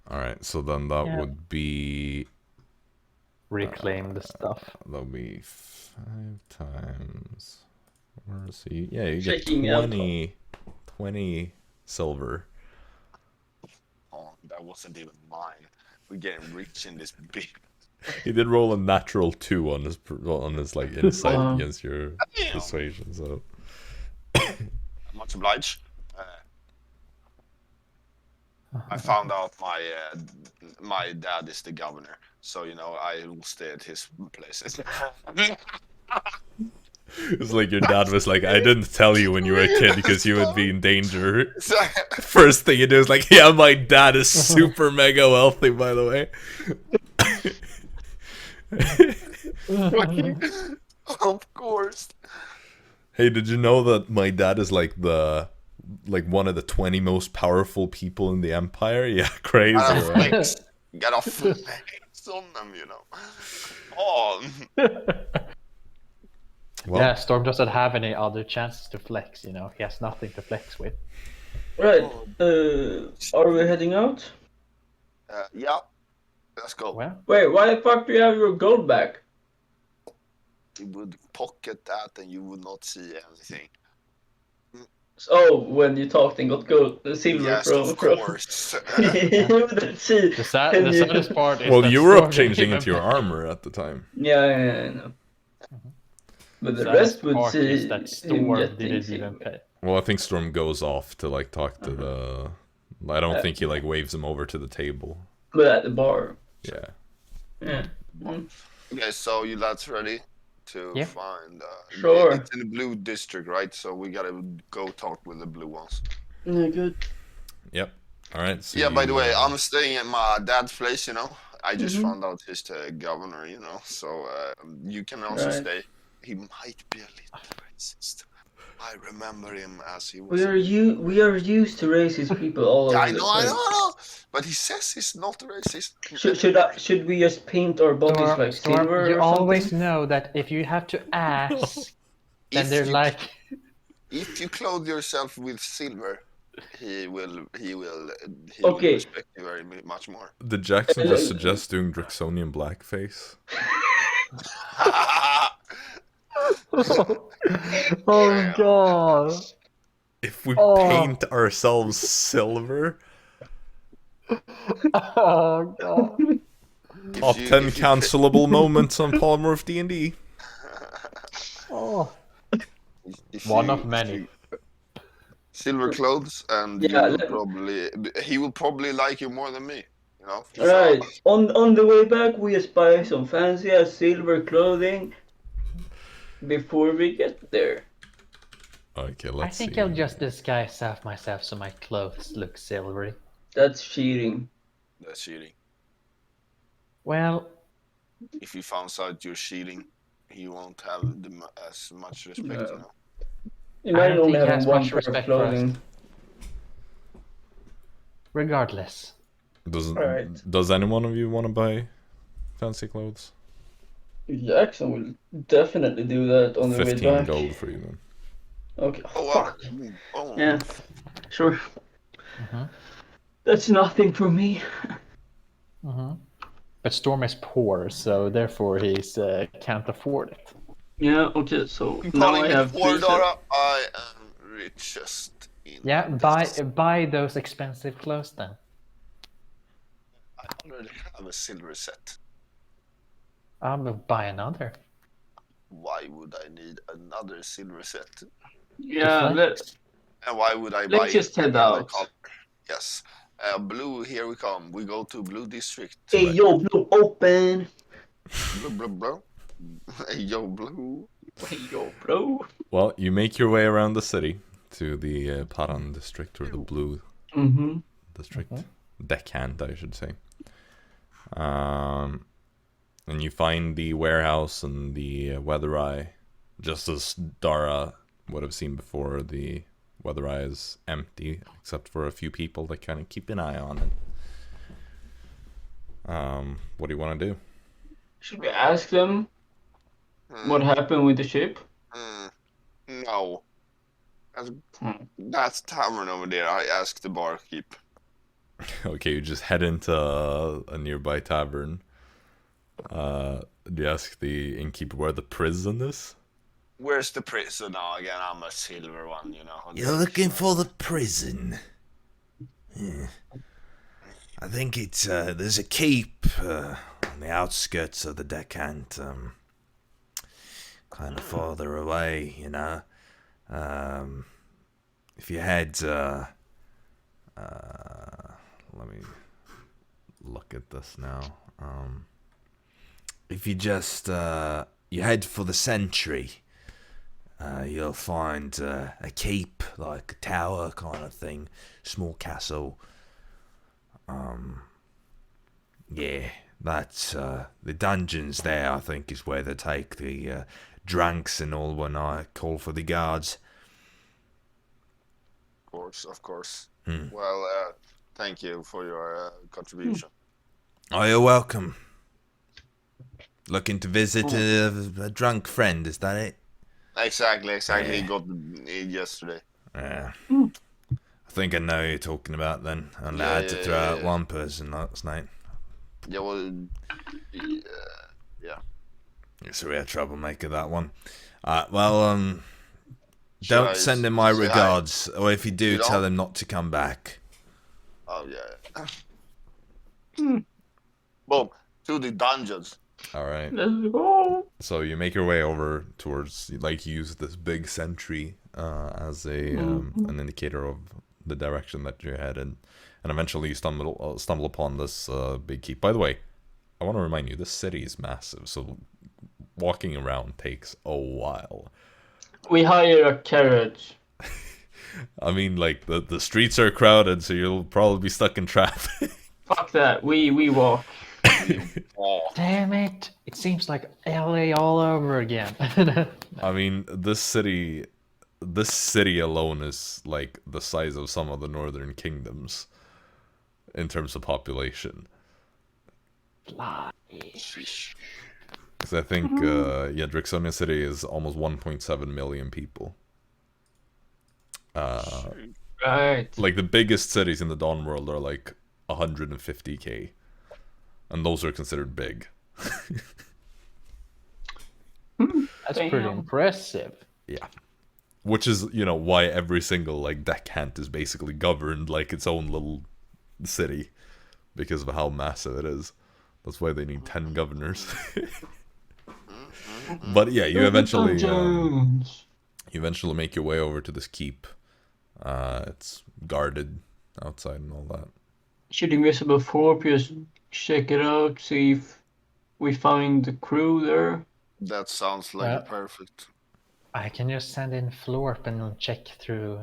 Alright, so then that would be... Reclaim the stuff. That'll be 5 times... Where is he? Yeah, you get Checking 20 silver. Oh, that wasn't even mine. We're getting rich in this big. He did roll a natural 2 on his like insight against your persuasion, so... Much obliged. I found out my dad is the governor, so I will stay at his place. It's like your dad was like, I didn't tell you when you were a kid because you would be in danger. First thing you do is like, yeah, my dad is super mega wealthy, by the way. Of course. Hey, did you know that my dad is like one of the 20 most powerful people in the empire? Yeah, crazy, right? Gotta flex on them, Oh. Well, yeah, Storm doesn't have any other chances to flex, He has nothing to flex with. Right. Are we heading out? Yeah. Let's go. Well, Wait, why the fuck do you have your gold back? You would pocket that and you would not see anything. Oh, when you talked and got gold, silver Yes, from. of course. You wouldn't see. the saddest part is well, that you were Storm changing didn't into your even- armor at the time. Yeah, I know. But the saddest rest would part see is that him Storm getting didn't silver. even pay. Well, I think Storm goes off to like talk to the... I don't think he like waves him over to the table. But at the bar. Yeah. Yeah. Mm. Okay, so you lads ready to Yeah. find... Sure. It's in the blue district, right? So we gotta go talk with the blue ones. Yeah, good. Yep. All right. So Yeah, by you, the way, I'm staying at my dad's place, I just Mhm. found out he's the governor, so you can also Right. stay. He might be a little racist. I remember him as he was... We are used to racist people all over I the know, place. but he says he's not racist. Should we just paint our bodies like Storm, silver you or always something? know that if you have to ask, then If they're you- like, If you clothe yourself with silver, he will Okay. respect you very much more. Did Jaxson just suggest doing Drixonian blackface? oh god. If we Oh. paint ourselves silver, Oh god. top 10 cancelable moments on Polymorphed D&D. Oh. If One you- of many. silver clothes, and Yeah, he will probably like you more than me. You know. Right. On the way back, we buy some fancy silver clothing before we get there. Okay, I let's think see. I'll just disguise myself so my clothes look silvery. That's cheating. That's cheating. Well, If he finds out you're cheating, he won't have as much respect. No. You know. Imagine don't only think he having has one much pair of respect for us. clothing. regardless. Alright. Does any one of you want to buy fancy clothes? Jaxson will definitely do that on the way 15 back. gold for you then. Okay. Oh, Fuck. Oh. Yeah. Sure. Mm-hmm. That's nothing for me. Mm-hmm. But Storm is poor, so therefore he's can't afford it. Yeah. Okay. So I'm now calling I me have poor, three Dara. I am richest in. Yeah, buy those expensive clothes then. I already have a silver set. I'll buy another. Why would I need another silver set? Yeah. And why would I buy Let's just head another out. color? Yes. Blue, here we come. We go to Blue District. Hey, yo, Blue, open. Blue, blue, blue. Hey, yo, Blue. Hey, yo, bro. Well, you make your way around the city to the Paran district, or the Blue Mm-hmm. district. Deckhand, I should say. And you find the warehouse and the weather eye. Just as Dara would have seen before, the weather eye is empty, except for a few people that kind of keep an eye on it. What do you want to do? Should we ask them what happened with the ship? No. That's tavern over there. I asked the barkeep. Okay, you just head into a nearby tavern. Do you ask the innkeeper where the prison is? Where's the prison now? Again, I'm a silver one, you know. You're looking for the prison. Yeah. I think it's there's a keep on the outskirts of the deckhand, kind of farther away, you know. If you head, let me look at this now. If you just you head for the Sentry, you'll find a keep, like a tower kind of thing, small castle. Yeah, that's the dungeons there. I think is where they take the drunks and all when I call for the guards. Of course. Well, thank you for your contribution. Oh, you're welcome. Looking to visit a drunk friend, is that it? Exactly. Yeah. He got it yesterday. Yeah. I think I know who you're talking about then. Only I had to throw out one person last night. Yeah, well, yeah. It's a real troublemaker, that one. Well, don't I send him my say hi? regards, or if you do, You tell don't? him not to come back. Oh, yeah. Boom. To the dungeons. Alright. Let's go. So you make your way over towards, like, you use this big sentry as an indicator of the direction that you're headed, and eventually you stumble upon this big keep. By the way, I want to remind you, this city is massive, so walking around takes a while. We hire a carriage. I mean, like, the streets are crowded, so you'll probably be stuck in traffic. Fuck that. We walk. Damn it! It seems like LA all over again. I mean, this city alone is like the size of some of the northern kingdoms in terms of population. Because I think, Drixonia City is almost 1.7 million people. Right. Like, the biggest cities in the Dawn world are like 150k. And those are considered big. That's pretty impressive. Yeah. Which is, why every single, like, deckhand is basically governed like its own little city. Because of how massive it is. That's why they need 10 governors. But yeah, you eventually make your way over to this keep. It's guarded outside and all that. Should invisible form just check it out, see if we find the crew there? That sounds like a perfect. I can just send in Florp and check through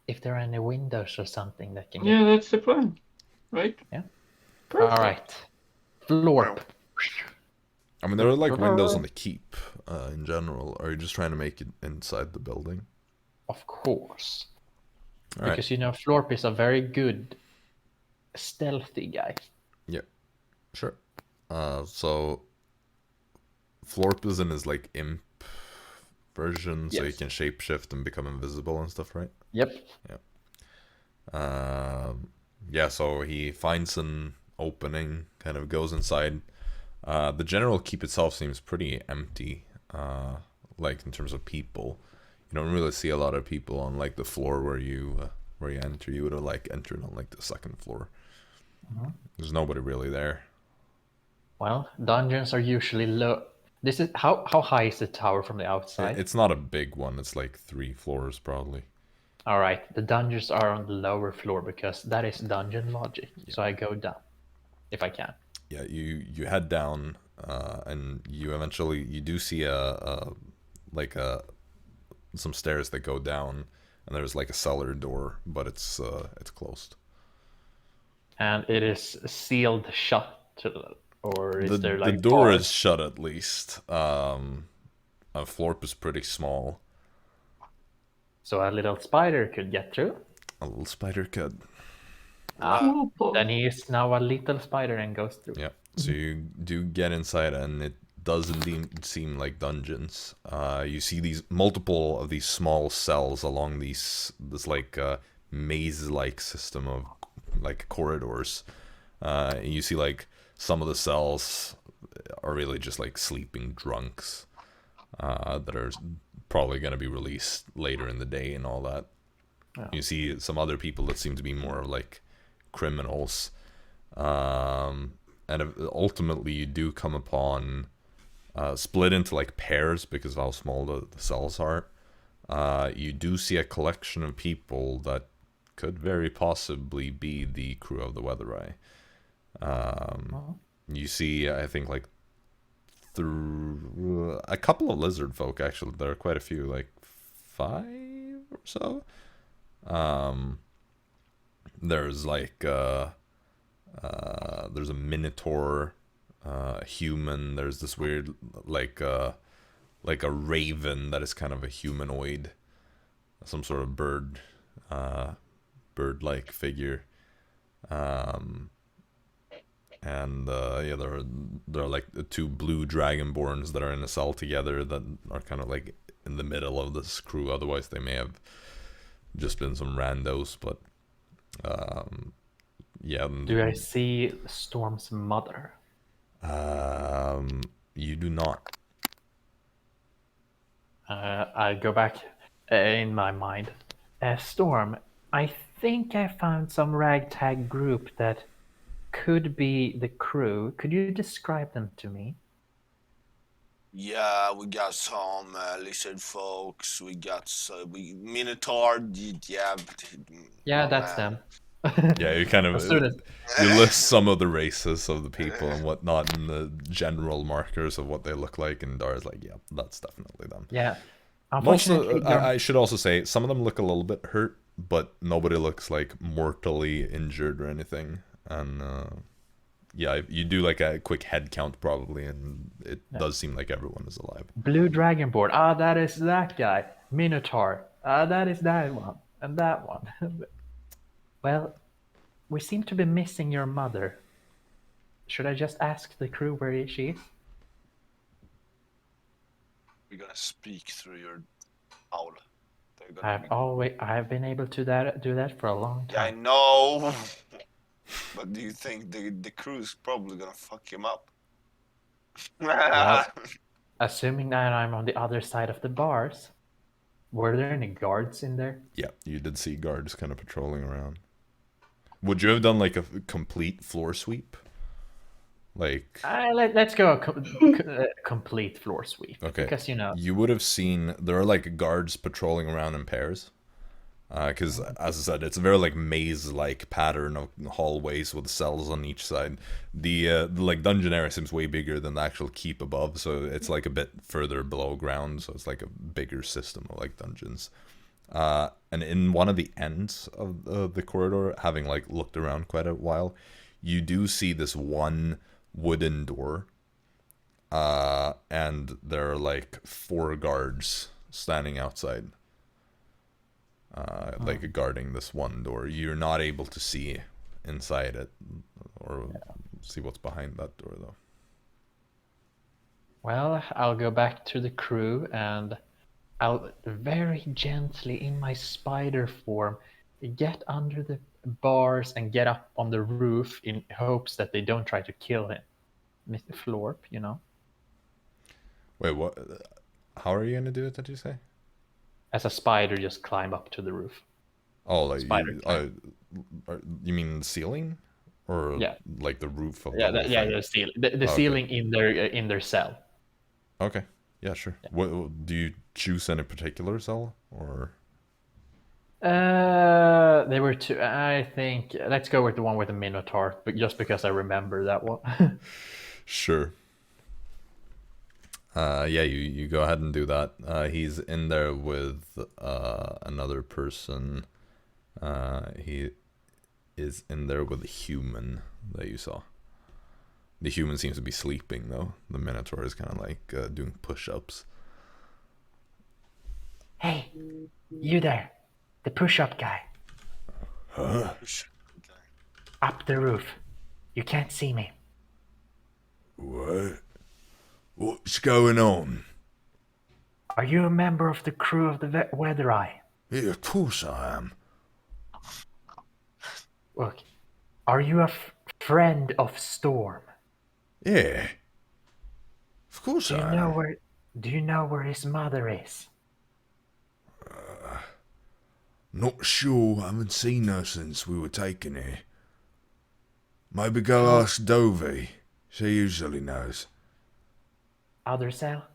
if there are any windows or something that can. Yeah, that's the plan, right? Yeah. Perfect. All right, Florp. I mean, there are like windows on the keep in general. Are you just trying to make it inside the building? Of course. All right. Because Florp is a very good stealthy guy. Yeah, sure. So Florp is in his like imp version, so he can shapeshift and become invisible and stuff, right? Yep. Yeah, so he finds an opening, kind of goes inside. The general keep itself seems pretty empty, like in terms of people. You don't really see a lot of people on like the floor where you enter. You would have like entered on like the second floor. There's nobody really there. Well, dungeons are usually low. This is how high is the tower from the outside? It's not a big one. It's like 3 floors probably. All right, the dungeons are on the lower floor because that is dungeon logic. Yeah. So I go down if I can. Yeah, you head down, and you eventually do see some stairs that go down, and there's like a cellar door, but it's closed. And it is sealed shut, or is there like the door bars? is shut at least. Florp is pretty small, so a little spider could get through. A little spider could. Then he is now a little spider and goes through. Yeah. So you do get inside, and it does indeed seem like dungeons. You see these multiple of these small cells along this like maze-like system of like corridors. You see like some of the cells are really just like sleeping drunks that are probably going to be released later in the day and all that. Yeah. You see some other people that seem to be more like criminals. And ultimately you do come upon split into like pairs because of how small the cells are. You do see a collection of people that could very possibly be the crew of the Weather Eye. You see, I think, like through a couple of Lizardfolk, actually. There are quite a few, like 5 or so. There's like there's a minotaur, a human. There's this weird like a raven that is kind of a humanoid, some sort of bird-like figure. And yeah, there are like the 2 blue dragonborns that are in a cell together that are kind of like in the middle of this crew. Otherwise, they may have just been some randos, but yeah. Do I see Storm's mother? You do not. I go back in my mind. Storm, I think I found some ragtag group that could be the crew. Could you describe them to me? Yeah, we got some Lizardfolks. We got Minotaur. Yeah, that's them. Yeah, you kind of you list some of the races of the people and whatnot, and the general markers of what they look like, and Dara's like, yeah, that's definitely them. Yeah. Unfortunately, I should also say some of them look a little bit hurt, but nobody looks like mortally injured or anything. And yeah, you do like a quick head count probably, and it does seem like everyone is alive. Blue Dragonborn. That is that guy. Minotaur. That is that one. And that one. Well, we seem to be missing your mother. Should I just ask the crew where she is? We're gonna speak through your owl. I've been able to do that for a long time. Yeah, I know. But do you think the crew's probably gonna fuck him up? Well, assuming that I'm on the other side of the bars, were there any guards in there? Yeah, you did see guards kind of patrolling around. Would you have done like a complete floor sweep? Like let's go complete floor sweep. Okay. Because you would have seen there are like guards patrolling around in pairs. Because, as I said, it's a very, like, maze-like pattern of hallways with cells on each side. The like, dungeon area seems way bigger than the actual keep above, so it's, like, a bit further below ground, so it's, like, a bigger system of, like, dungeons. And in one of the ends of the corridor, having, like, looked around quite a while, you do see this one wooden door. And there are, like, 4 guards standing outside. Like guarding this one door. You're not able to see inside it or see what's behind that door, though. Well, I'll go back to the crew and I'll very gently, in my spider form, get under the bars and get up on the roof in hopes that they don't try to kill him. Mr. Florp, you know? Wait, what? How are you gonna do it, did you say? As a spider, just climb up to the roof. Oh, like Spider you mean the ceiling, or like the roof of the whole thing? the ceiling. The ceiling in their cell. Okay, yeah, sure. Yeah. What do you choose any particular cell, or? They were two. I think let's go with the one with the Minotaur, but just because I remember that one. Sure. Yeah, you go ahead and do that. He's in there with another person. He is in there with a human that you saw. The human seems to be sleeping, though. The Minotaur is kind of like doing push-ups. Hey, you there. The push-up guy. Huh? Up the roof. You can't see me. What? What's going on? Are you a member of the crew of the Weather Eye? Yeah, of course I am. Look, are you a friend of Storm? Yeah. Of course I am. Do you know where his mother is? Not sure. I haven't seen her since we were taken here. Maybe go ask Dovey. She usually knows. Other cell?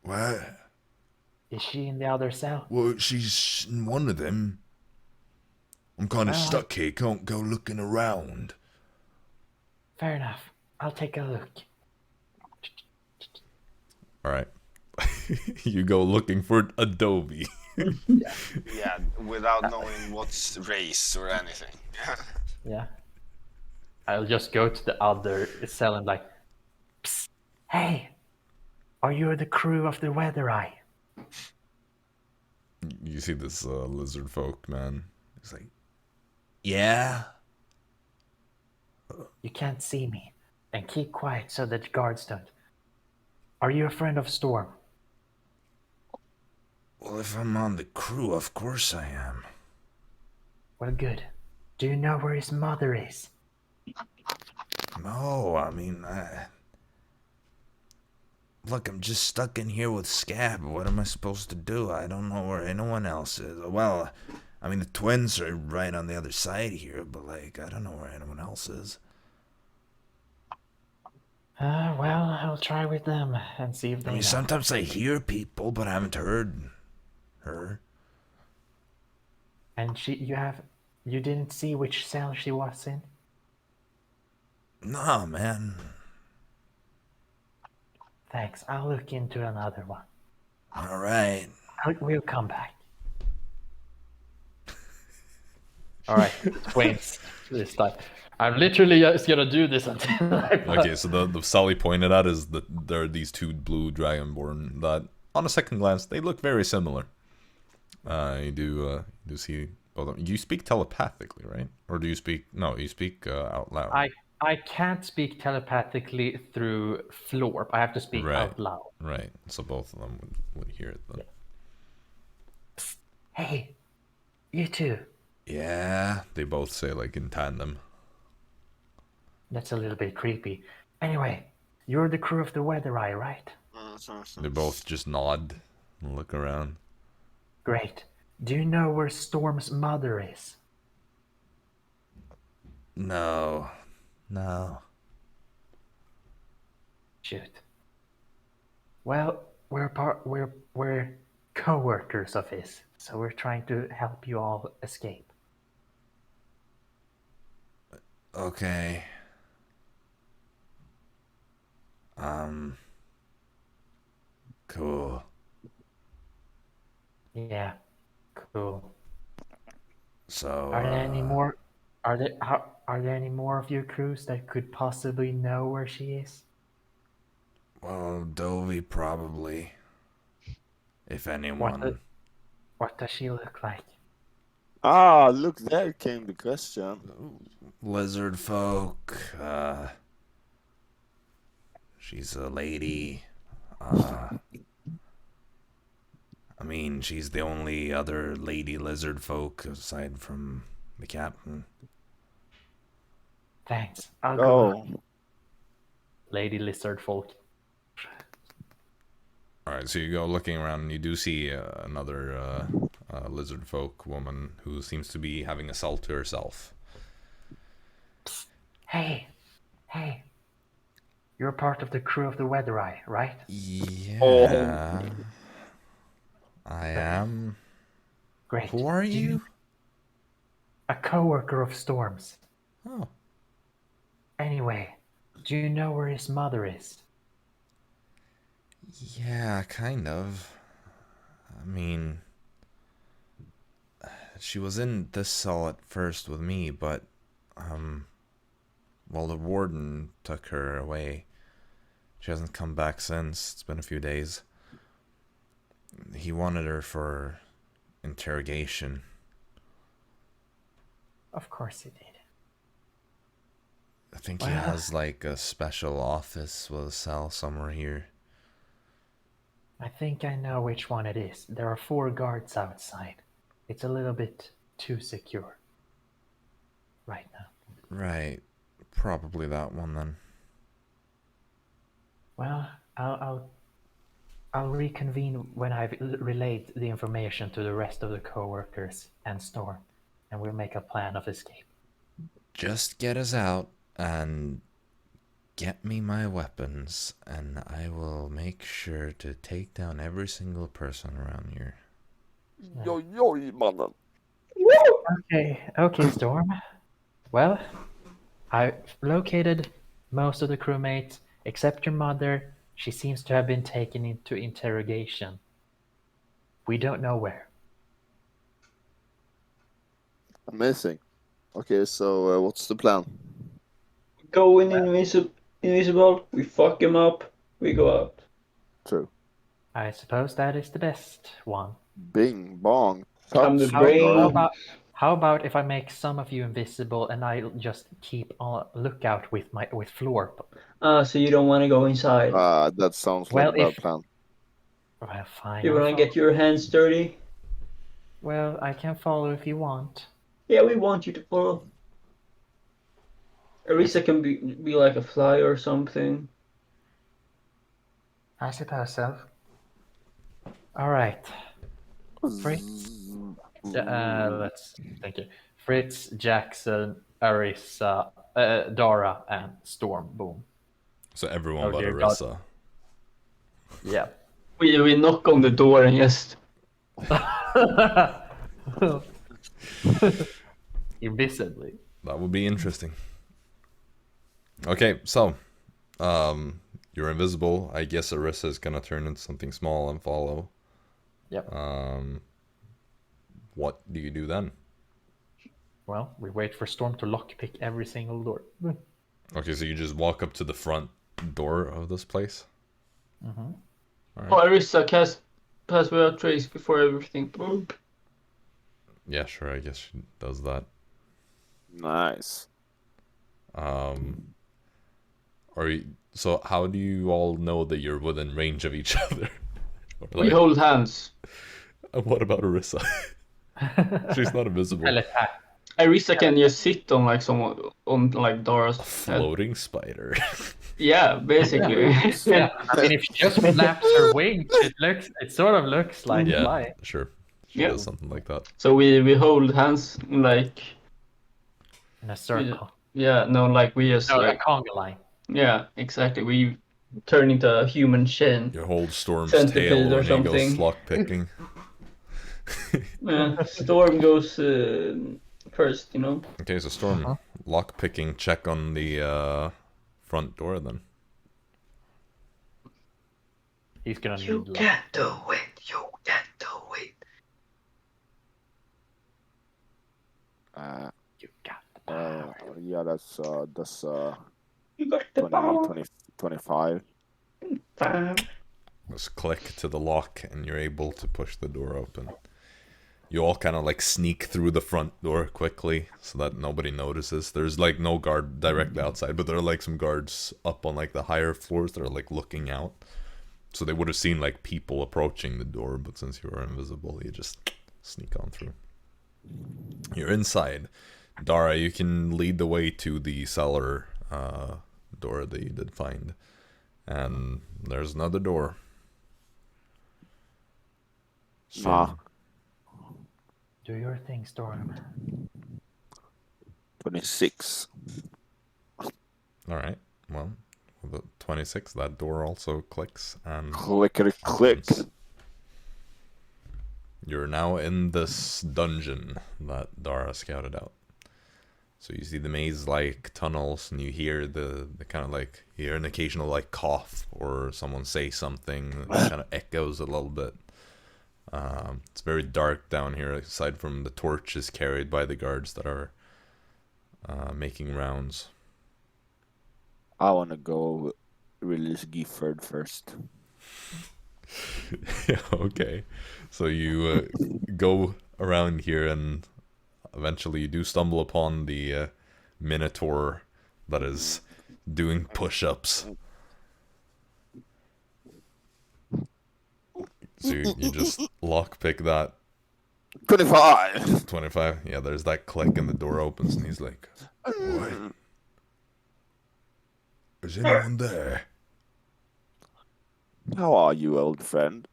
What? Is she in the other cell? Well, she's in one of them. I'm kind of stuck here. Can't go looking around. Fair enough. I'll take a look. Alright. You go looking for Adobe. Yeah, without knowing what's race or anything. Yeah. I'll just go to the other cell and like, psst, hey, are you the crew of the Weather Eye? You see this Lizardfolk man. He's like, Yeah? You can't see me. And keep quiet so that the guards don't. Are you a friend of Storm? Well, if I'm on the crew, of course I am. Well, good. Do you know where his mother is? No, I mean, look, I'm just stuck in here with Scab. What am I supposed to do? I don't know where anyone else is. Well, I mean, the twins are right on the other side here, but, like, I don't know where anyone else is. Well, I'll try with them and see if they know. Sometimes I hear people, but I haven't heard her. And you didn't see which cell she was in? Nah, man. Thanks. I'll look into another one. All right. We'll come back. All right, Wayne's this time. I'm literally just gonna do this until Okay, so the Sally pointed at is that there are these 2 blue dragonborn that, on a second glance, they look very similar. You do see both of them. You speak telepathically, right? Or do you speak? No, you speak out loud. I can't speak telepathically through Florp. I have to speak out loud. Right. So both of them would hear it then. Yeah. Psst. Hey, you two. Yeah. They both say, like, in tandem. That's a little bit creepy. Anyway, you're the crew of the Weather Eye, right? They both just nod and look around. Great. Do you know where Storm's mother is? No. Shoot. Well, we're co-workers of his, So we're trying to help you all escape. Okay. Cool. Yeah, cool. So, Are there any more? Are there any more of your crews that could possibly know where she is? well, Dovey probably. If anyone. What does she look like? Ah, look, there came the question. Lizardfolk. She's a lady. I mean, she's the only other lady lizardfolk aside from the captain. Thanks. I'll go. Oh, Lady Lizardfolk. Alright, so you go looking around and you do see another lizardfolk woman who seems to be having a salt to herself. Hey. You're part of the crew of the Weather Eye, right? Yeah. I am. Great. Who are you? A co-worker of Storm's. Oh. Anyway, do you know where his mother is? Yeah, kind of. I mean, she was in this cell at first with me, but, well, the warden took her away. She hasn't come back since. It's been a few days. He wanted her for interrogation. Of course he did. I think he Well. has, like, a special office with a cell somewhere here. I think I know which one it is. There are 4 guards outside. It's a little bit too secure right now. Right. Probably that one, then. Well, I'll reconvene when I've relayed the information to the rest of the co-workers and Storm, and we'll make a plan of escape. Just get us out and get me my weapons, and I will make sure to take down every single person around here. yo, mannen. Okay, Storm. Well, I located most of the crewmates except your mother. She seems to have been taken into interrogation. We don't know where. Amazing. Okay, so what's the plan? Go in invisible, we fuck him up, we go out. True. I suppose that is the best one. Bing bong. I'm the Touch. brain. How about if I make some of you invisible and I just keep on lookout with Floor? So you don't want to go inside. That sounds Well, like a bad if- plan. Well, fine. You I'll want to get your hands dirty? Well, I can follow if you want. Yeah, we want you to follow. Arisa can be like a fly or something. I suppose so. All right. Fritz. Thank you. Fritz, Jaxson, Arisa, Dara, and Storm. Boom. So everyone Oh, but dear God. Arisa. Yeah. We knock on the door and just Invisibly. That would be interesting. Okay, so you're invisible. I guess Arisa is gonna turn into something small and follow. Yep. What do you do then? Well, we wait for Storm to lockpick every single door. Okay, so you just walk up to the front door of this place. Mm-hmm. Arisa cast pass without trace before everything. Boom. Yeah, sure. I guess she does that. Nice. So how do you all know that you're within range of each other? We hold hands. What about Arisa? She's not invisible. Arisa can just sit on like someone on like Dara's head. Floating spider. Yeah, basically. Yeah, I mean, if she just flaps her wings, it sort of looks like Yeah, fly. sure. She Yeah. does something like that. So we hold hands like In a circle. yeah, no, like we just No, like a conga line. yeah, exactly. We turn into a human chain. You hold Storm's Centipede tail or when he goes something. lock picking. Storm goes first, you know. Okay, so Storm, lock-picking check on the front door then. He's gonna need You luck. can't do it. You can't do it. You got the power. Yeah, that's You got the 20, power. 20, 25. Just click to the lock and you're able to push the door open. You all kind of like sneak through the front door quickly so that nobody notices. There's like no guard directly outside, but there are like some guards up on like the higher floors that are like looking out. So they would have seen like people approaching the door, but since you are invisible, you just sneak on through. You're inside. Dara, you can lead the way to the cellar door that you did find. And there's another door. So, Do your thing, Storm. 26. alright, well, with the 26, that door also clicks and Clickety click. you're now in this dungeon that Dara scouted out. So you see the maze-like tunnels, and you hear the kind of like, you hear an occasional like cough or someone say something that kind of echoes a little bit. It's very dark down here, aside from the torches carried by the guards that are making rounds. I want to go release Gifford first. Okay, so you go around here and eventually you do stumble upon the Minotaur that is doing push-ups. So you just lockpick that. 25. 25. Yeah, there's that click and the door opens and he's like, What? Is anyone there? How are you, old friend?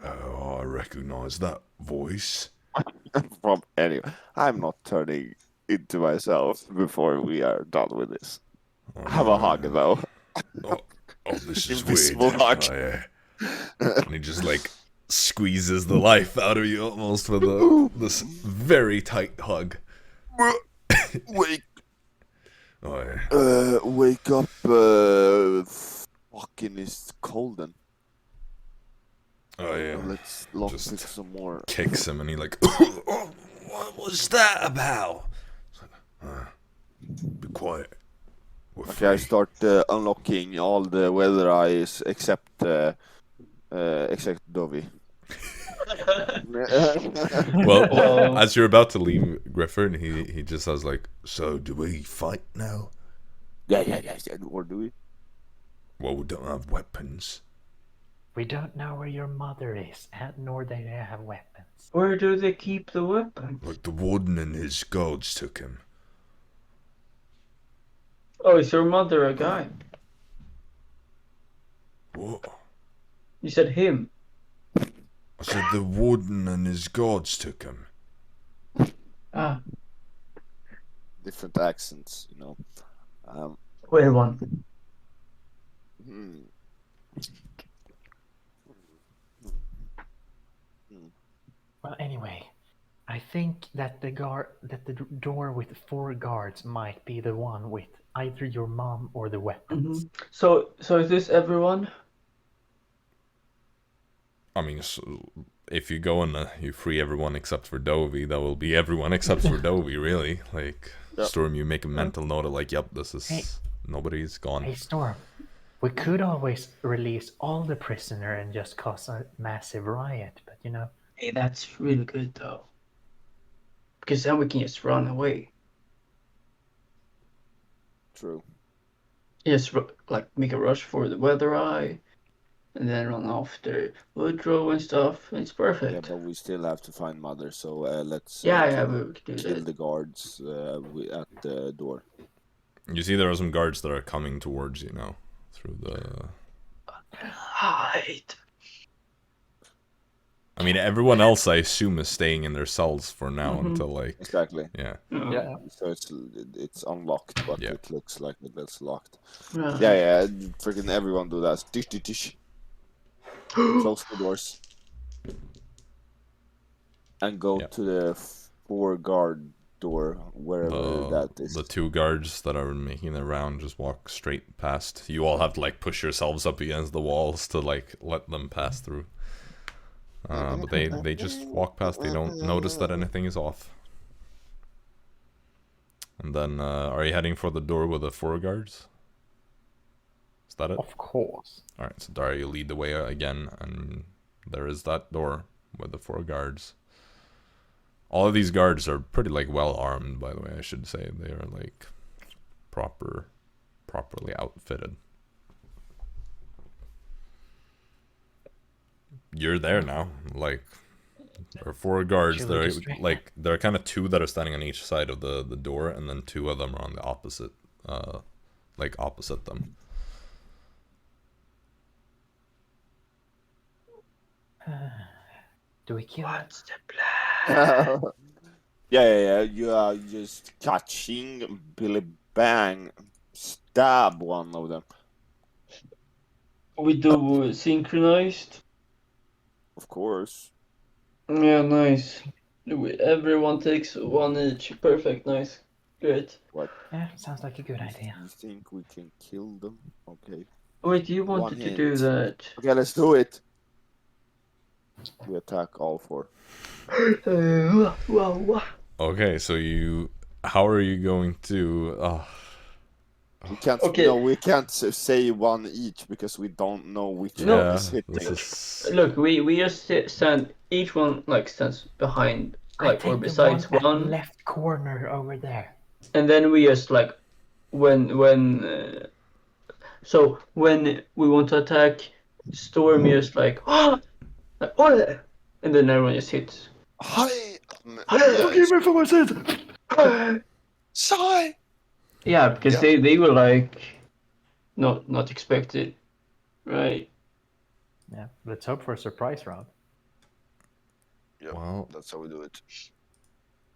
Oh, I recognize that voice. From anyway, I'm not turning into myself before we are done with this. Have a hug, though. Oh, this is Invisible weird. hug. and he just like squeezes the life out of you almost with this very tight hug. Wake, Oh, yeah. wake up. Fucking is Colden. Oh, yeah. Let's lock Just pick some more. Kicks him and he like, What was that about? Be quiet. We're Okay, I free. start unlocking all the weather eyes except Dovey. well, as you're about to leave Griffin, he just says like, So, do we fight now? Yeah. Or do we? Well, we don't have weapons. We don't know where your mother is, and nor do they have weapons. Where do they keep the weapon? Like the warden and his guards took him. Oh, is your mother a guy? What? You said him. I said the warden and his guards took him. Ah, Different accents, you know. wait one. Well, anyway, I think that the door with 4 guards might be the one with either your mom or the weapons. So is this everyone? I mean, so if you go and you free everyone except for Dovey, that will be everyone except for Dovey, really. Like, Yep. Storm, you make a mental note of like, yep, this is, Hey. nobody's gone. Hey, Storm, we could always release all the prisoner and just cause a massive riot, but you know. Hey, that's really good though. Because then we can just run away. True. Just like make a rush for the weather eye, and then run after Woodrow and stuff. It's Yeah, perfect. but we still have to find Mother, so let's Yeah, we could do kill that. the guards at the door. You see there are some guards that are coming towards you now through the... Hide. I mean, everyone else, I assume, is staying in their cells for now until, like... Exactly. Yeah. Yeah. So it's unlocked, but Yeah. it looks like it's locked. Right. Yeah. Freaking everyone do that. Tish. Close the doors. And go Yeah. to the 4-guard door, wherever that is. The 2 guards that are making their round just walk straight past. You all have to like push yourselves up against the walls to like let them pass through. But they just walk past. They don't notice that anything is off. And then, are you heading for the door with the 4 guards? Is that it? Of course. Alright, so Dara, you lead the way again, and there is that door with the 4 guards. All of these guards are pretty, like, well armed, by the way, I should say. They are, like, properly outfitted. You're there now. Like, there are 4 guards. There are kind of 2 that are standing on each side of the door, and then 2 of them are on the opposite, opposite them. Do we kill What's the plan? Yeah. You are just catching, Billy Bang, stab one of them. We do synchronized. Of course. Yeah, nice. Everyone takes 1 each. Perfect, nice. Great. What? Yeah, sounds like a good idea. You think we can kill them? Okay. Wait, you wanted to do that? Okay, let's do it. We attack all 4. Okay, so how are you going to... We can't. Okay. No, we can't say 1 each because we don't know which one is hitting. Look, we just stand. Each one like stands behind, I like, take or the besides one at one, left corner over there. and then we just like so when we want to attack, Storm just like like, oh, and then everyone just hits. Hi. Forgive me for my sins. Sorry. Yeah, because they were like not expected, right? Yeah, let's hope for a surprise round. Yeah, Well, that's how we do it.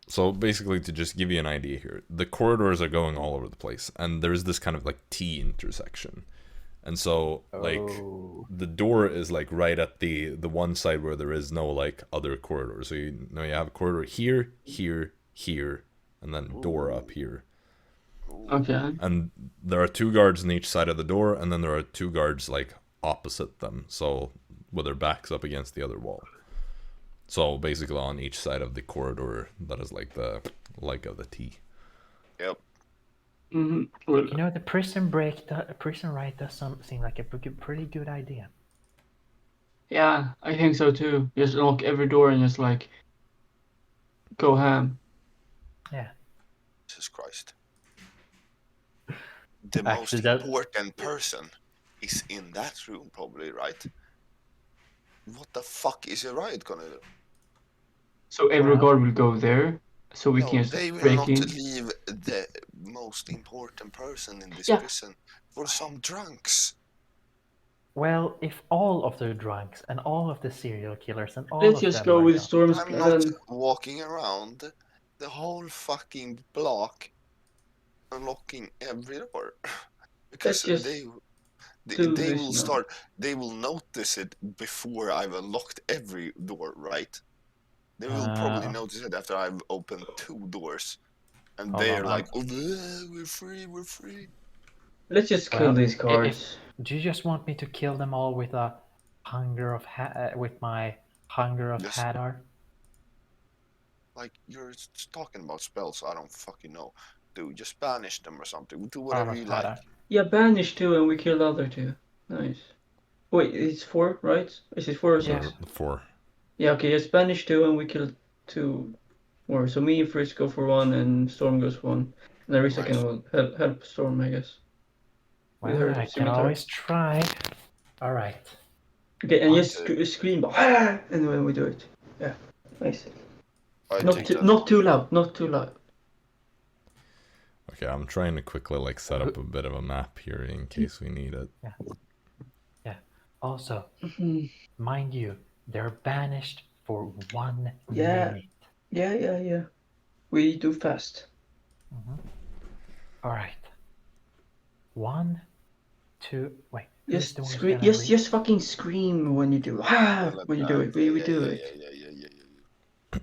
so basically, to just give you an idea here, the corridors are going all over the place, and there's this kind of like T intersection. And so, like, the door is like right at the one side where there is no like other corridor. So you have a corridor here, here, here, and then door up here. Okay. And there are 2 guards on each side of the door, and then there are 2 guards like opposite them, so with their backs up against the other wall. So basically on each side of the corridor that is like the of the T. Yep. Mm-hmm. You know, the prison right does seem like a pretty good idea. Yeah, I think so too. Just lock every door and just like go ham. Yeah. Jesus Christ. The Actually, most important person is in that room, probably, right? What the fuck is a riot gonna do? So every guard will go there, so we can they just will break not in. leave the most important person in this Yeah. prison for some drunks. Well, if all of the drunks and all of the serial killers and all Let's of just them go are with gone. Storm's I'm not plan. walking around the whole fucking block unlocking every door. Because Let's just they do will this now. start, they will notice it before I've unlocked every door, right? They will probably notice it after I've opened 2 doors. And Hold they're on, like, oh, we're free. Let's just kill these guards. Do you just want me to kill them all with a hunger of with my hunger of Yes. Hadar? Like, you're talking about spells, I don't fucking know. Dude, just banish them or something. Do whatever you like. Hadar. Yeah, banish 2 and we kill the other 2. Nice. Wait, it's 4, right? Is it 4 or 6? 4. Yeah, okay, just banish 2 and we kill 2 more. So me and Fritz go for 1 and Storm goes for 1. And Arisa can help Storm, I guess. With her Well, I can scimitar. always try. All right. Okay, and just scream, and then we do it. Yeah, nice. Not too loud, not too loud. Okay, I'm trying to quickly like set up a bit of a map here in case we need it. Yeah. Also, mind you, they're banished for 1 minute. Yeah. We do fast. All right. 1, 2. Wait. Just scream. Just fucking scream when you do. When you do it. We do it. Yeah.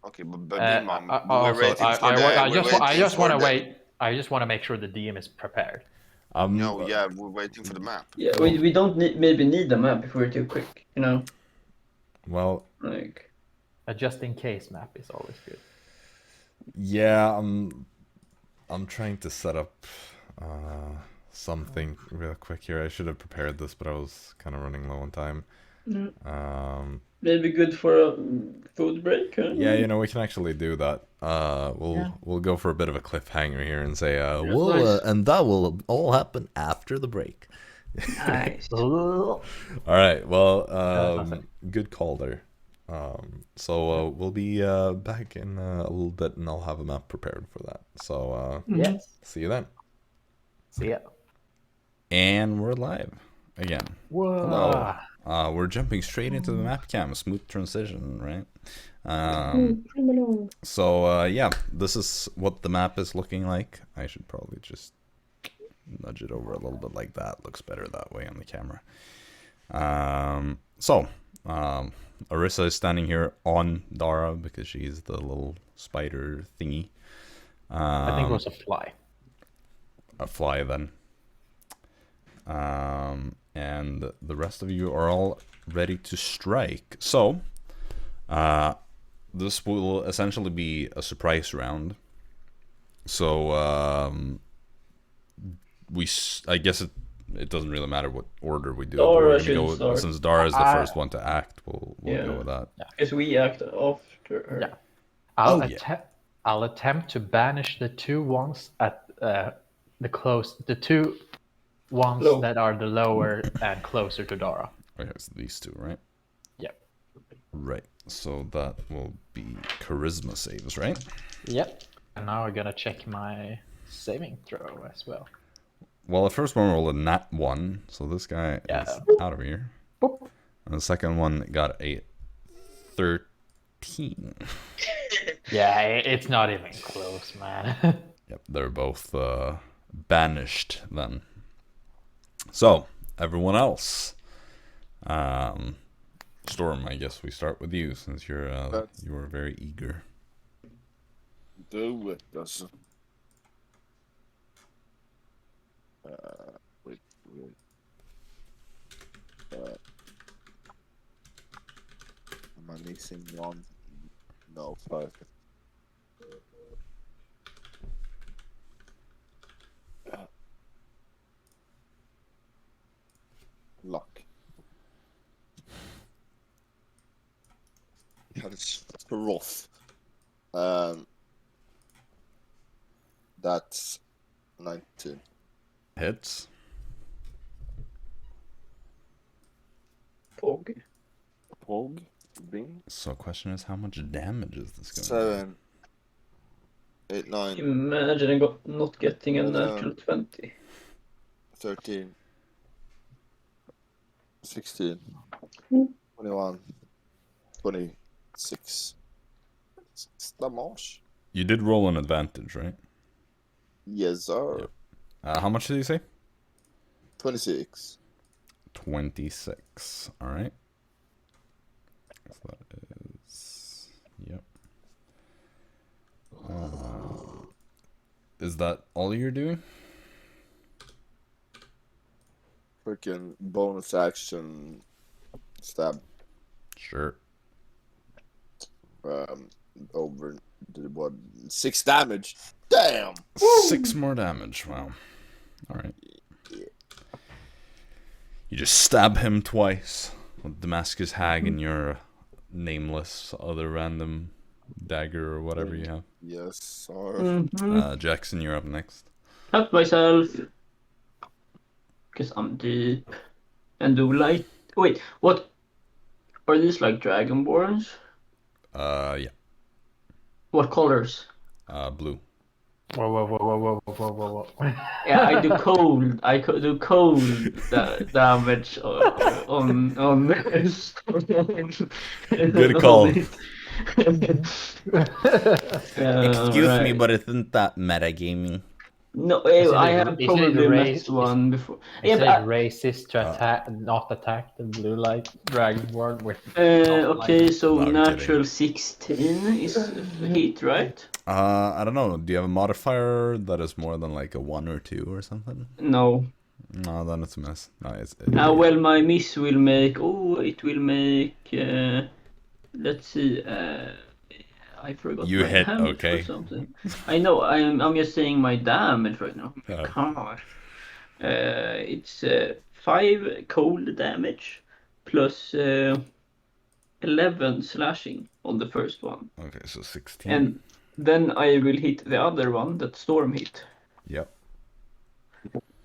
Okay, but Big Mom, we're Also, waiting for the. I just want to wait. I just want to make sure the DM is prepared. No, yeah, we're waiting for the map. Yeah, we don't need the map if we're too quick, you know. Well, Like A just in case map is always good. yeah, I'm trying to set up something real quick here. I should have prepared this, but I was kind of running low on time. maybe good for a food break. Huh? Yeah, you know, we can actually do that. We'll go for a bit of a cliffhanger here and say, nice. And that will all happen after the break. Nice. All right. Well, good call there. So we'll be back in a little bit, and I'll have a map prepared for that. So Yes. see you then. See ya. And we're live again. Whoa. Hello. We're jumping straight into the map cam. Smooth transition, right? So yeah, this is what the map is looking like. I should probably just nudge it over a little bit like that. Looks better that way on the camera. Arisa is standing here on Dara because she's the little spider thingy. I think it was a fly. A fly then. And the rest of you are all ready to strike. So, this will essentially be a surprise round. So, I guess it doesn't really matter what order we do. Dara should start. Since Dara is the first one to act, we'll go with that. Because we act after her. Yeah. I'll attempt to banish the two ones at the two ones Low. that are the lower and closer to Dara. Okay, so these two, right? Yep. Right. So that will be charisma saves, right? Yep. And now I'm gonna check my saving throw as well. Well, the first one rolled a nat 1, so this guy is out of here. Boop. And the second one got a 13. Yeah, it's not even close, man. Yep, they're both banished then. So, everyone else. Storm, I guess we start with you since you were very eager. Do it, does. Wait. Am I missing one? No, 5. Luck. That's rough. That's 19. Hits. Pog. Bing. So question is, how much damage is this going 7. 8, 9. Imagine not getting a natural 20. 13. 16. 21. 26. 6 damage. You did roll an advantage, right? Yes, sir. Yep. How much did you say? 26. 26. All right. So that is... Yep. Is that all you're doing? Freaking bonus action stab. Sure. Over the 6 damage. Damn. 6 more damage. Wow. All right. You just stab him twice with Damascus Hag and your nameless other random dagger or whatever you have. Yes, sir. Jaxson, you're up next. Help myself. Because I'm deep. And do light. Wait, what? Are these like Dragonborns? Yeah. What colors? Blue. Whoa. Yeah, I do cold. Do cold damage on this. Good call. Excuse me, but isn't that metagaming? No, Isn't I it- have isn't it probably race- met one before. Is Yeah, it racist to not attack the blue light dragonborn with? okay, so No, I'm natural 16 is hit, right? I don't know. Do you have a modifier that is more than like a 1 or 2 or something? No. No, then it's a miss. No, it's. Well, my miss will make. Oh, it will make. Let's see. I forgot You my hit, damage okay. or something. I know. I'm just saying my damage right now. Oh. Gosh. It's 5 cold damage plus 11 slashing on the first one, Okay, so 16. and then I will hit the other one that Storm hit, Yep.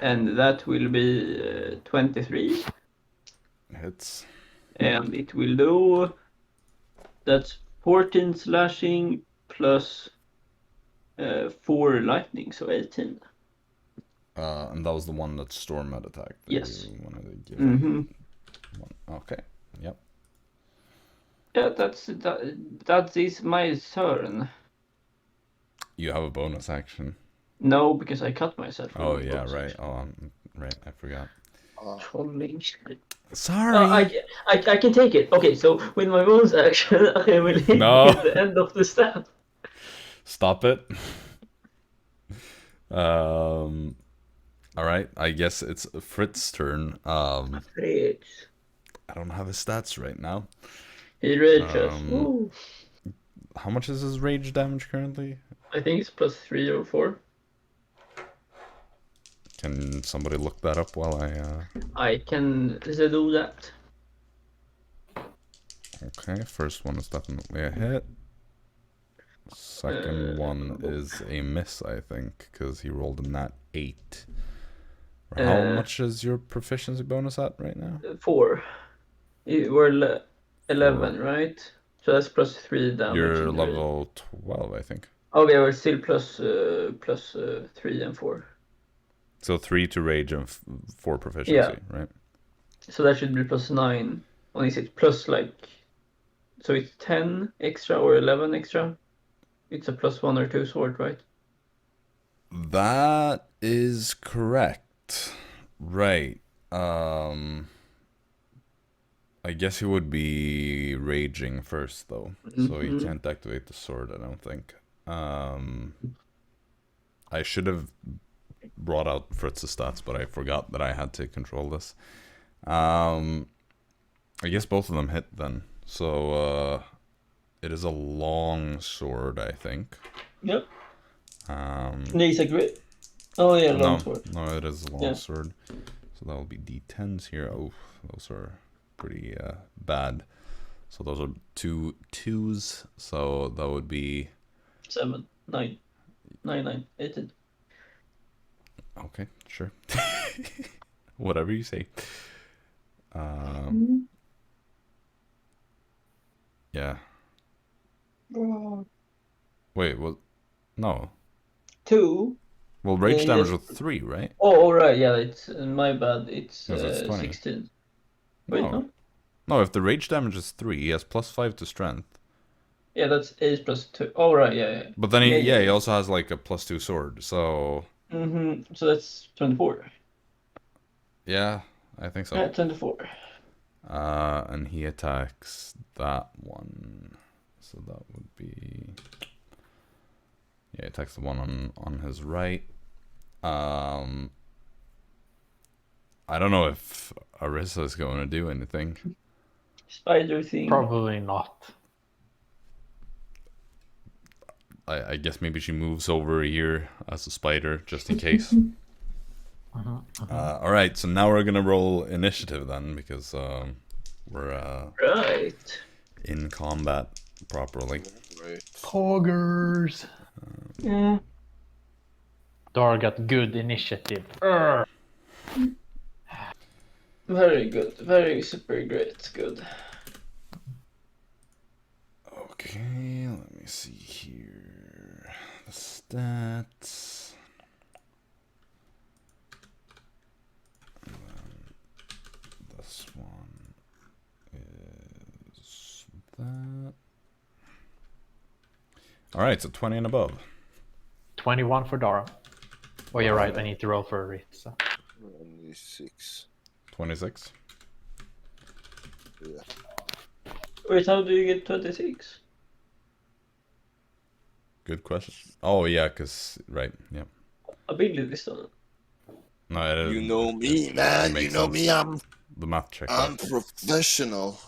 and that will be 23, Hits. and it will do. That's 14 slashing plus 4 lightning, so 18. And that was the one that Storm had attacked. that Yes. you wanted to give Mm-hmm. one. Okay. Yep. Yeah, that is my turn. You have a bonus action. No, because I cut myself. with Oh my yeah, bonus right. action. Oh, right. I forgot. Trolling. Sorry. I can take it. Okay, so with my bonus action, I will hit No. at the end of the stab. Stop it. All right. I guess it's Fritz's turn. Fritz. I don't have his stats right now. He rages. How much is his rage damage currently? I think it's plus 3 or 4. Can somebody look that up while I can do that. Okay, first one is definitely a hit. Second one is a miss, I think, because he rolled a nat 8. How much is your proficiency bonus at right now? 4. We're 11, right? So that's plus 3 damage. You're in the rage. level 12, I think. Okay, we're still plus 3 and 4. So 3 to rage and 4 proficiency, Yeah. right? So that should be plus 9 on his plus like. So it's 10 extra or 11 extra. It's a plus 1 or 2 sword, right? That is correct. Right. I guess he would be raging first, though. So he can't activate the sword, I don't think. I should have brought out Fritz's stats, but I forgot that I had to control this. I guess both of them hit then. So it is a long sword, I think. Yep. These are great. Oh yeah, long sword. No, it is a long sword. So that will be D10s here. Oh, those are pretty bad. So those are 2 2s. So that would be 7, 9, 9, 18. Okay, sure. Whatever you say. Yeah. Wait, well, no. 2. Well, rage damage yes. was 3, right? Oh, all right. Yeah, it's my bad. It's Yes, it's 20. 16. Wait, no. No, if the rage damage is 3, he has plus 5 to strength. Yeah, that's 8 plus 2. Oh, right. Yeah. But then he also has like a plus 2 sword. So So that's 24. yeah, I think so. Yeah, 24. And he attacks that one. So that would be... Yeah, he attacks the one on his right. I don't know if Arisa is going to do anything. Spider thing. Probably not. I guess maybe she moves over here as a spider, just in case. All right, so now we're going to roll initiative then, because we're Right. in combat properly. Right. Poggers. Yeah. Dara got good initiative. Very good. Very super great. Good. Okay, let me see here. The stats. And then this one is that. Alright, so 20 and above. 21 for Dara. Oh, you're right. I need to roll for Arisa. 26. 26. Yeah. Wait, how do you get 26? Good question. Oh yeah, cause right, yeah. Ability stone. No, You know me, man. You know me. I'm the math check. professional.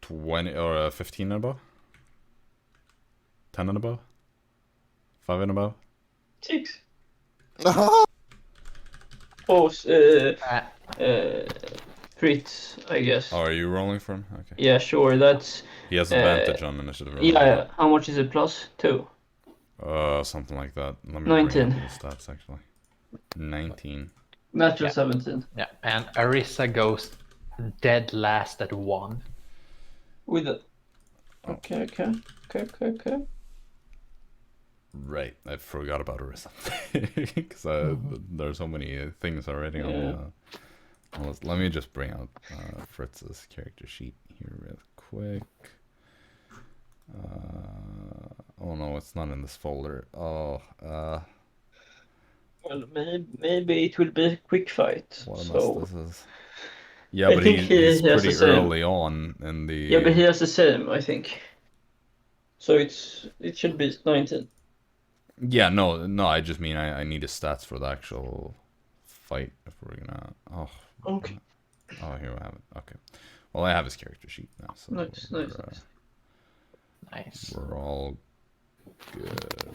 20 or 15 and above. 10 and above. 5 and above. 6. Oh, Fritz, I guess. Oh, are you rolling for him? Okay. Yeah, sure. That's. He has advantage on initiative. Yeah. How much is it plus 2? Something like that. Let me 19. bring up the stats actually. 19. Natural 17. Yeah, and Arisa goes dead last at 1. With it. Okay. Right, I forgot about Arisa. Because there's so many things already on the... let me just bring out Fritz's character sheet here real quick. Oh no, it's not in this folder. Well, maybe it will be a quick fight. What a mess So this is. Yeah, I but think he's he has pretty the same. early on in the... yeah, but he has the same, I think. So it should be 19. Yeah, no, I just mean I need his stats for the actual fight if we're gonna... Oh, Okay. oh, here we have it. Okay. Well, I have his character sheet now, so Nice. Nice. we're all good.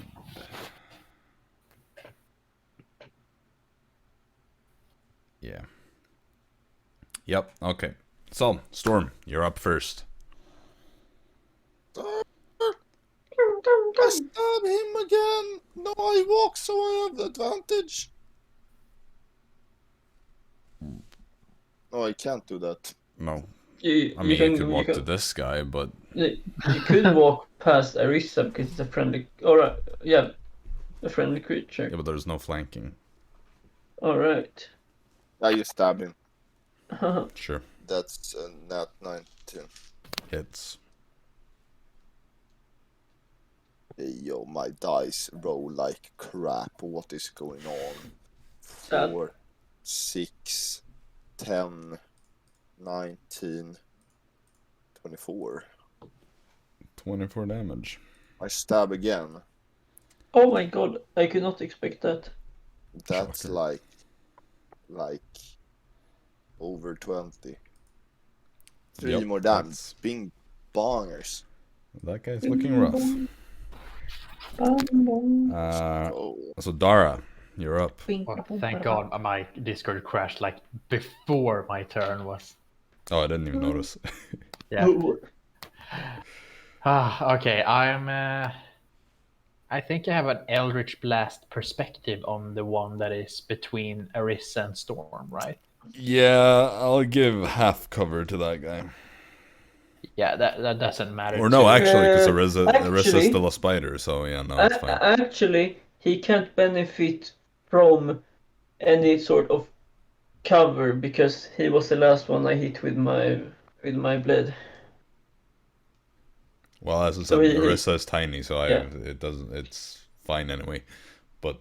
Yeah. Yep, okay. So, Storm, you're up first. I stab him again. No, I walk, so I have the advantage. No, I can't do that. No. You could walk to this guy, but... You could walk past Arisa because it's a friendly... Alright, yeah. A friendly creature. Yeah, but there's no flanking. Alright. I just stab him. Sure. That's a nat 19. Hits. Hey, yo, my dice roll like crap. What is going on? 4, 6, 10, 19, 24. 24 damage. I stab again. Oh my god, I could not expect that. That's Shocker. like over 20. 3 Yep, more damage. that's- Bing bongers. That guy's looking rough. Oh, So Dara, you're up. Oh, thank God my Discord crashed like before my turn was. Oh, I didn't even notice. Yeah. Okay, I think I have an Eldritch Blast perspective on the one that is between Arisa and Storm, right? Yeah, I'll give half cover to that guy. Yeah, that doesn't matter. Or no, actually, because Arisa's actually- still a spider, so yeah, no, it's fine. Actually, he can't benefit from any sort of cover because he was the last one I hit with my blade. Well, as I said, So he- Arisa is tiny, so Yeah. it's fine anyway. But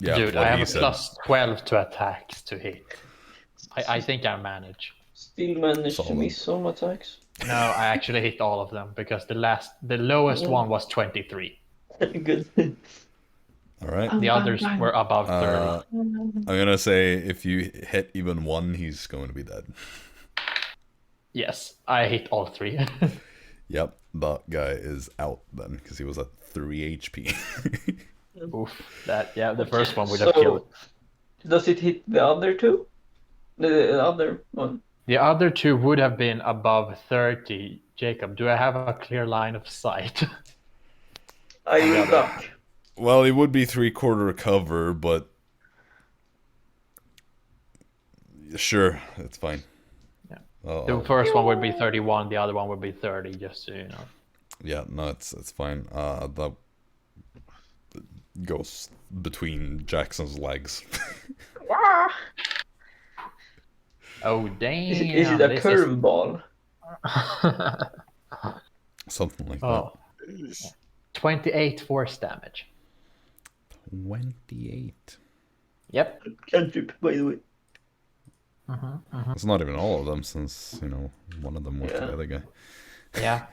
yeah, Dude, what I he have a said. plus 12 to attacks to hit. I think I manage. Still managed to Solid. miss some attacks. No, I actually hit all of them because the lowest one was 23. Good. All right. The others were above 30. I'm gonna say if you hit even one, he's going to be dead. Yes, I hit all 3. Yep, that guy is out then because he was at 3 HP. Oof. The first one would have So, killed. does it hit the other two? The other one. The other 2 would have been above 30. Jacob, do I have a clear line of sight? I will duck. Well, he would be 3/4 cover, but sure, it's fine. Yeah. Oh, The first one would be 31, the other one would be 30, just so you know. yeah, no, it's fine. That goes between Jackson's legs. Oh, damn. Is it a this curveball? Something like that. Oh, 28 force damage. 28. Yep. Cantrip, by the way. It's not even all of them, since, you know, one of them was the other guy. Yeah.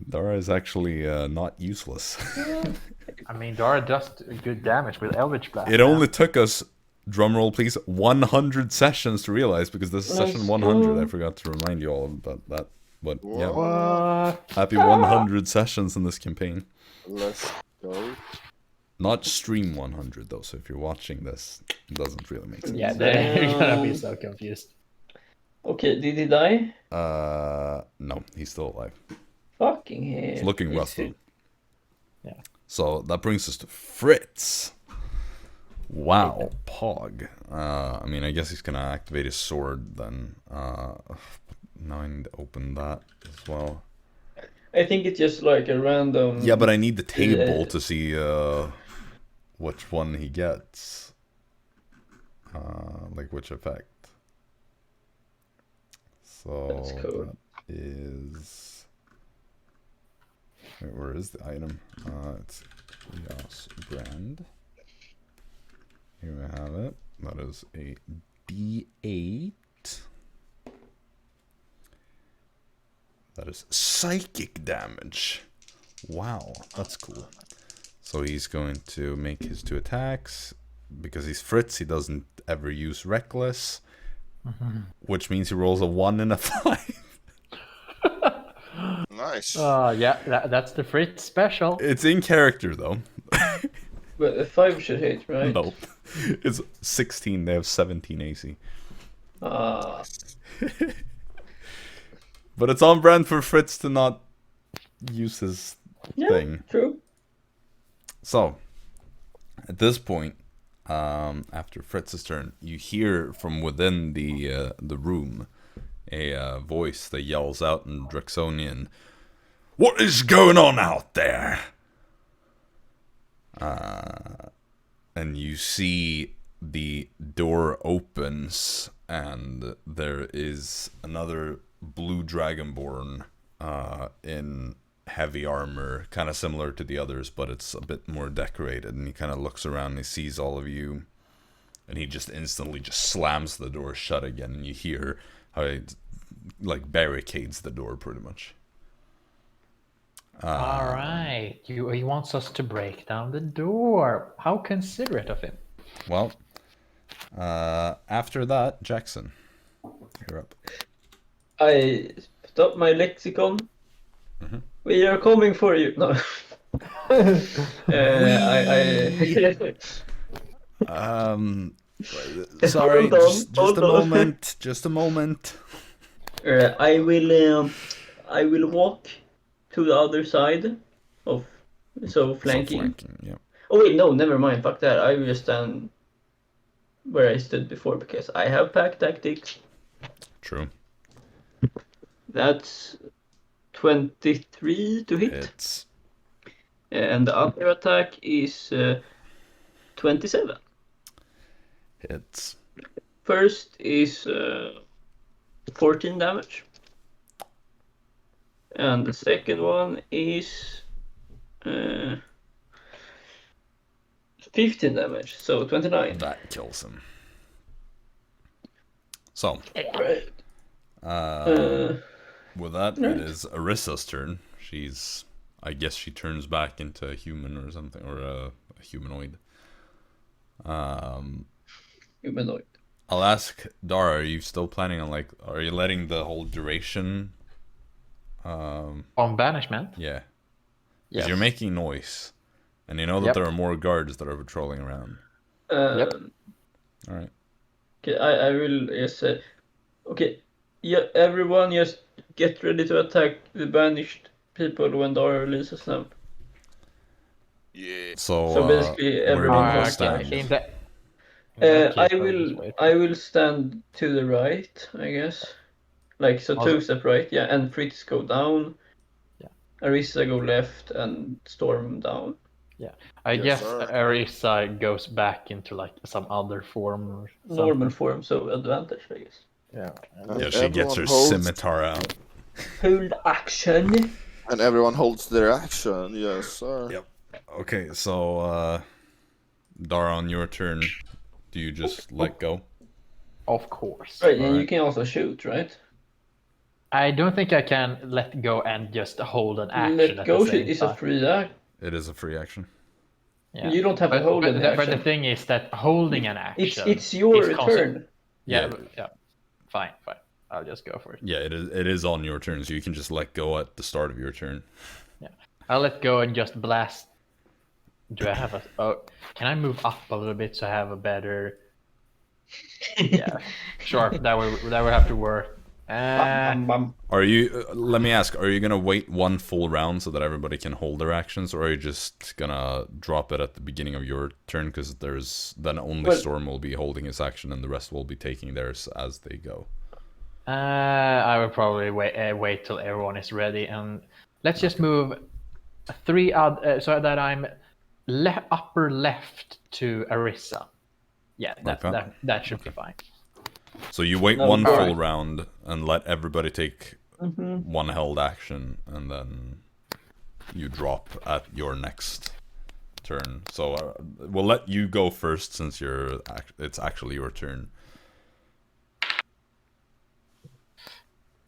Dara is actually not useless. I mean, Dara does good damage with Eldritch Blast. It only took us, drumroll please, 100 sessions to realize, because this is session 100. I forgot to remind you all about that. But yeah, What? happy 100 sessions in this campaign. Let's go. Not stream 100 though, so if you're watching this, it doesn't really make sense. Yeah, they're gonna be so confused. Okay, did he die? No, he's still alive. Fucking hell. It's looking rough though. Yeah. So that brings us to Fritz. Wow, Pog. I mean, I guess he's gonna activate his sword then. Now I need to open that as well. I think it's just like a random... Yeah, but I need the table to see which one he gets. Like which effect. So That's cool. that is... Wait, where is the item? It's Yas brand. Here we have it. That is a D8. That is psychic damage. Wow, that's cool. So he's going to make his 2 attacks. Because he's Fritz, he doesn't ever use Reckless. Which means he rolls a 1 and a 5. Nice. Yeah, that's the Fritz special. It's in character though. But a 5 should hit, right? No. It's 16, they have 17 AC. Ah. But it's on brand for Fritz to not use his thing. True. So, at this point, after Fritz's turn, you hear from within the room a voice that yells out in Drexonian, "What is going on out there?" And you see the door opens, and there is another blue dragonborn in heavy armor, kind of similar to the others, but it's a bit more decorated. And he kind of looks around and he sees all of you, and he just instantly just slams the door shut again, and you hear how it like barricades the door pretty much. All right, he wants us to break down the door. How considerate of him. Well, after that, Jaxson, you're up. I stopped my lexicon. We are coming for you. No. Sorry, Hold on, just hold a on. moment. Just a moment. I will walk to the other side of flanking. Flanking, yeah. Oh wait, no, never mind. Fuck that. I will just stand where I stood before because I have pack tactics. True. That's 23 to hit. It's And the other attack is 27. hits. First is 14 damage. And the second one is 15 damage, so 29. That kills him. So, Right. with that, it is Arisa's turn. I guess she turns back into a human or something, or a humanoid. Humanoid. I'll ask Dara, are you still planning on, are you letting the whole duration... On banishment? Yeah. Yes. Because you're making noise. And you know that there are more guards that are patrolling around. Yep. Alright. Okay, I will just say... Okay, yeah, everyone just get ready to attack the banished people when Dara releases them. Yeah. So basically where everyone do you has stand? In that case, I I'll just wait. will stand to the right, I guess. Two step right, yeah, and Fritz go down. Yeah. Arisa go left and Storm down. I Yes, guess sir. Arisa goes back into some other form or something. Normal form, so advantage, I guess. Yeah. Yeah, she gets her Everyone holds- scimitar out. Hold action. And everyone holds their action, yes, sir. Yep. Okay, so Dara, on your turn, do you just let go? Of course. Right, and you Alright. can also shoot, right? I don't think I can let go and just hold an action Let at go the same is time. a free act. It is a free action. Yeah. You don't have to hold an But action. the thing is that holding an action. It's your is turn. Yeah, Yeah. yeah. Fine. I'll just go for it. Yeah, it is on your turn, so you can just let go at the start of your turn. Yeah. I'll let go and just blast. Do I have a? Oh, can I move up a little bit so I have a better? Yeah, sure. That would have to work. Bam, bam. Are you? Let me ask. Are you gonna wait one full round so that everybody can hold their actions, or are you just gonna drop it at the beginning of your turn? Because then only Well- Storm will be holding his action, and the rest will be taking theirs as they go. I would probably wait till everyone is ready, and let's just move 3 so that I'm upper left to Arisa. Yeah, Okay. that should be fine. So you wait No, one full alright. round and let everybody take Mm-hmm. one held action, and then you drop at your next turn. So we'll let you go first since it's actually your turn.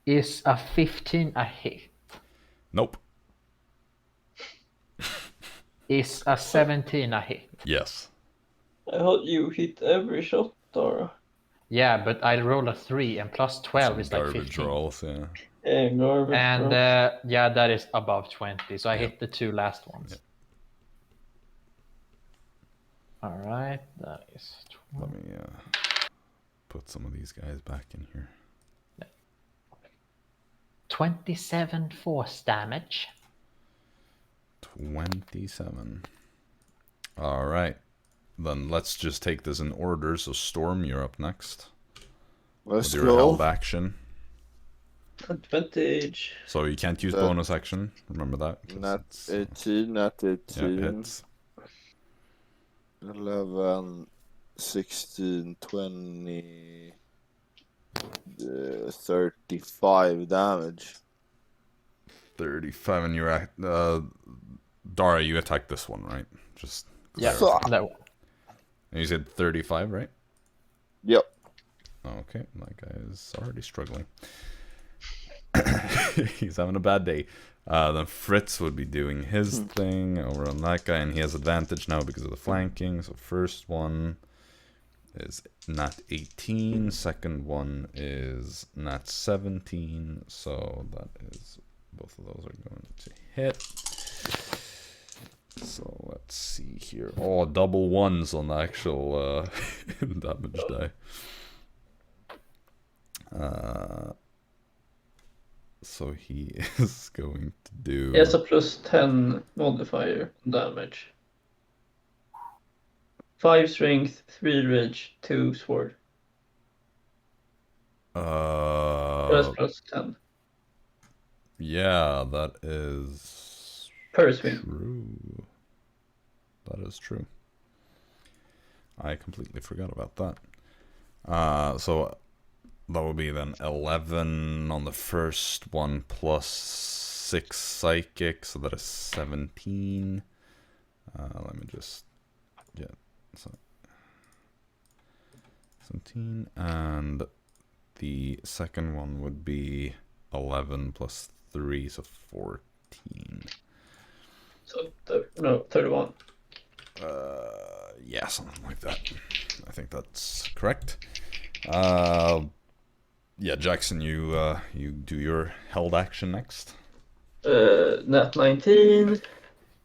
Is a 15 a hit? Nope. Is a 17 a hit? Yes. I thought you hit every shot, Dara. Yeah, but I roll a 3 and plus 12 is like Garbage 15. rolls, yeah. Yeah, garbage. And bro. yeah, that is above 20. So I Yeah. hit the 2 last ones. All right, that is 12. Let me put some of these guys back in here. 27 force damage. 27. All right. Then let's just take this in order. So Storm, you're up next. Let's With your held go. action. Advantage. So you can't use That- bonus action. Remember that. 'cause Not it's, 18, not yeah, 18. hits. 11, 16, 20, 35 damage. 35, and you're Dara, you attacked this one, right? Just Yeah, Fuck. that, and you said 35, right? Yep. Okay, that guy is already struggling. He's having a bad day. Then Fritz would be doing his thing over on that guy, and he has advantage now because of the flanking. So first one is nat 18, second one is nat 17, so that is, both of those are going to hit. So let's see here. Oh, double ones on the actual damage die. So he is going to do... He has a plus 10 modifier on damage. 5 strength, 3 rage, 2 sword. That's plus 10 yeah, that is per swing. true. That is true. I completely forgot about that. So that will be then 11 on the first one plus 6 psychic, so that is 17. Let me just get so 17, and the second one would be 11 plus 3, so 14. So, no, 31. Yeah, something like that. I think that's correct. Yeah, Jaxson, you do your held action next. Nat 19,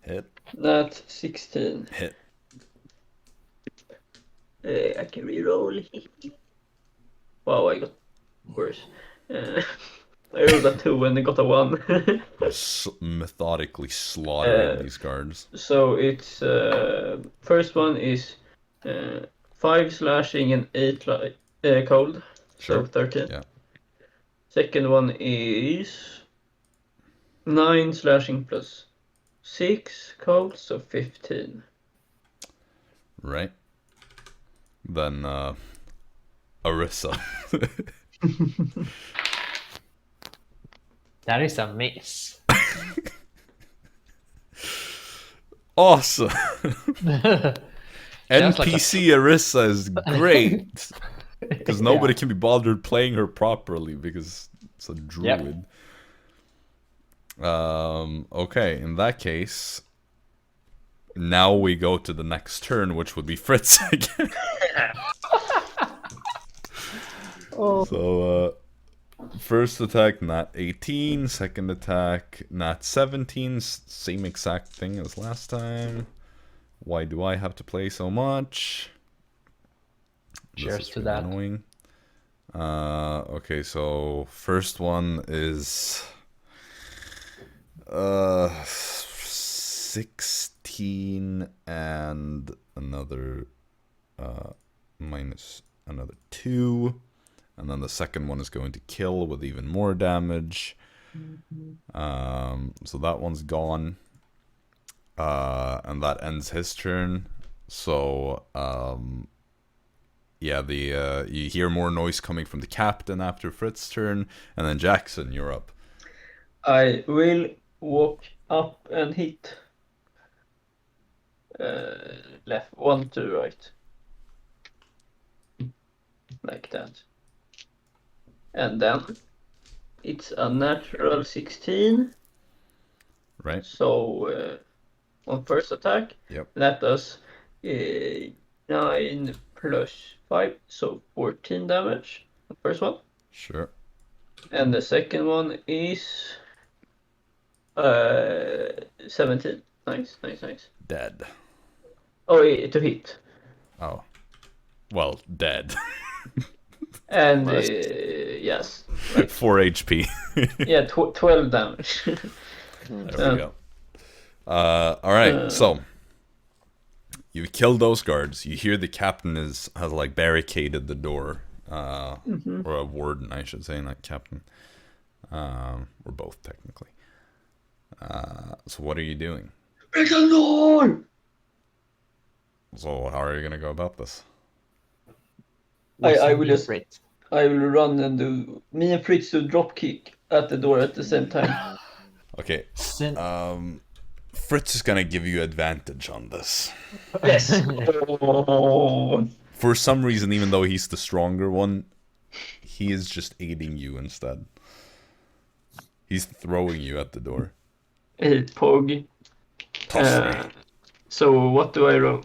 Hit. Nat 16. Hit. I can reroll. Wow, I got worse. I rolled a 2 and I got a 1. Methodically slaughtering these guards. So it's first one is 5 slashing and 8 cold. Sure. So 13. Yeah. Second one is 9 slashing plus 6 cold, so 15. Right. Then Arisa. that is a miss. Awesome. Sounds like a- NPC Arisa is great. Because nobody can be bothered playing her properly because it's a druid. Okay, in that case, now we go to the next turn, which would be Fritz again. So, first attack, nat 18. Second attack, nat 17. Same exact thing as last time. Why do I have to play so much? Cheers to that. Annoying. Okay, so first one is 16 and another minus another 2. And then the second one is going to kill with even more damage. So that one's gone. And that ends his turn. So, yeah, you hear more noise coming from the captain after Fritz's turn. And then Jaxson, you're up. I will walk up and hit left, 1 to right. Like that. And then it's a natural 16. Right. So on first attack, that does 9 plus 5, so 14 damage. The first one. Sure. And the second one is 17. Nice. Dead. Oh, to hit. Oh. Well, dead. And yes. Right. 4 HP. Yeah, 12 damage. There we go. Alright, so you kill those guards. You hear the captain has like barricaded the door. Or a warden, I should say, not captain. Or both, technically. So what are you doing? Break the door! So how are you going to go about this? I will run and do... Me and Fritz do drop kick at the door at the same time. Okay. Fritz is going to give you advantage on this. Yes! For some reason, even though he's the stronger one, he is just aiding you instead. He's throwing you at the door. Pog. So what do I roll?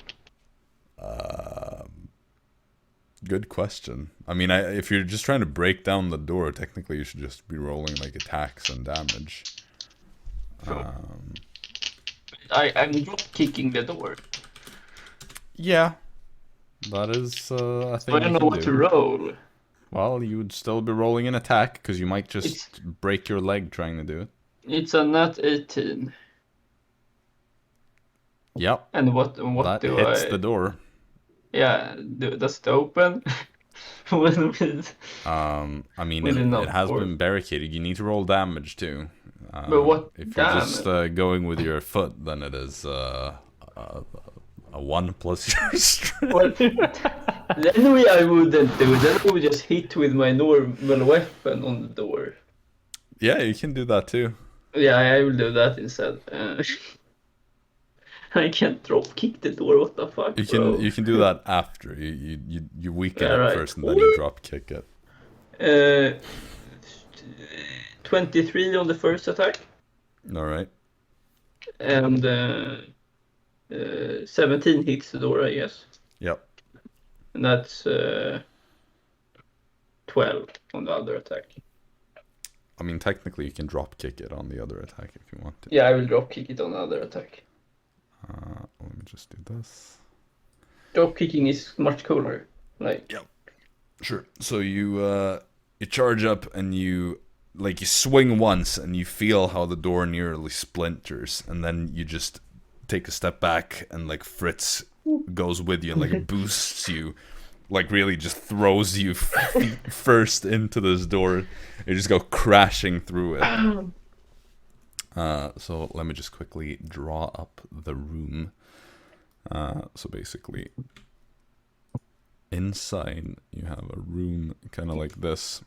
Good question. I mean, if you're just trying to break down the door, technically you should just be rolling like attacks and damage. I'm drop kicking the door. Yeah, that is a thing. So I don't know what to roll. Well, you would still be rolling an attack because you might just break your leg trying to do it. It's a nat 18. Yep. And what that do hits the door. Yeah, does it open? I mean, it has been barricaded. You need to roll damage too. But what if you're just going with your foot, then it is a 1 plus your strength. Well, then I wouldn't do. Then I would just hit with my normal weapon on the door. Yeah, you can do that too. Yeah, I will do that instead. I can't drop kick the door. What the fuck? You can do that after you weaken it first and then you drop kick it. 23 on the first attack. All right. And 17 hits the door, I guess. Yep. And that's 12 on the other attack. I mean, technically you can drop kick it on the other attack if you want to. Yeah, I will drop kick it on the other attack. Let me just do this. Drop kicking is much cooler. Like. Yep. Sure. So you charge up and you swing once and you feel how the door nearly splinters, and then you just take a step back and like Fritz goes with you and like boosts you, like really just throws you first into this door. You just go crashing through it. So let me just quickly draw up the room. So basically, inside you have a room kind of like this,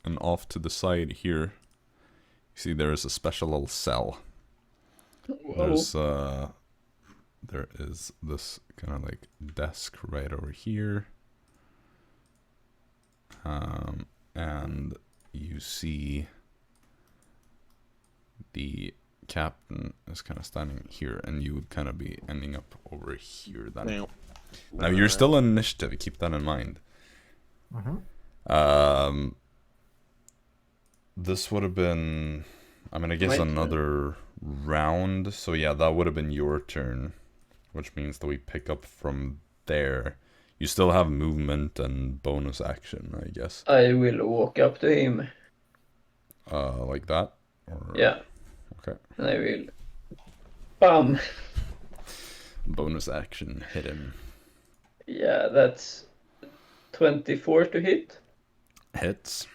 and off to the side here, you see there is a special little cell. There's there is this kind of like desk right over here. And you see the captain is kind of standing here, and you would kind of be ending up over here then. Yeah. Now you're still in initiative, keep that in mind. This would have been, I'm gonna guess, another round. So yeah, that would have been your turn, which means that we pick up from there. You still have movement and bonus action, I guess. I will walk up to him. Like that? Or... Yeah. Okay. And I will... Bam! Bonus action, hit him. Yeah, that's 24 to hit. Hits.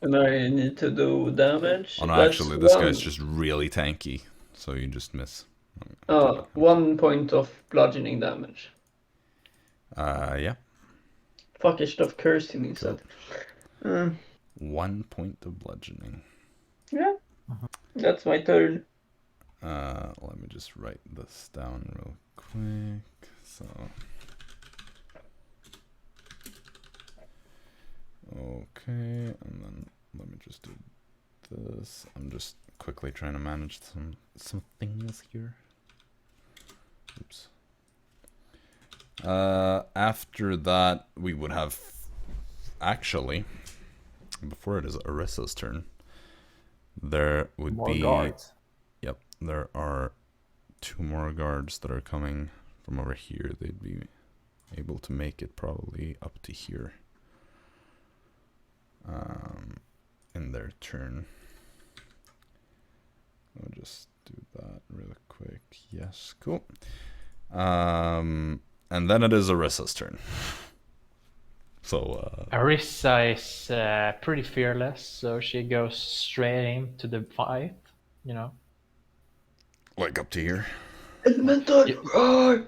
And I need to do damage. Oh no, That's actually, this one... guy's just really tanky, so you just miss. 1 point of bludgeoning damage. Yeah. Fuck, I should have cursed him instead. 1 point of bludgeoning. Yeah. That's my turn. Let me just write this down real quick. So. Okay, and then let me just do this. I'm just quickly trying to manage some things here. Oops. After that, we would have actually, before it is Arisa's turn, there would More be guards. Yep, there are 2 more guards that are coming from over here. They'd be able to make it probably up to here. In their turn. I'll just do that real quick. Yes, cool. And then it is Arisa's turn. So Arisa is pretty fearless, so she goes straight into the fight, you know. like up to here. Elemental! Roar!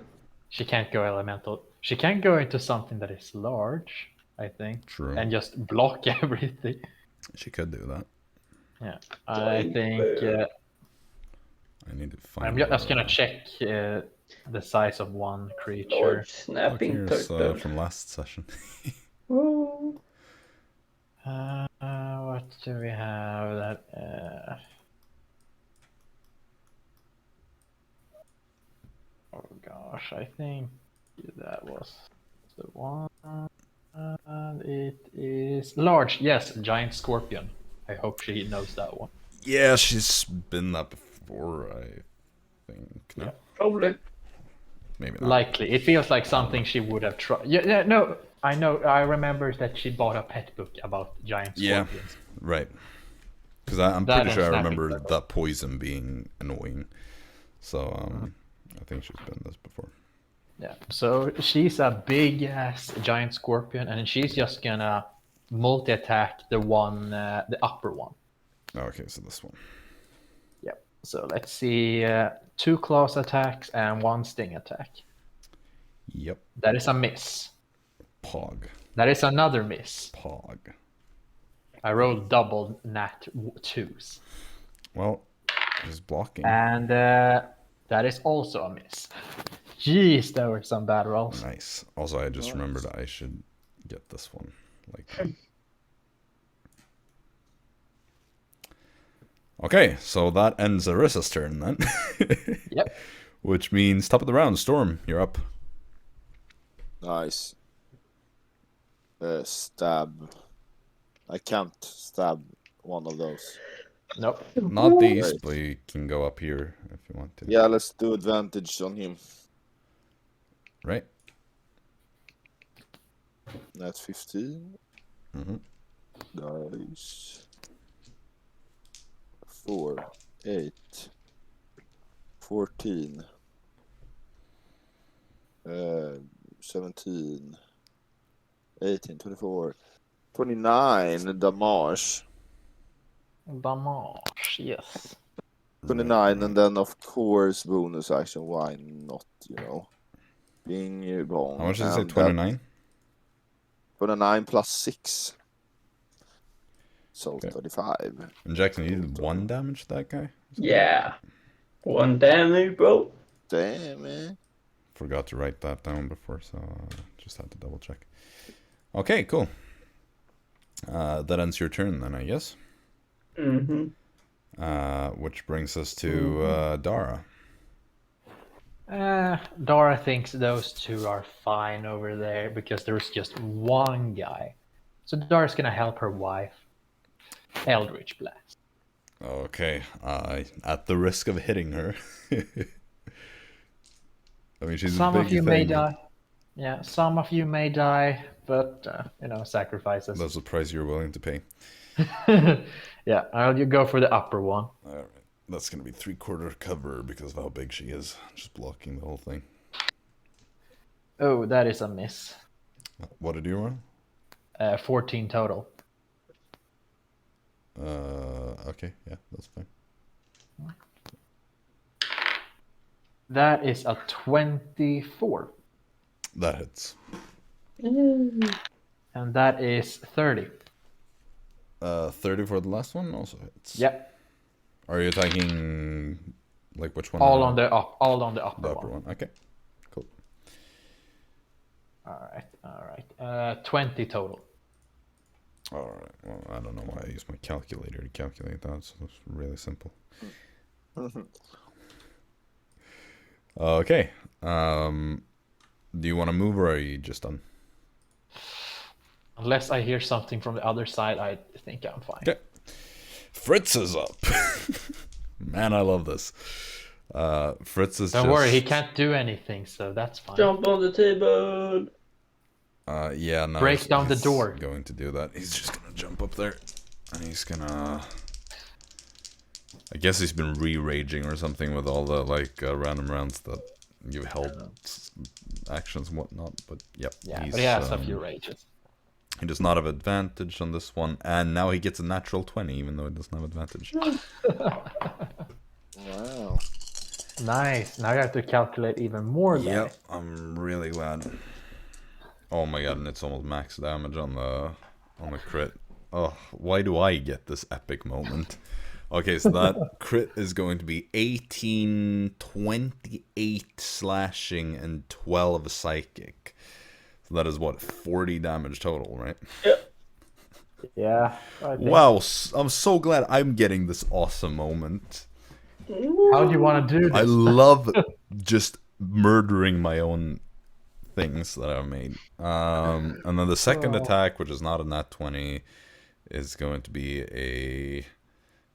She can't go elemental. She can go into something that is large, I think. True. And just block everything. She could do that. Yeah, I think... I need to find... I'm just gonna check the size of one creature. Large snapping here's, turtle. from last session. Ooh. What do we have that... Oh gosh, I think that was the one. It is large, yes, giant scorpion. I hope she knows that one. Yeah, she's been that before, I think. No? Yeah. Probably. Maybe not. Likely. It feels like something she would have tried. Yeah, no, I know. I remember that she bought a pet book about giant scorpions. Yeah, right. Because I'm That pretty and sure I snapping remember turtle. that poison being annoying. So I think she's been this before. Yeah, so she's a big ass giant scorpion, and she's just gonna multi-attack the one, the upper one. Okay, so this one. Yep. So let's see, 2 claws attacks and 1 sting attack. Yep. That is a miss. Pog. That is another miss. Pog. I rolled double nat 2s. Well, he's blocking. And that is also a miss. Jeez, there were some bad rolls. Nice. Also, I just remembered I should get this one. Like. Okay, so that ends Arisa's turn then. Yep. Which means top of the round, Storm, you're up. Nice. Stab. I can't stab one of those. Nope. Not these, Right. but you can go up here if you want to. Yeah, let's do advantage on him. Right? That's 15. Mm-hmm. Nice. 4, 8, 14, 17, 18, 24, 29 damage. Damage, yes. 29, and then of course bonus action. Why not? You know, being bong. How much did you say? and 29? 29 plus 6. So Okay. 35. And Jackson, you did 1 damage to that guy? Yeah. 1 damage, bro. Damn, man. forgot to write that down before, so just had to double check. Okay, cool. That ends your turn then, I guess. Mm-hmm. Which brings us to Dara. Dara thinks those two are fine over there because there's just one guy. So Dara's gonna help her wife. Eldritch Blast. Okay, at the risk of hitting her. I mean, she's some a big of you thing. may die. Yeah, some of you may die, but sacrifices. That's the price you're willing to pay. Yeah, you go for the upper one. All right, that's gonna be 3/4 cover because of how big she is, just blocking the whole thing. Oh, that is a miss. What did you roll? 14 total. Okay, yeah, that's fine. That is a 24. That hits. And that is 30. 30 for the last one also hits. Yep. Are you attacking, like, which one? All on the upper The upper one. one. Okay, cool. All right. 20 total. All right. Well, I don't know why I use my calculator to calculate that, so it's really simple. Okay. Do you want to move, or are you just done? Unless I hear something from the other side, I think I'm fine. Okay. Fritz is up. Man, I love this. Fritz is Don't worry, he can't do anything, so that's fine. Jump on the table. Yeah, no. Break down the door. Going to do that. He's just gonna jump up there, and he's gonna. I guess he's been re-raging or something with all the random rounds that you've held actions and whatnot. But yep. Yeah, but he has a few rages. He does not have advantage on this one, and now he gets a natural 20, even though he doesn't have advantage. Wow. Nice. Now you have to calculate even more. Yep, I'm really glad. Oh my god, and it's almost max damage on the crit. Oh, why do I get this epic moment? Okay, so that crit is going to be 18, 28 slashing, and 12 psychic. So that is what, 40 damage total, right? Yeah. Wow, I'm so glad I'm getting this awesome moment. How do you want to do this? I love just murdering my own things that I've made. And then the second attack, which is not a nat 20, is going to be a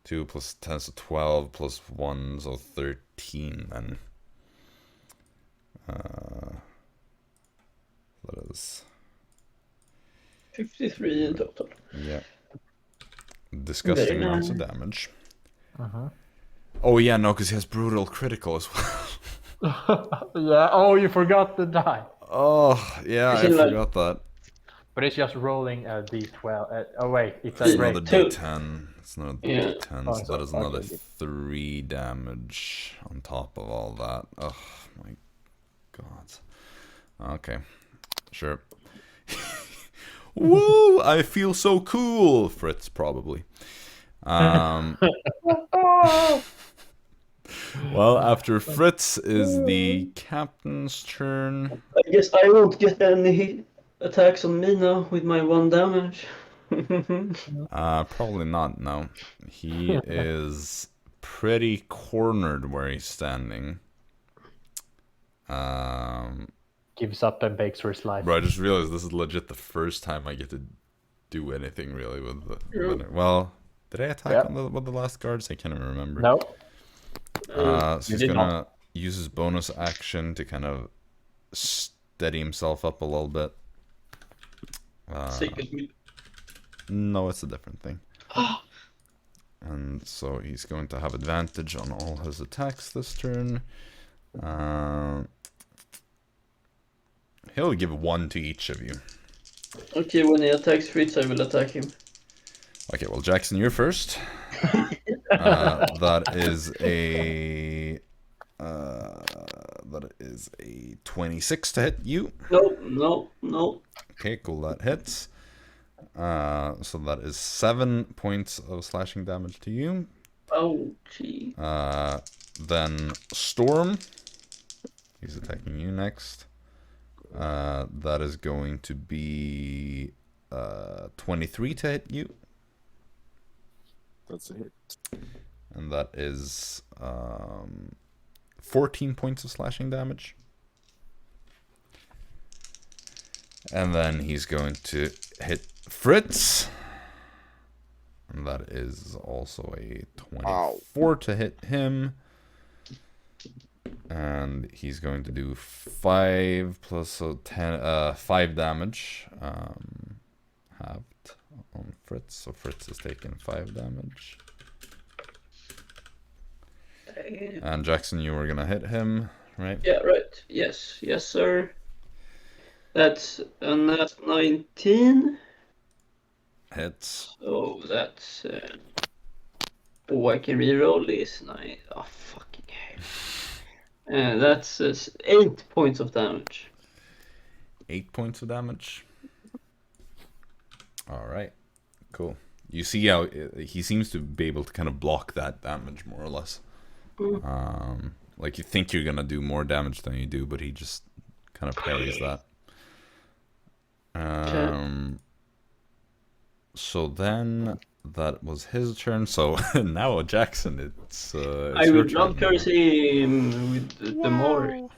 2 plus 10, so 12 plus 1, so 13 then. That is 53 in total. Yeah. Disgusting Very amounts of nice. damage. Uh-huh. Oh yeah, no, because he has brutal critical as well. Yeah. Oh, you forgot the die. Oh yeah, I Isn't like- forgot that. But it's just rolling a d12. Oh wait, it's It's a another rate. D10. It's another Yeah. D10, Oh, so that is okay. another 3 damage on top of all that. Oh my god. Okay, sure. Woo! I feel so cool, Fritz probably. Well, after Fritz is the captain's turn. I guess I won't get any attacks on me now with my 1 damage. Probably not, no. He is pretty cornered where he's standing. Gives up and begs for his life. Bro, I just realized this is legit the first time I get to do anything really with the... Yeah. Well, did I attack Yeah. on with the last guards? I can't even remember. No. So You he's did gonna use his bonus action to kind of steady himself up a little bit. Secret me. No, it's a different thing. And so he's going to have advantage on all his attacks this turn. He'll give 1 to each of you. Okay, when he attacks Fritz, I will attack him. Okay, well, Jaxson, you're first. That is a 26 to hit you. No. Okay, cool, that hits. So that is 7 points of slashing damage to you. Oh, gee. Then Storm. He's attacking you next. That is going to be 23 to hit you. That's a hit. And that is 14 points of slashing damage. And then he's going to hit Fritz. And that is also a 24 to hit him. And he's going to do 5 plus 5 damage. Halved on Fritz. So Fritz is taking 5 damage. And Jaxson, you were gonna hit him, right? Yeah, right. Yes, sir. That's a nat 19. Hits. So that's. I can reroll this. Oh, fucking hell. That's 8 points of damage. 8 points of damage. Alright, cool. You see how he seems to be able to kind of block that damage, more or less. Like you think you're gonna do more damage than you do, but he just kind of parries that. So then that was his turn. So now Jaxson, it's I will not curse him with the more.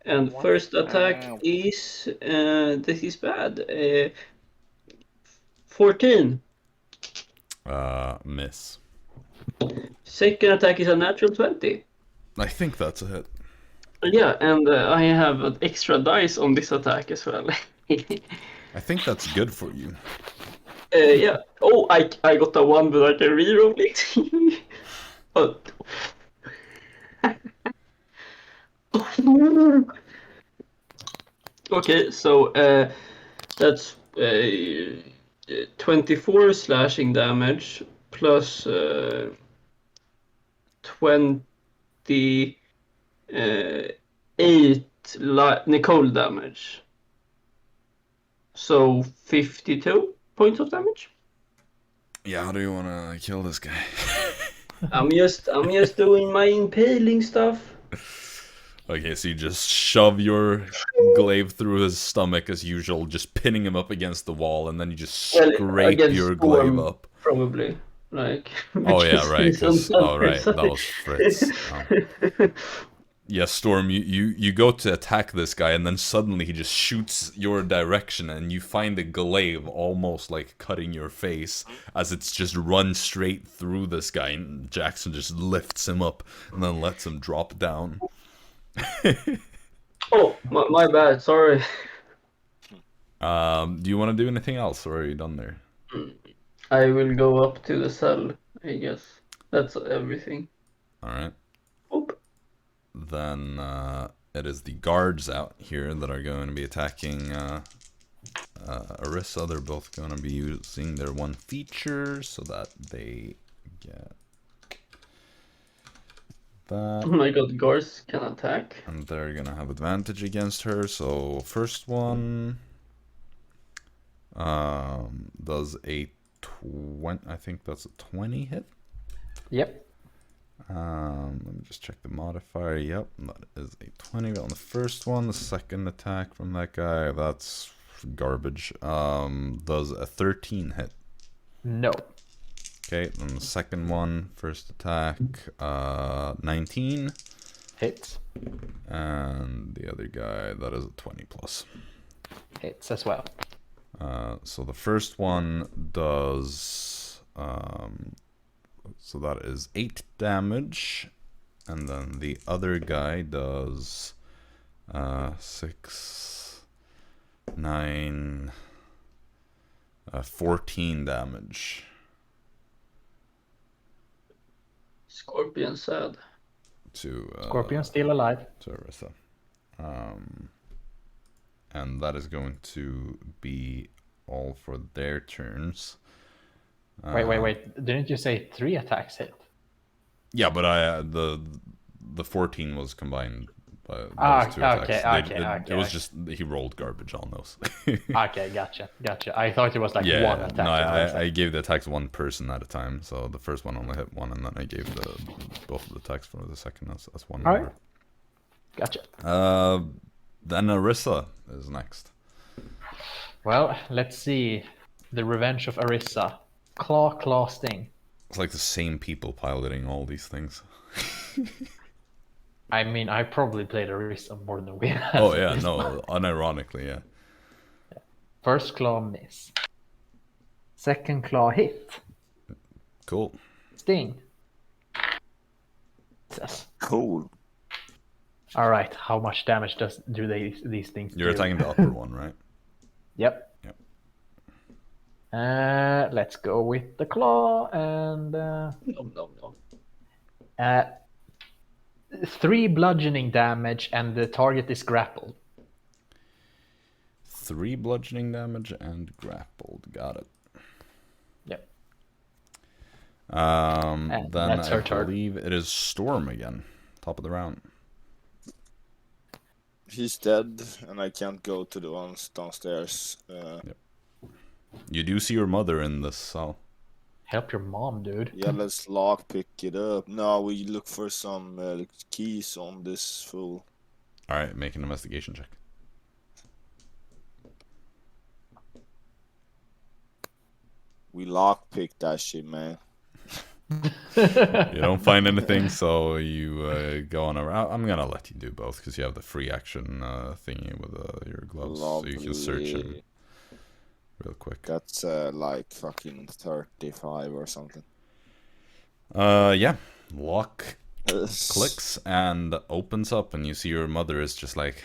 And first attack is this is bad. 14. Miss. Second attack is a natural 20. I think that's a hit. Yeah, and I have an extra dice on this attack as well. I think that's good for you. Yeah. Oh, I got a 1, but I can reroll it. Oh. Okay, so that's 24 slashing damage plus 28 Nicole damage. So 52 points of damage. Yeah, how do you want to kill this guy? I'm just doing my impaling stuff. Okay, so you just shove your glaive through his stomach as usual, just pinning him up against the wall, and then you just scrape your glaive up. Probably, like. Oh yeah, right. That was Fritz. Oh. Yeah, Storm, you go to attack this guy, and then suddenly he just shoots your direction, and you find the glaive almost like cutting your face as it's just run straight through this guy, and Jaxson just lifts him up and then lets him drop down. Oh, my bad, sorry. Do you want to do anything else, or are you done there? I will go up to the cell, I guess. That's everything. Alright. Oop. Then it is the guards out here that are going to be attacking Arisa. They're both going to be using their one feature so that they get that. Oh my god, guards can attack. And they're going to have advantage against her. So first one does a 20. I think that's a 20 hit. Yep. Let me just check the modifier. Yep, that is a 20 on the first one. The second attack from that guy, that's garbage. Does a 13 hit? No. Okay, then the second one, first attack, 19. Hits. And the other guy, that is a 20 plus. Hits as well. So the first one does... so that is 8 damage, and then the other guy does 6, 9, 14 damage. Scorpion sad. To Scorpion still alive. To Arisa. And that is going to be all for their turns. Wait. Didn't you say 3 attacks hit? Yeah, but the 14 was combined by those 2 attacks. Okay. It was just he rolled garbage on those. Okay, gotcha. I thought it was like one attack. No, I gave the attacks one person at a time. So the first one only hit one, and then I gave both of the attacks for the second as one. All right. Gotcha. Then Arisa is next. Well, let's see. The Revenge of Arisa. Claw, sting. It's like the same people piloting all these things. I mean, I probably played Arisa more than we have. Oh yeah, no, unironically, yeah. First claw, miss. Second claw, hit. Cool. Sting. Yes. Cool. All right. How much damage do these things do? You're attacking the upper one, right? Yep. Yep. Let's go with the claw and No. 3 bludgeoning damage, and the target is grappled. 3 bludgeoning damage and grappled. Got it. Yep. Then that's I her turn. believe it is Storm again. Top of the round. He's dead, and I can't go to the ones downstairs. You do see your mother in this cell. Help your mom, dude. Yeah, let's lock pick it up. No, we look for some keys on this fool. Alright, make an investigation check. We lock pick that shit, man. You don't find anything, so you go on around. I'm gonna let you do both because you have the free action thingy with your gloves, so you can search him real quick. That's like fucking 35 or something. Yeah. Lock clicks and opens up, and you see your mother is just like,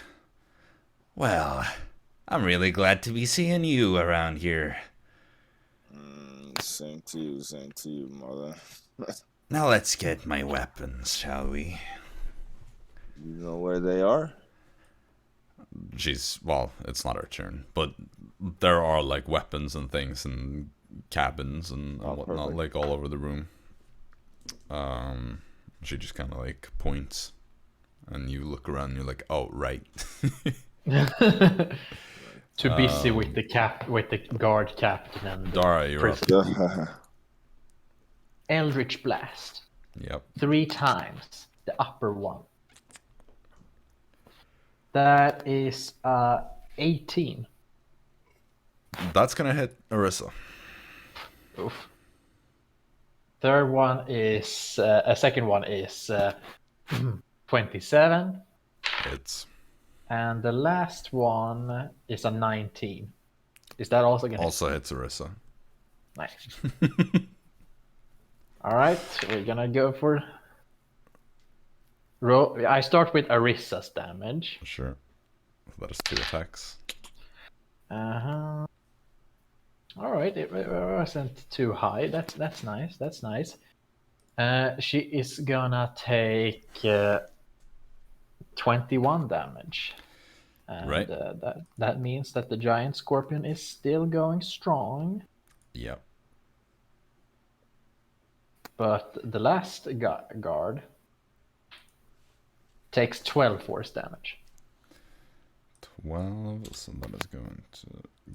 well, I'm really glad to be seeing you around here. Same to you, mother. Now let's get my weapons, shall we? You know where they are? Well, it's not her turn, but there are like weapons and things and cabins and whatnot, perfect. like all over the room. She just kind of like points, and you look around and you're like, oh, right. Too busy with the guard captain and Dara, you're up. Eldritch Blast. Yep. 3 times. The upper one. That is 18. That's gonna hit Arisa. Oof. Second one is 27. It's And the last one is a 19. Is that also gonna also hits Arisa. Nice. Alright, we're gonna go for... I start with Arisa's damage. Sure. That is 2 attacks. Uh-huh. Alright, it wasn't too high. That's nice. That's nice. She is gonna take 21 damage. And right. That means that the giant scorpion is still going strong. Yep. But the last guard takes 12 force damage. 12, so that is going to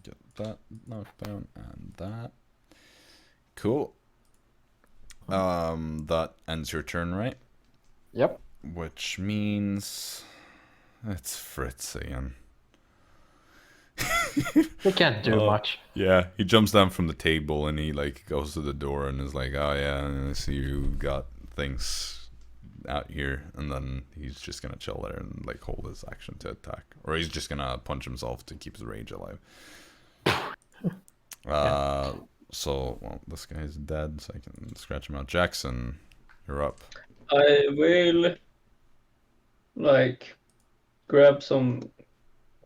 get that knocked down and that. Cool. That ends your turn, right? Yep. Which means it's Fritz again. He can't do much. Yeah, he jumps down from the table and he like goes to the door and is like, oh yeah, I see you got things out here, and then he's just gonna chill there and like hold his action to attack, or he's just gonna punch himself to keep his rage alive. So well, this guy's dead, so I can scratch him out. Jaxson, you're up. I will like grab some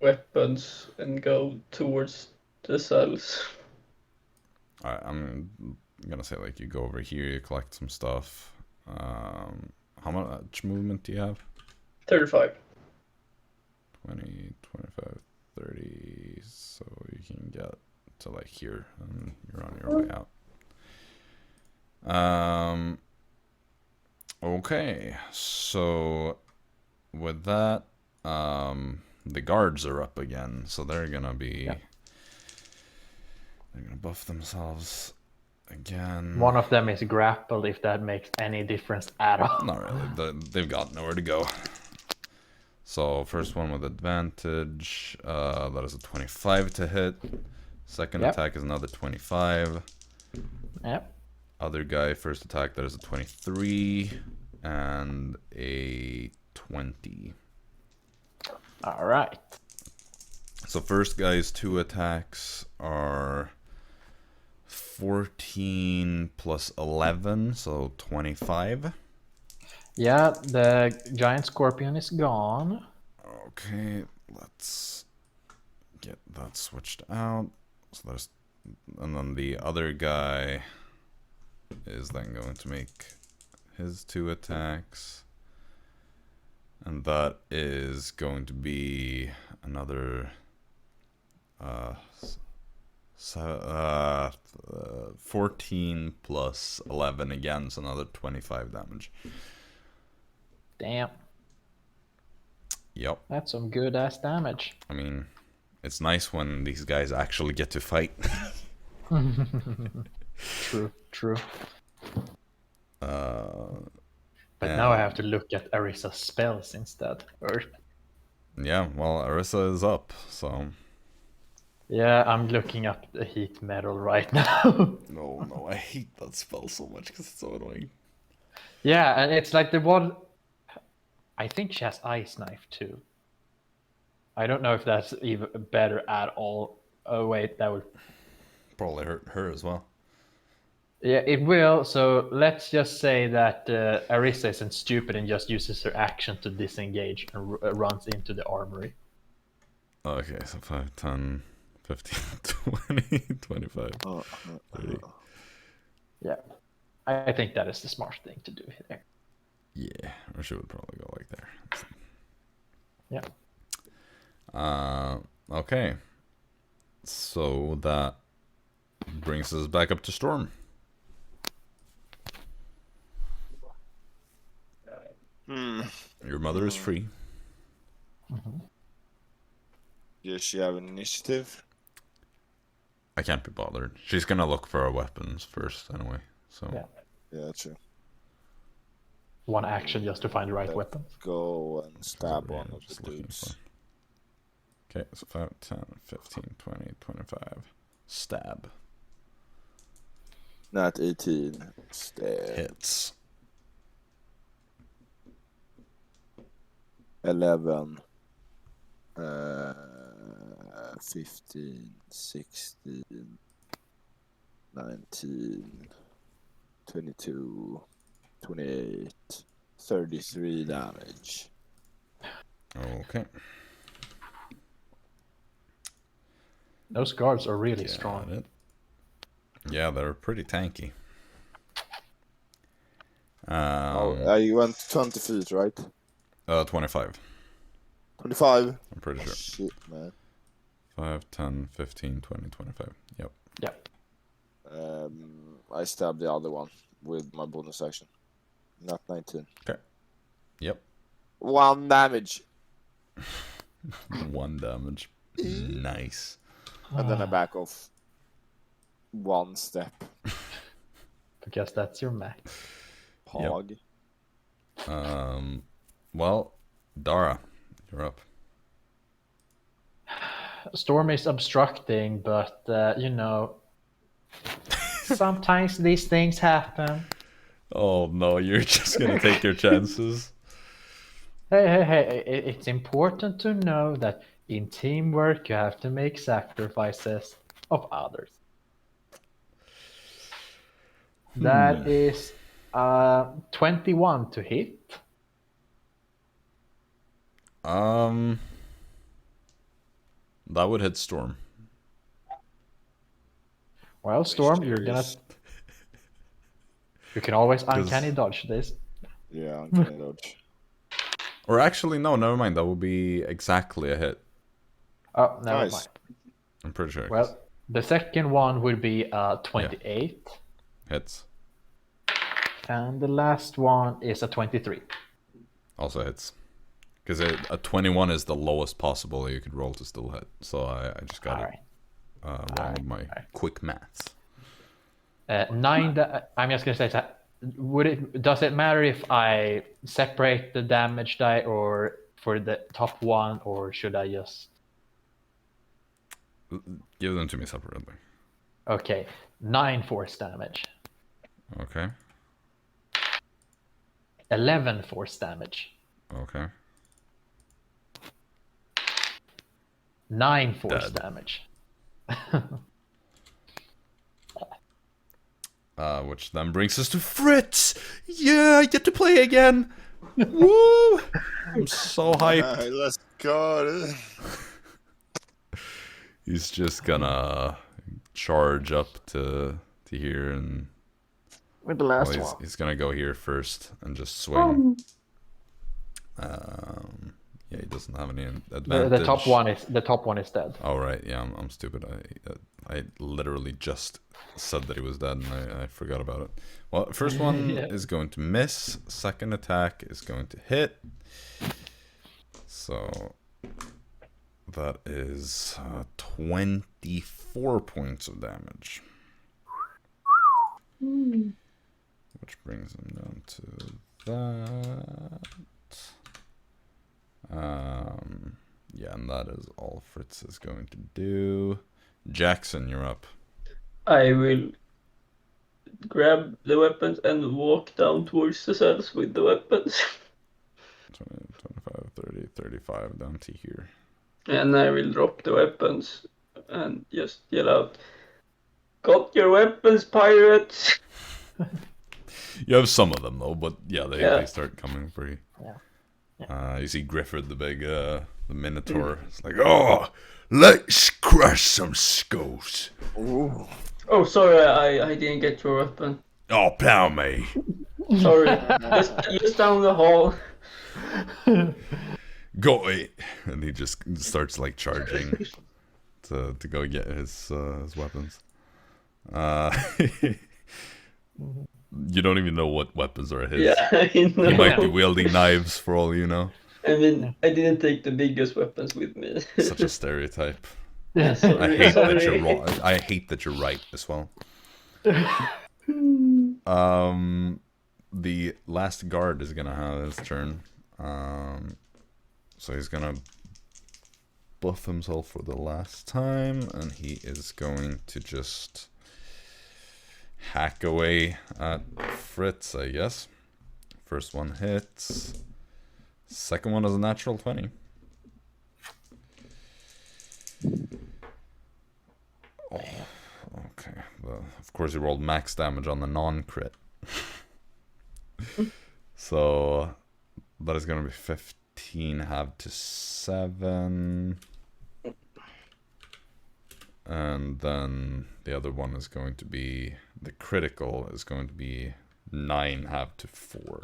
weapons and go towards the cells. Alright, I'm gonna say like you go over here, you collect some stuff. How much movement do you have? 35. 20, 25, 30, so you can get to like here and you're on your way out. Okay, so with that, the guards are up again, so they're gonna be they're gonna buff themselves again. One of them is grappled, if that makes any difference at all. Not really. They've got nowhere to go. So first one with advantage, that is a 25 to hit. Second attack is another 25. Yep. Other guy, first attack, that is a 23 and a 20. All right. So first guy's 2 attacks are 14 plus 11, so 25. Yeah, the giant scorpion is gone. Okay, let's get that switched out. So there's, and then the other guy is then going to make his 2 attacks, and that is going to be another 14 plus 11 again, so another 25 damage. Damn. Yep. That's some good ass damage. I mean, it's nice when these guys actually get to fight. True. But Yeah. now I have to look at Arisa's spells instead. Yeah, well, Arisa is up, so... Yeah, I'm looking up the heat metal right now. No, I hate that spell so much because it's so annoying. Yeah, and it's like the one... I think she has Ice Knife too. I don't know if that's even better at all. Oh wait, that would... Probably hurt her as well. Yeah, it will. So let's just say that Arisa isn't stupid and just uses her action to disengage and runs into the armory. Okay, so 5, 10, 15, 20, 25, 30. Yeah, I think that is the smart thing to do here. Yeah, or she would probably go like there. Yeah. Okay. So that brings us back up to Storm. Your mother is free. Does she have an initiative? I can't be bothered. She's gonna look for our weapons first, anyway. So Yeah, true. One action just to find the right weapon. Go and stab one of just the looking dudes. for. Okay, so 5, 10, 15, 20, 25. Stab. Not 18. Stab. Hits. 11. 15, 16, 19, 22, 28, 33 damage. Okay. Those guards are really Got strong. it. Yeah, they're pretty tanky. You went 20 feet, right? 25. 25? I'm pretty sure. Shit, man. 5, 10, 15, 20, 25. Yep. Yep. I stabbed the other one with my bonus action. Not 19. Okay. Yep. 1 damage. 1 damage. Nice. And then I back off 1 step. Because that's your max. Pog. Well, Dara, you're up. Storm is obstructing, but sometimes these things happen. Oh no, you're just gonna take your chances. Hey, it's important to know that in teamwork you have to make sacrifices of others. That is 21 to hit. That would hit Storm. Well, Storm, you're gonna... You can always uncanny dodge this. Yeah, uncanny dodge. Or actually, no, never mind. That would be exactly a hit. Oh, never Nice. mind. I'm pretty sure. Well, the second one would be 28. Hits. And the last one is a 23. Also hits. Because a 21 is the lowest possible you could roll to still hit. So I just got All it wrong with my quick maths. 9. I'm just gonna say that. Does it matter if I separate the damage die or for the top one, or should I just... Give them to me separately. Okay, 9 force damage. Okay. 11 force damage. Okay. 9 force Dead. damage. Which then brings us to Fritz! Yeah, I get to play again! Woo! I'm so hyped. Let's go. He's just gonna charge up to here and... With the last well, one. he's gonna go here first and just swing. Yeah, he doesn't have any advantage. The top one is dead. Oh right, yeah, I'm stupid. I literally just said that he was dead, and I forgot about it. Well, first one is going to miss. Second attack is going to hit. So that is 24 points of damage. Which brings him down to that. Yeah, and that is all Fritz is going to do. Jaxson, you're up. I will grab the weapons and walk down towards the cells with the weapons. 20, 25, 30, 35 down to here. And I will drop the weapons and just yell out, "Got your weapons, pirates!" You have some of them though, but yeah, they start coming for you. Yeah. You see Griffith, the big the Minotaur. It's like, Oh, let's crush some skulls. Ooh. Oh, sorry, I didn't get your weapon. Oh, plow me. Sorry, just down the hall. Got it. and he just starts like charging to go get his weapons. You don't even know what weapons are his. Yeah, I know. He might be wielding knives for all you know. I mean, I didn't take the biggest weapons with me. Such a stereotype. Yeah, sorry, I hate that sorry. you're wrong. I hate that you're right as well. The last guard is gonna have his turn. So he's gonna buff himself for the last time, and he is going to just hack away at Fritz, I guess. First one hits. Second one is a natural 20. Oh, okay. Well, of course, he rolled max damage on the non-crit. So that is going to be 15 halved to 7. And then the other one is going to be, the critical is going to be 9 halved to 4.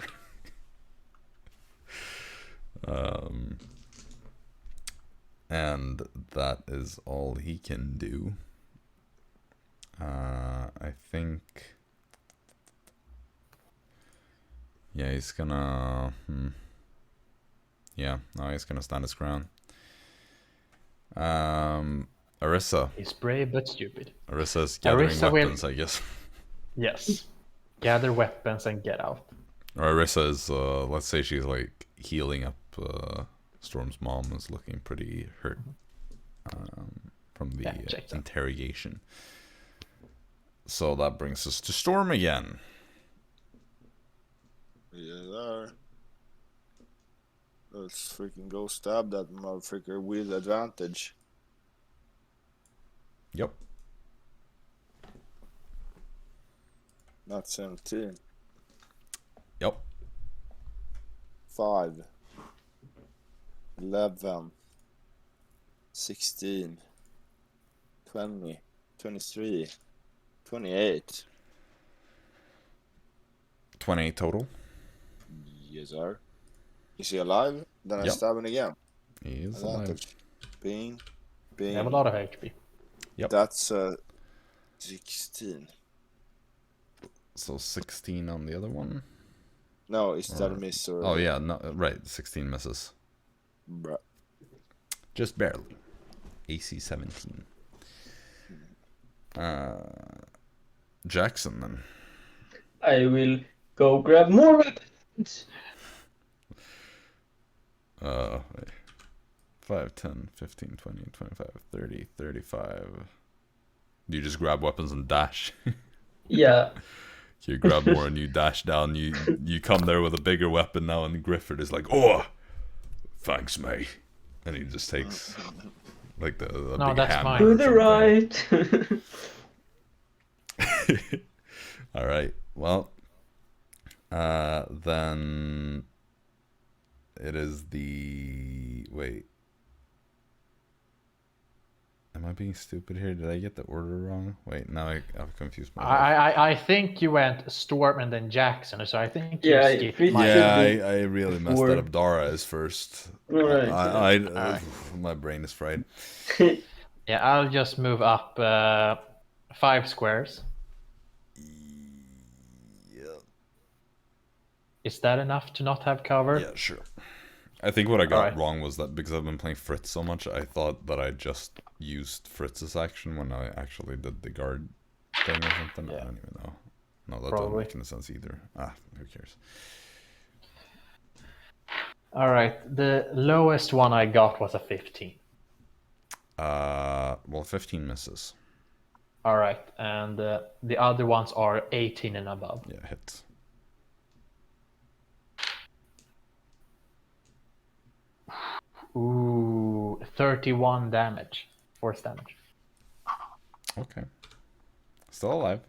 And that is all he can do. I think... Yeah, he's gonna... Yeah, no, he's gonna stand his ground. Arisa. He's brave but stupid. Arisa's gathering Arisa weapons, I guess. Yes. Gather weapons and get out. Or Arisa is, let's say she's like healing up. Storm's mom is looking pretty hurt from the interrogation. So that brings us to Storm again. Yeah, there. Let's freaking go stab that motherfucker with advantage. Yep. Not 17. Yep. 5. 11. 16. 20. 23. 28. 28 total. Yes, sir. Is he alive? Then I Yep. stab him again. He is alive. Advantage. Bing. They Bing. have a lot of HP. Yep. That's 16. So 16 on the other one. No, is that a miss or? Oh yeah, no, right. 16 misses. Bruh. Just barely. AC 17. Jaxson then. I will go grab more weapons. Wait. 5, 10, 15, 20, 25, 30, 35. Do you just grab weapons and dash? Yeah. You grab more and you dash down. You come there with a bigger weapon now, and Griffith is like, "Oh, thanks, mate," and he just takes like the No, big that's hammer. fine. or To the something. right. All right. Well, then it is the wait. Am I being stupid here? Did I get the order wrong? Wait, now I've confused myself. I think you went Storm and then Jaxson, so I think you Yeah, skipped Fritz my... should Yeah, be I really messed before. that up. Dara is first. Alright. My brain is fried. Yeah, I'll just move up 5 squares. Yeah. Is that enough to not have cover? Yeah, sure. I think what I got Alright. wrong was that because I've been playing Fritz so much, I thought that I just used Fritz's action when I actually did the guard thing or something. Yeah. I don't even know. No, that Probably. doesn't make any sense either. Who cares? Alright, the lowest one I got was a 15. Well, 15 misses. Alright, and the other ones are 18 and above. Yeah, hits. Ooh, 31 damage. Force damage. Okay. Still alive.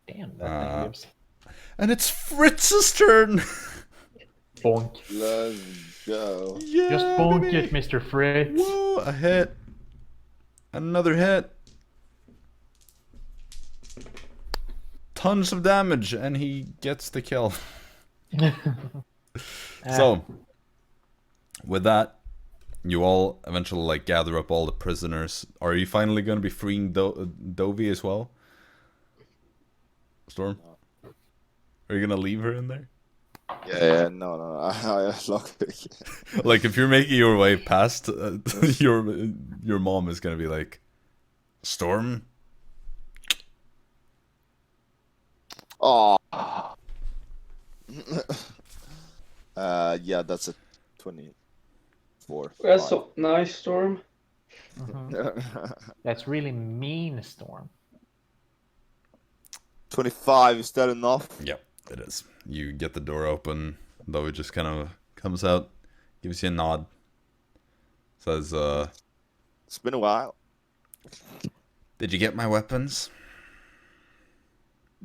Damn, that gives. And it's Fritz's turn! Bonk. Let's go. Yeah, Just bonk baby. it, Mr. Fritz. Whoa, a hit. Another hit. Tons of damage, and he gets the kill. So, with that, you all eventually like gather up all the prisoners. Are you finally going to be freeing Dovey as well? Storm? Are you going to leave her in there? Yeah, no. I lock it. Like, if you're making your way past, your mom is going to be like, Storm? Oh. Yeah, that's a 24. That's so nice, Storm. That's really mean, Storm. 25, is that enough? Yep, it is. You get the door open, though it just kind of comes out, gives you a nod, says, It's been a while. Did you get my weapons?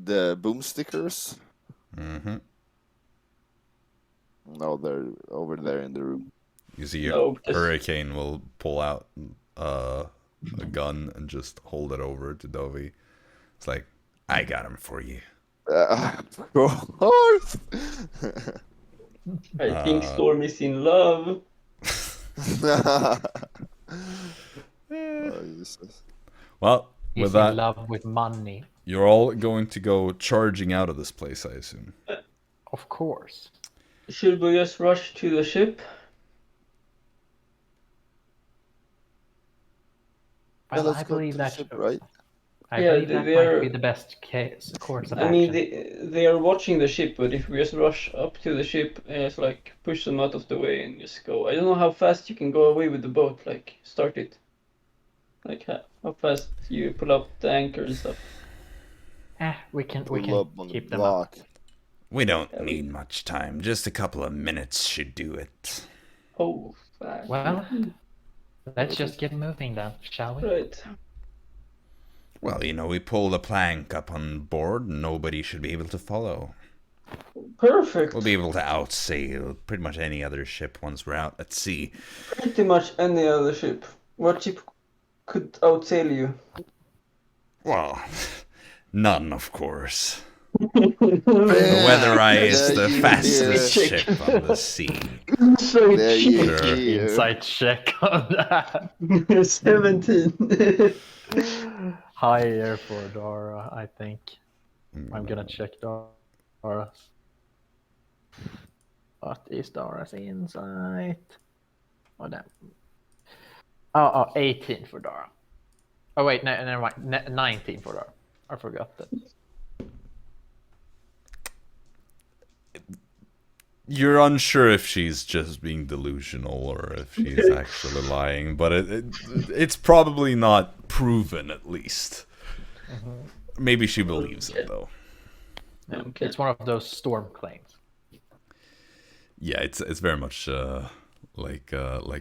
The boomstickers? Mm-hmm. No, they're over there in the room. You see No, a Hurricane will pull out a gun and just hold it over to Dovey. It's like, I got him for you. Of course. I think Storm is in love. Oh, Jesus. Well, He's with that, in love with money. you're all going to go charging out of this place, I assume. Of course. Should we just rush to the ship? Well, let's I go believe to the that. ship, right? I Yeah, believe that they're- might be the best course of I mean, action. they are watching the ship, but if we just rush up to the ship and just like push them out of the way and just go, I don't know how fast you can go away with the boat. Like start it. Like how fast you pull up the anchor and stuff. We can Pull up on the keep them up. block. We don't need much time. Just a couple of minutes should do it. Oh, fuck. Well, let's just get moving then, shall we? Right. Well, you know, we pull the plank up on board, nobody should be able to follow. Perfect. We'll be able to outsail pretty much any other ship once we're out at sea. Pretty much any other ship. What ship could outsail you? Well, none, of course. The Weather Eye is the fastest ship on the sea. So There you Sure. hear. Insight check on that. 17. Higher for Dara, I think. I'm gonna check Dara's. What is Dara's insight? Oh, damn. Oh, 18 for Dara. Oh, wait, no, never mind. 19 for Dara. I forgot that. You're unsure if she's just being delusional or if she's actually lying, but it's probably not proven, at least. Maybe she believes it, though. Okay. It's one of those storm claims. Yeah, it's very much like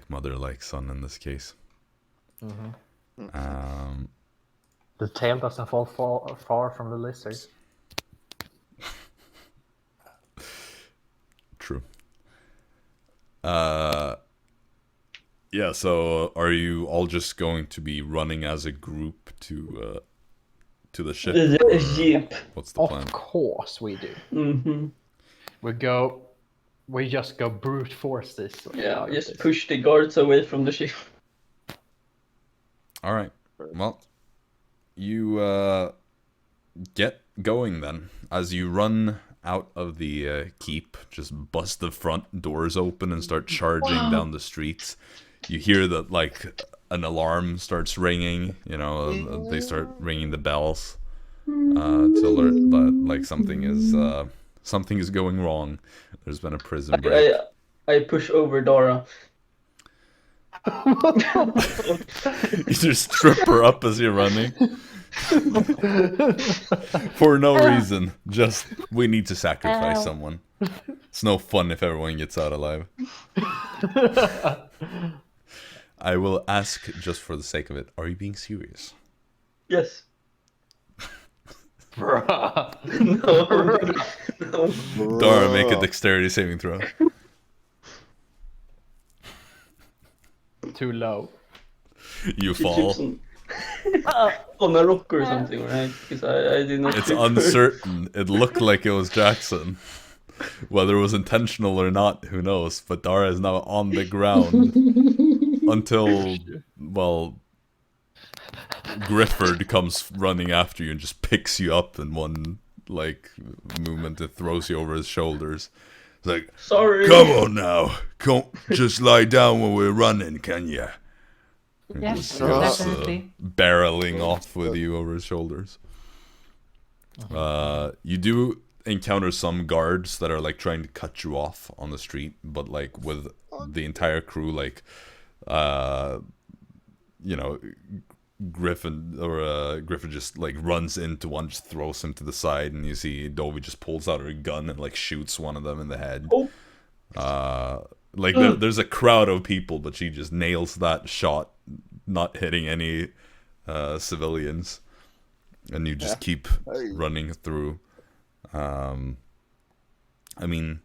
mother, like son in this case. The tail doesn't fall far from the lizard. True. Yeah, so are you all just going to be running as a group to the ship? Yep. What's the plan? Of course we do. We just go brute force this. Yeah, just push the guards away from the ship. All right. Well, you get going then. As you run out of the keep, just bust the front doors open and start charging down the streets. You hear that, like, an alarm starts ringing. You know, they start ringing the bells to alert that, like, something is going wrong. There's been a prison break. I push over Dara. You just trip her up as you're running. For no reason. Just, we need to sacrifice someone. It's no fun if everyone gets out alive. I will ask, just for the sake of it, are you being serious? Yes. Bruh. No. Dara, make a dexterity saving throw. Too low. You fall. On a rock or something, right? Because I did not. It's uncertain. It looked like it was Jaxson. Whether it was intentional or not, who knows? But Dara is now on the ground until, well, Grifford comes running after you and just picks you up in one, like, movement that throws you over his shoulders. It's like, sorry. Come on now. Can't just lie down when we're running, can ya? Yes, definitely. Barreling off with you over his shoulders. You do encounter some guards that are, like, trying to cut you off on the street, but, like, with the entire crew, like, you know, Griffin just, like, runs into one, just throws him to the side, and you see Dovey just pulls out her gun and, like, shoots one of them in the head. Like, there's a crowd of people, but she just nails that shot, not hitting any civilians, and you just keep running through. I mean,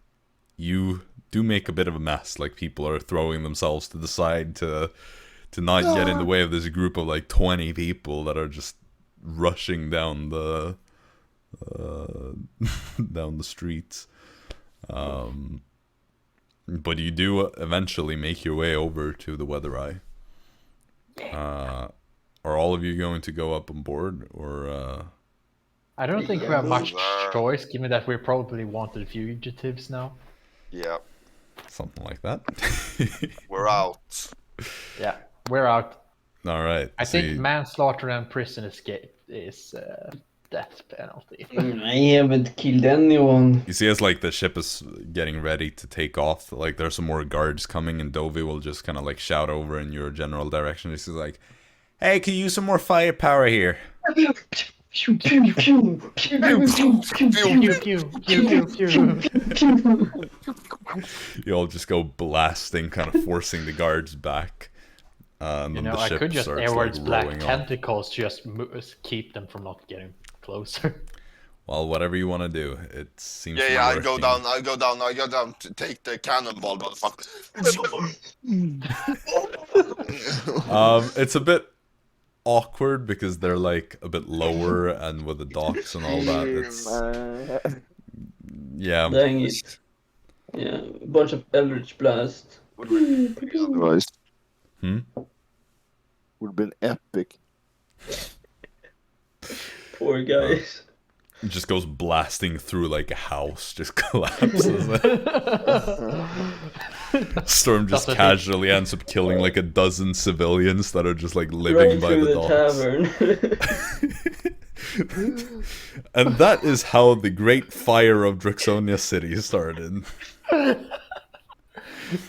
you do make a bit of a mess. Like, people are throwing themselves to the side to not get in the way of this group of, like, 20 people that are just rushing down the streets. But you do eventually make your way over to the Weather Eye. Are all of you going to go up on board, or? I don't think we have much choice, given that we're probably wanted fugitives now. Yeah. Something like that. We're out. Yeah, we're out. All right. I think manslaughter and prison escape is death penalty. I haven't killed anyone. You see, as, like, the ship is getting ready to take off, like, there's some more guards coming, and Dovey will just kind of, like, shout over in your general direction. He's like, "Hey, can you use some more firepower here?" Pew, pew, pew, pew, pew, pew, pew, pew, pew. You all just go blasting, kind of forcing the guards back. You know, I could just airwards black tentacles just keep them from not getting closer. Well, whatever you want to do, it seems. Yeah, I go down to take the cannonball, motherfucker. It's a bit awkward because they're, like, a bit lower, and with the docks and all that, it's yeah. Dang it. Yeah, a bunch of Eldritch Blast. Would have been epic. Poor guys. It just goes blasting through, like, a house, just collapses. Storm just casually ends up killing, like, a dozen civilians that are just, like, living by the docks. And that is how the Great Fire of Drixonia City started.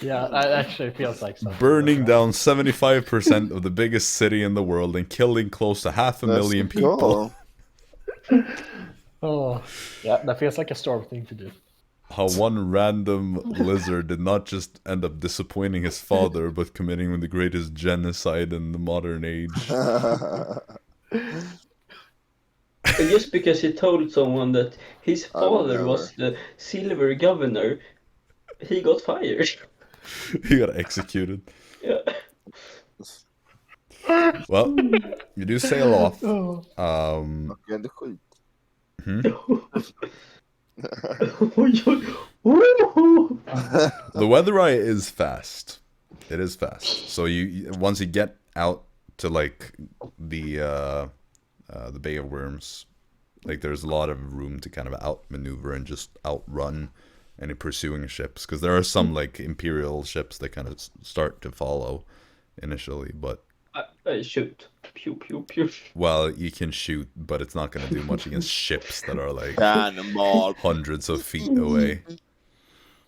Yeah, that actually feels like something. Burning down 75% of the biggest city in the world and killing close to 500,000 people. Oh, yeah, that feels like a Storm thing to do. How one random lizard did not just end up disappointing his father, but committing the greatest genocide in the modern age. Just because he told someone that his father was the silver governor, he got fired. He got executed. Yeah. Well, you do sail off. Hmm? The weather eye is fast. It is fast. So you once you get out to like the Bay of Worms, like there's a lot of room to kind of outmaneuver and just outrun any pursuing ships, because there are some like Imperial ships that kind of start to follow initially, but I shoot. Pew pew pew. well, you can shoot, but it's not going to do much against ships that are like Cannonball. hundreds of feet away.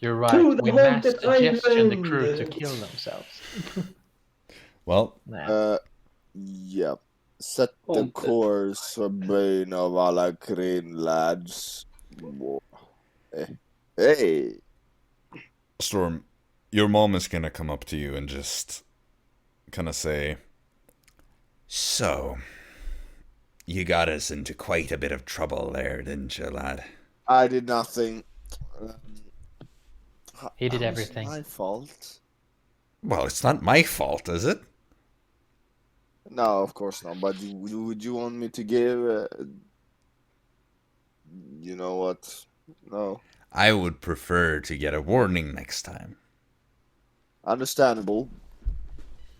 You're right. To the We mass haunted suggestion the island. crew to kill themselves. Well, Yeah. Sätt en Haunted. course för byn av alla grindlads. Hey! Storm, your mom is going to come up to you and just kind of say, "So, you got us into quite a bit of trouble there, didn't you, lad?" I did nothing. He did How was everything. my fault? Well, it's not my fault, is it? No, of course not. But would you want me to give? You know what? No. I would prefer to get a warning next time. Understandable.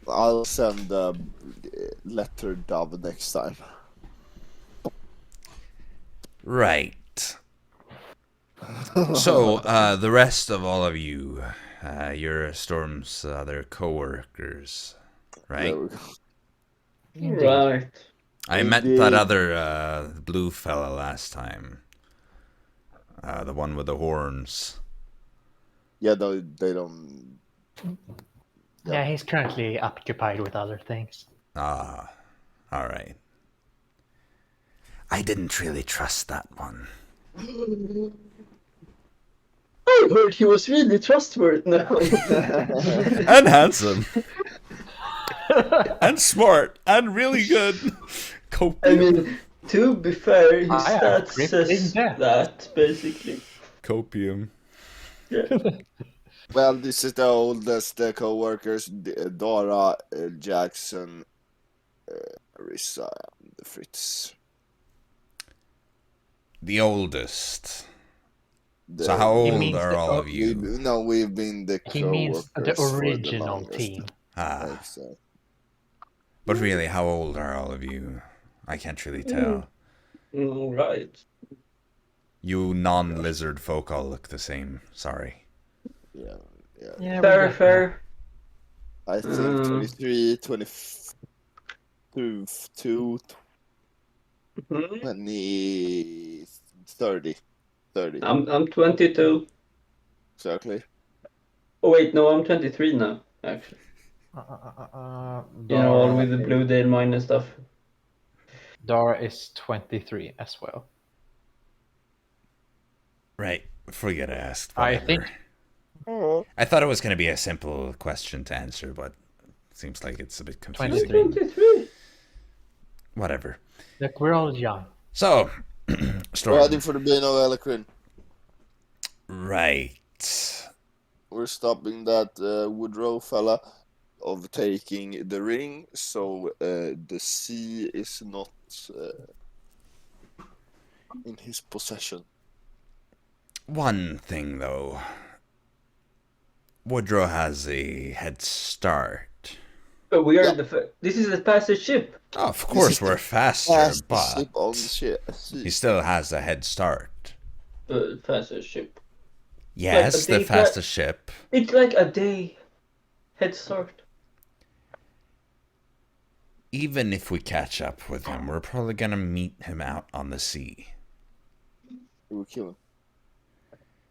I'll send a letter dove next time. Right. So, the rest of all of you, you're Storm's other co-workers, right? There we go. Right. I met that other blue fella last time. The one with the horns. Yeah, they don't. Yeah, he's currently occupied with other things. Ah, alright. I didn't really trust that one. I heard he was really trustworthy now. And handsome. And smart. And really good. I mean, to be fair, his I have stats crippling says death. that, basically. Copium. Yeah. Well, this is the oldest co-workers: Dara, Jaxson, Arisa, and Fritz. The oldest. The- So how He old means are the- all of we, you? no, we've been the He co-workers means the for original longest. team. Ah, Exactly. but really, how old are all of you? I can't really tell. Right. You non-lizard folk all look the same. Sorry. Yeah. Yeah, Fair, fair. I think 23, 22, Mhm. 20, 30. 30. I'm 22. Exactly. Oh wait, no, I'm 23 now, actually. You know, all with the blue Dale mine and stuff. Dara is 23 as well. Right. Forget I asked. I Whatever. think- I thought it was going to be a simple question to answer, but it seems like it's a bit confusing. 23. Whatever. Look, we're all young. So, Storm. Ready for the Bane of Eloquin. Right. We're stopping that Woodrow fella of taking the ring, so the sea is not in his possession. One thing, though. Woodrow has a head start. But we are this is the fastest ship. Of course, we're faster, Fast but ship on the sea. he still has a head start. Fastest ship. Yes, Like a the day fastest ship. It's like a day head start. Even if we catch up with him, we're probably gonna meet him out on the sea. We will kill him.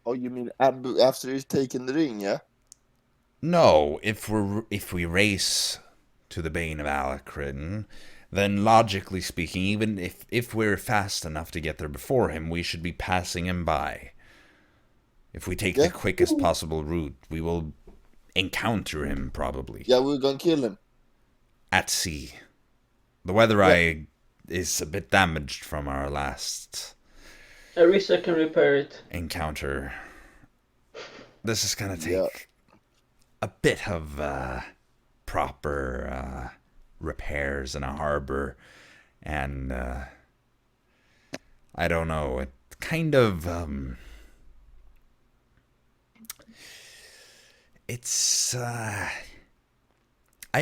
Oh, you mean after he's taken the ring, yeah? No, if we race to the Bane of Alacrin, then logically speaking, even if we're fast enough to get there before him, we should be passing him by. If we take the quickest possible route, we will encounter him, probably. Yeah, we're gonna kill him. At sea. The weather eye is a bit damaged from our last... Arisa can repair it. ...encounter. This is gonna take a bit of proper repairs in a harbor, and I don't know, it kind of it's I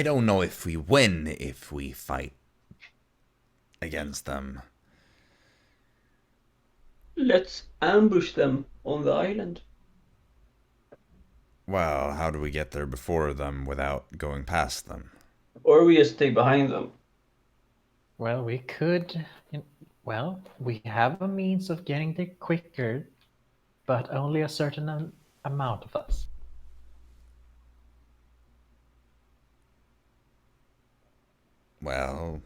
don't know if we win if we fight against them. Let's ambush them on the island. Well, how do we get there before them without going past them? Or we just stay behind them. Well, we could. Well, we have a means of getting there quicker, but only a certain amount of us. Well,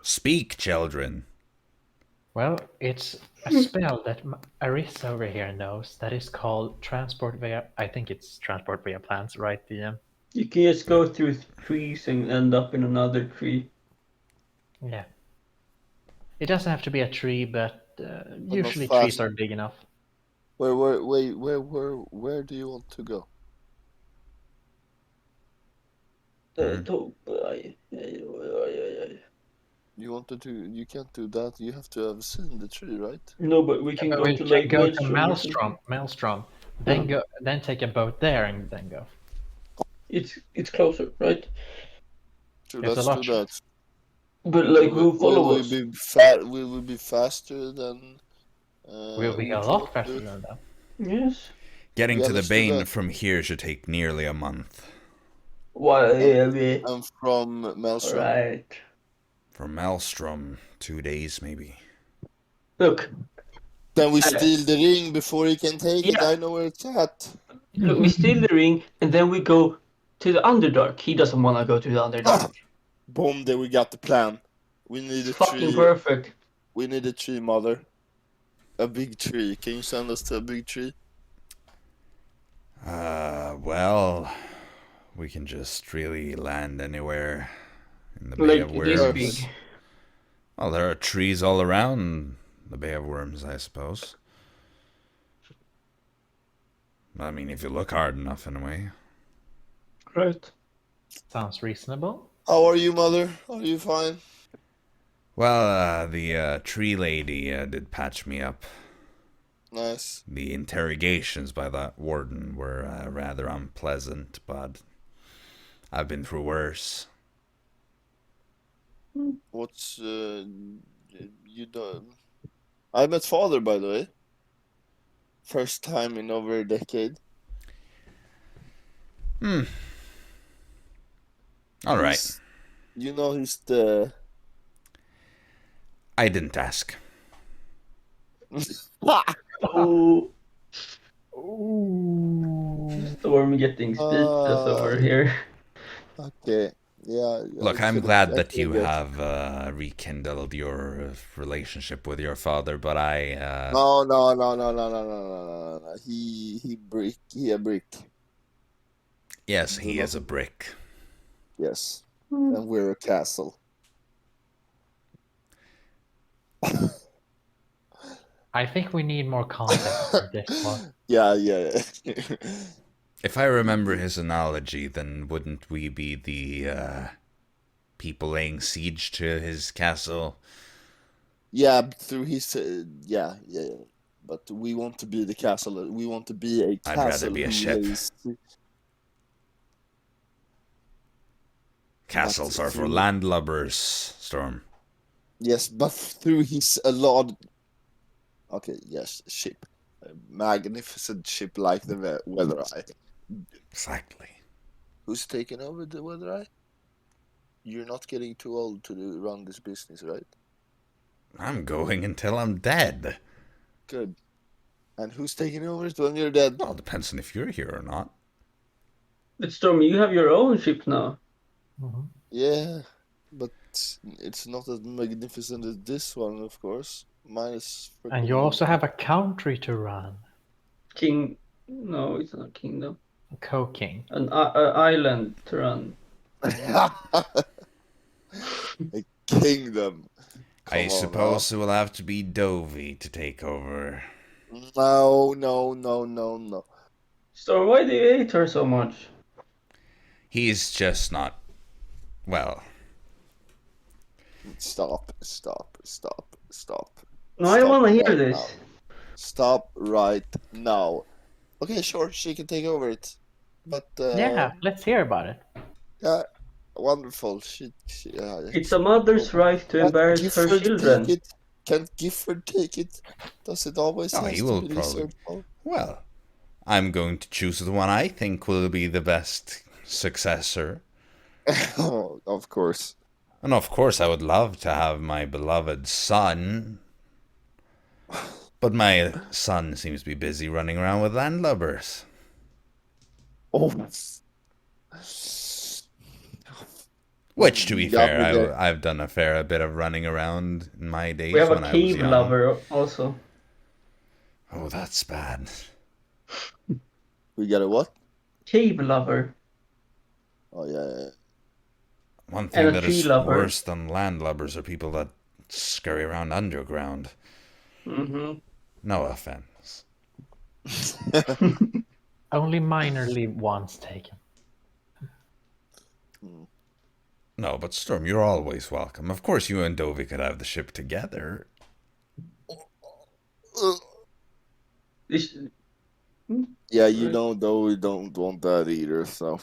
speak, children. Well, it's a spell that Arisa over here knows that is called transport via. I think it's transport via plants, right, DM? You can just go through trees and end up in another tree. Yeah. It doesn't have to be a tree, but usually trees are big enough. Where do you want to go? You can't do that. You have to have seen the tree, right? No, but we can go to Maelstrom, then take a boat there and then go. It's closer, right? So let's do that. But like, who follows us? Will we be faster than? We'll be a lot faster than that. Yes. Getting to the Bane from here should take nearly a month. Why? I'm from Maelstrom. Right. From Maelstrom, 2 days maybe. Look. Then we steal the ring before he can take it. I know where it's at. Look, we steal the ring and then we go to the Underdark. He doesn't want to go to the Underdark. Boom! There we got the plan. We need a fucking tree. Perfect. We need a tree, mother. A big tree. Can you send us to a big tree? Well, we can just really land anywhere in the Bay of Worms. Well, there are trees all around the Bay of Worms, I suppose. I mean, if you look hard enough, anyway. Right. Sounds reasonable. How are you, mother? Are you fine? Well, the tree lady did patch me up. Nice. The interrogations by that warden were rather unpleasant, but I've been through worse. What's you done? I met father, by the way. First time in over a decade. All right. You know he's the... I didn't ask. Oh. Storm getting speechless over here. Okay. Yeah. Look, I'm glad that you have rekindled your relationship with your father, but I... No. He a brick. Yes, he is a brick. Yes. And we're a castle. I think we need more context for this one. Yeah. If I remember his analogy, then wouldn't we be the people laying siege to his castle? Yeah, through his... yeah. But we want to be the castle. We want to be a castle. I'd rather be a ship. Castles are for landlubbers, Storm. Yes, but through his allowed... Okay, yes, ship. A magnificent ship like the Weather Eye. Exactly. Who's taking over the Weather Eye? You're not getting too old to run this business, right? I'm going until I'm dead. Good. And who's taking over it when you're dead? Well, depends on if you're here or not. But Stormy, you have your own ship now. Mm-hmm. Yeah, but it's not as magnificent as this one, of course. Mine is. And you also have a country to run. King. No, it's not kingdom. Co-king. An island to run. a kingdom. I suppose it will have to be Dovey to take over. No. Storm, why do you hate her so much? He's just not... Well... Stop. No, I want to hear this. Now. Stop right now. Okay, sure, she can take over it. But yeah, let's hear about it. Yeah, wonderful. It's a mother's right to embarrass her children. Can't Gifford take it? Does it always have he to will be probably. so? Well, I'm going to choose the one I think will be the best successor. Oh, of course. And of course, I would love to have my beloved son. But my son seems to be busy running around with landlubbers. Oh. Which, to be fair, I've done a fair bit of running around in my days. We have when a I cave was young. lover also. Oh, that's bad. We got a what? Cave lover. Oh, yeah. One thing that is lover. worse than landlubbers are people that scurry around underground. Mm-hmm. No offense. Only minorly ones taken. No, but Storm, you're always welcome. Of course, you and Dovey could have the ship together. Yeah, you know, though, we don't want that either, so...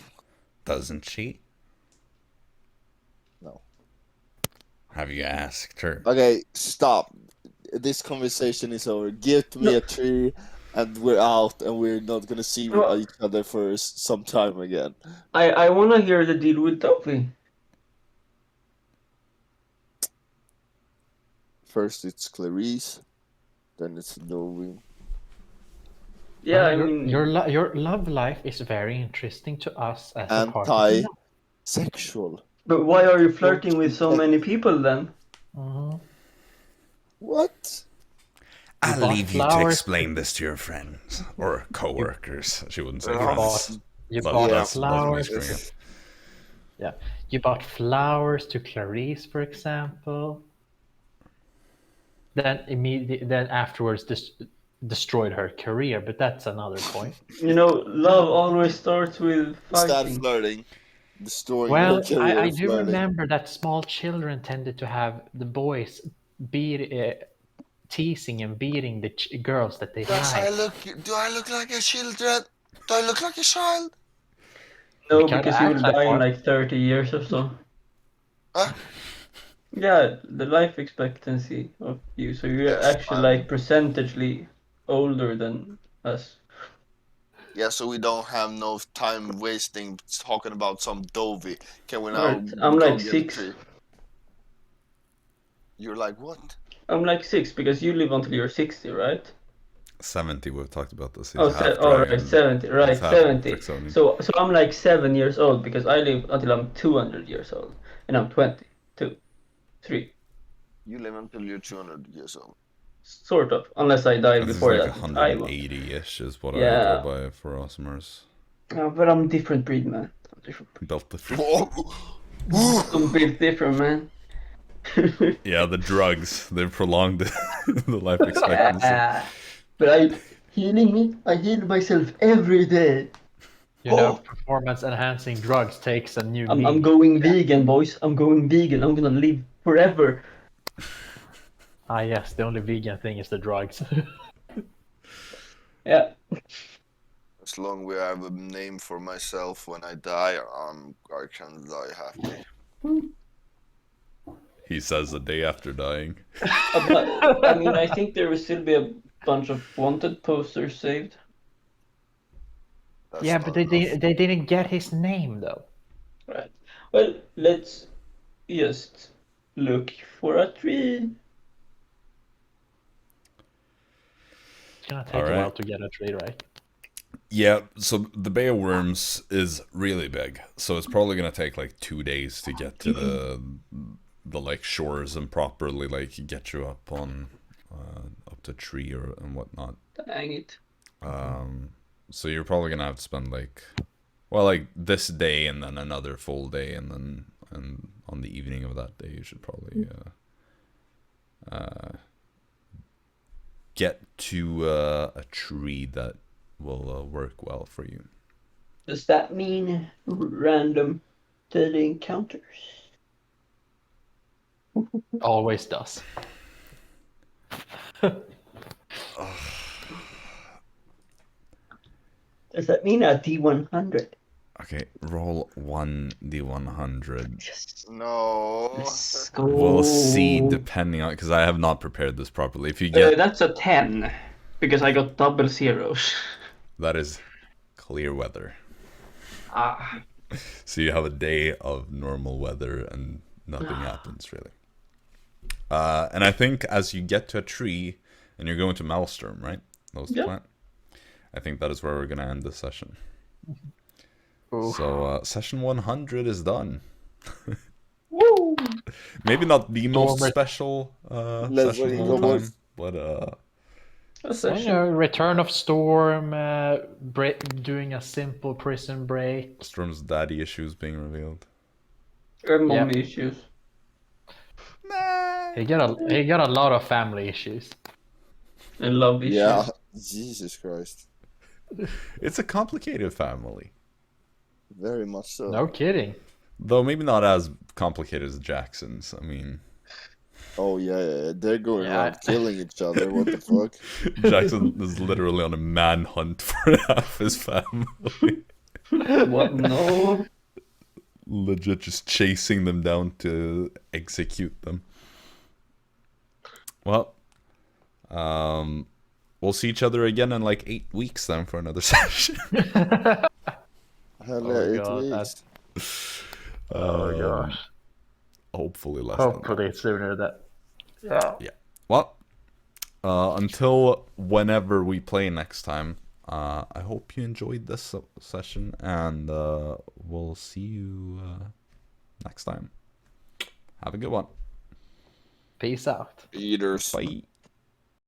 Doesn't she? No. Have you asked her? Okay, stop. This conversation is over. Give me a tree, and we're out, and we're not gonna see each other for some time again. I want to hear the deal with Dovey. First it's Clarice, then it's Dovey. Yeah, Well, I mean... Your love life is very interesting to us as a party. Anti-sexual. But why are you flirting with so many people then? Mm-hmm. What? I'll leave you to explain this to your friends. Or co-workers. She wouldn't say friends. You bought flowers. Yeah. You bought flowers to Clarice, for example. Then afterwards destroyed her career, but that's another point. You know, love always starts with fighting. Start flirting. Destroying Well, her career. I do flirting. remember that small children tended to have the boys teasing and beating the girls that they like. Do I look like a children? Do I look like a child? No, because you will die in like 30 years or so. Huh? Yeah, the life expectancy of you. So you're actually like percentagely older than us. Yeah, so we don't have no time wasting talking about some Dovey. Can we now? Right. I'm like 6. You're like what? I'm like 6 because you live until you're 60, right? 70. We've talked about this. Right, 70. Right, 70. So I'm like 7 years old because I live until I'm 200 years old, and I'm 20. 2, 3. You live until you're 200 years old. Sort of, unless I die before like that. 180-ish is what I go by for Aasimars. But I'm a different breed, man. I'm different. Built different. I'm built different, man. Yeah, the drugs, they've prolonged the life expectancy. But I heal myself every day. You know, performance enhancing drugs takes a new I'm going vegan, boys. I'm going vegan. I'm gonna live forever. Ah, yes, the only vegan thing is the drugs. Yeah. As long as we have a name for myself when I die, I can die happy. He says the day after dying. But, I mean, I think there will still be a bunch of wanted posters saved. Yeah, but they didn't get his name though. Right. Well, let's just look for a tree. It's gonna take a while to get a tree, right? Yeah, so the Bay of Worms is really big, so it's probably gonna take like 2 days to get to the like shores and properly like get you up on up to tree and whatnot. Dang it. So you're probably gonna have to spend like this day and then another full day, and then on the evening of that day you should probably get to a tree that will work well for you. Does that mean random daily encounters? Always does. Does that mean a D100? Okay, roll 1d100. Yes. No. Let's go. We'll see, depending on, because I have not prepared this properly. If you get That's a 10, because I got double zeros. that is clear weather. Ah. So you have a day of normal weather and nothing happens really. And I think as you get to a tree, and you're going to Maelstrom, right? That was the plan. I think that is where we're gonna end this session. So session 100 is done. Woo! Maybe not the most special session of all time, but Return of Storm, doing a simple prison break. Storm's daddy issues being revealed. Mommy issues. He got a lot of family issues. And love issues. Yeah, Jesus Christ. It's a complicated family. Very much so. No kidding. Though maybe not as complicated as Jackson's. I mean... Oh, yeah. They're going around killing each other. What the fuck? Jaxson is literally on a manhunt for half his family. What? No. Legit just chasing them down to execute them. Well, we'll see each other again in like 8 weeks then for another session. Hell yeah, 8 weeks. Oh gosh. Hopefully less. Hopefully sooner than that. Yeah. Well, until whenever we play next time, I hope you enjoyed this session, and we'll see you next time. Have a good one. Peace out. Eaters. Bye.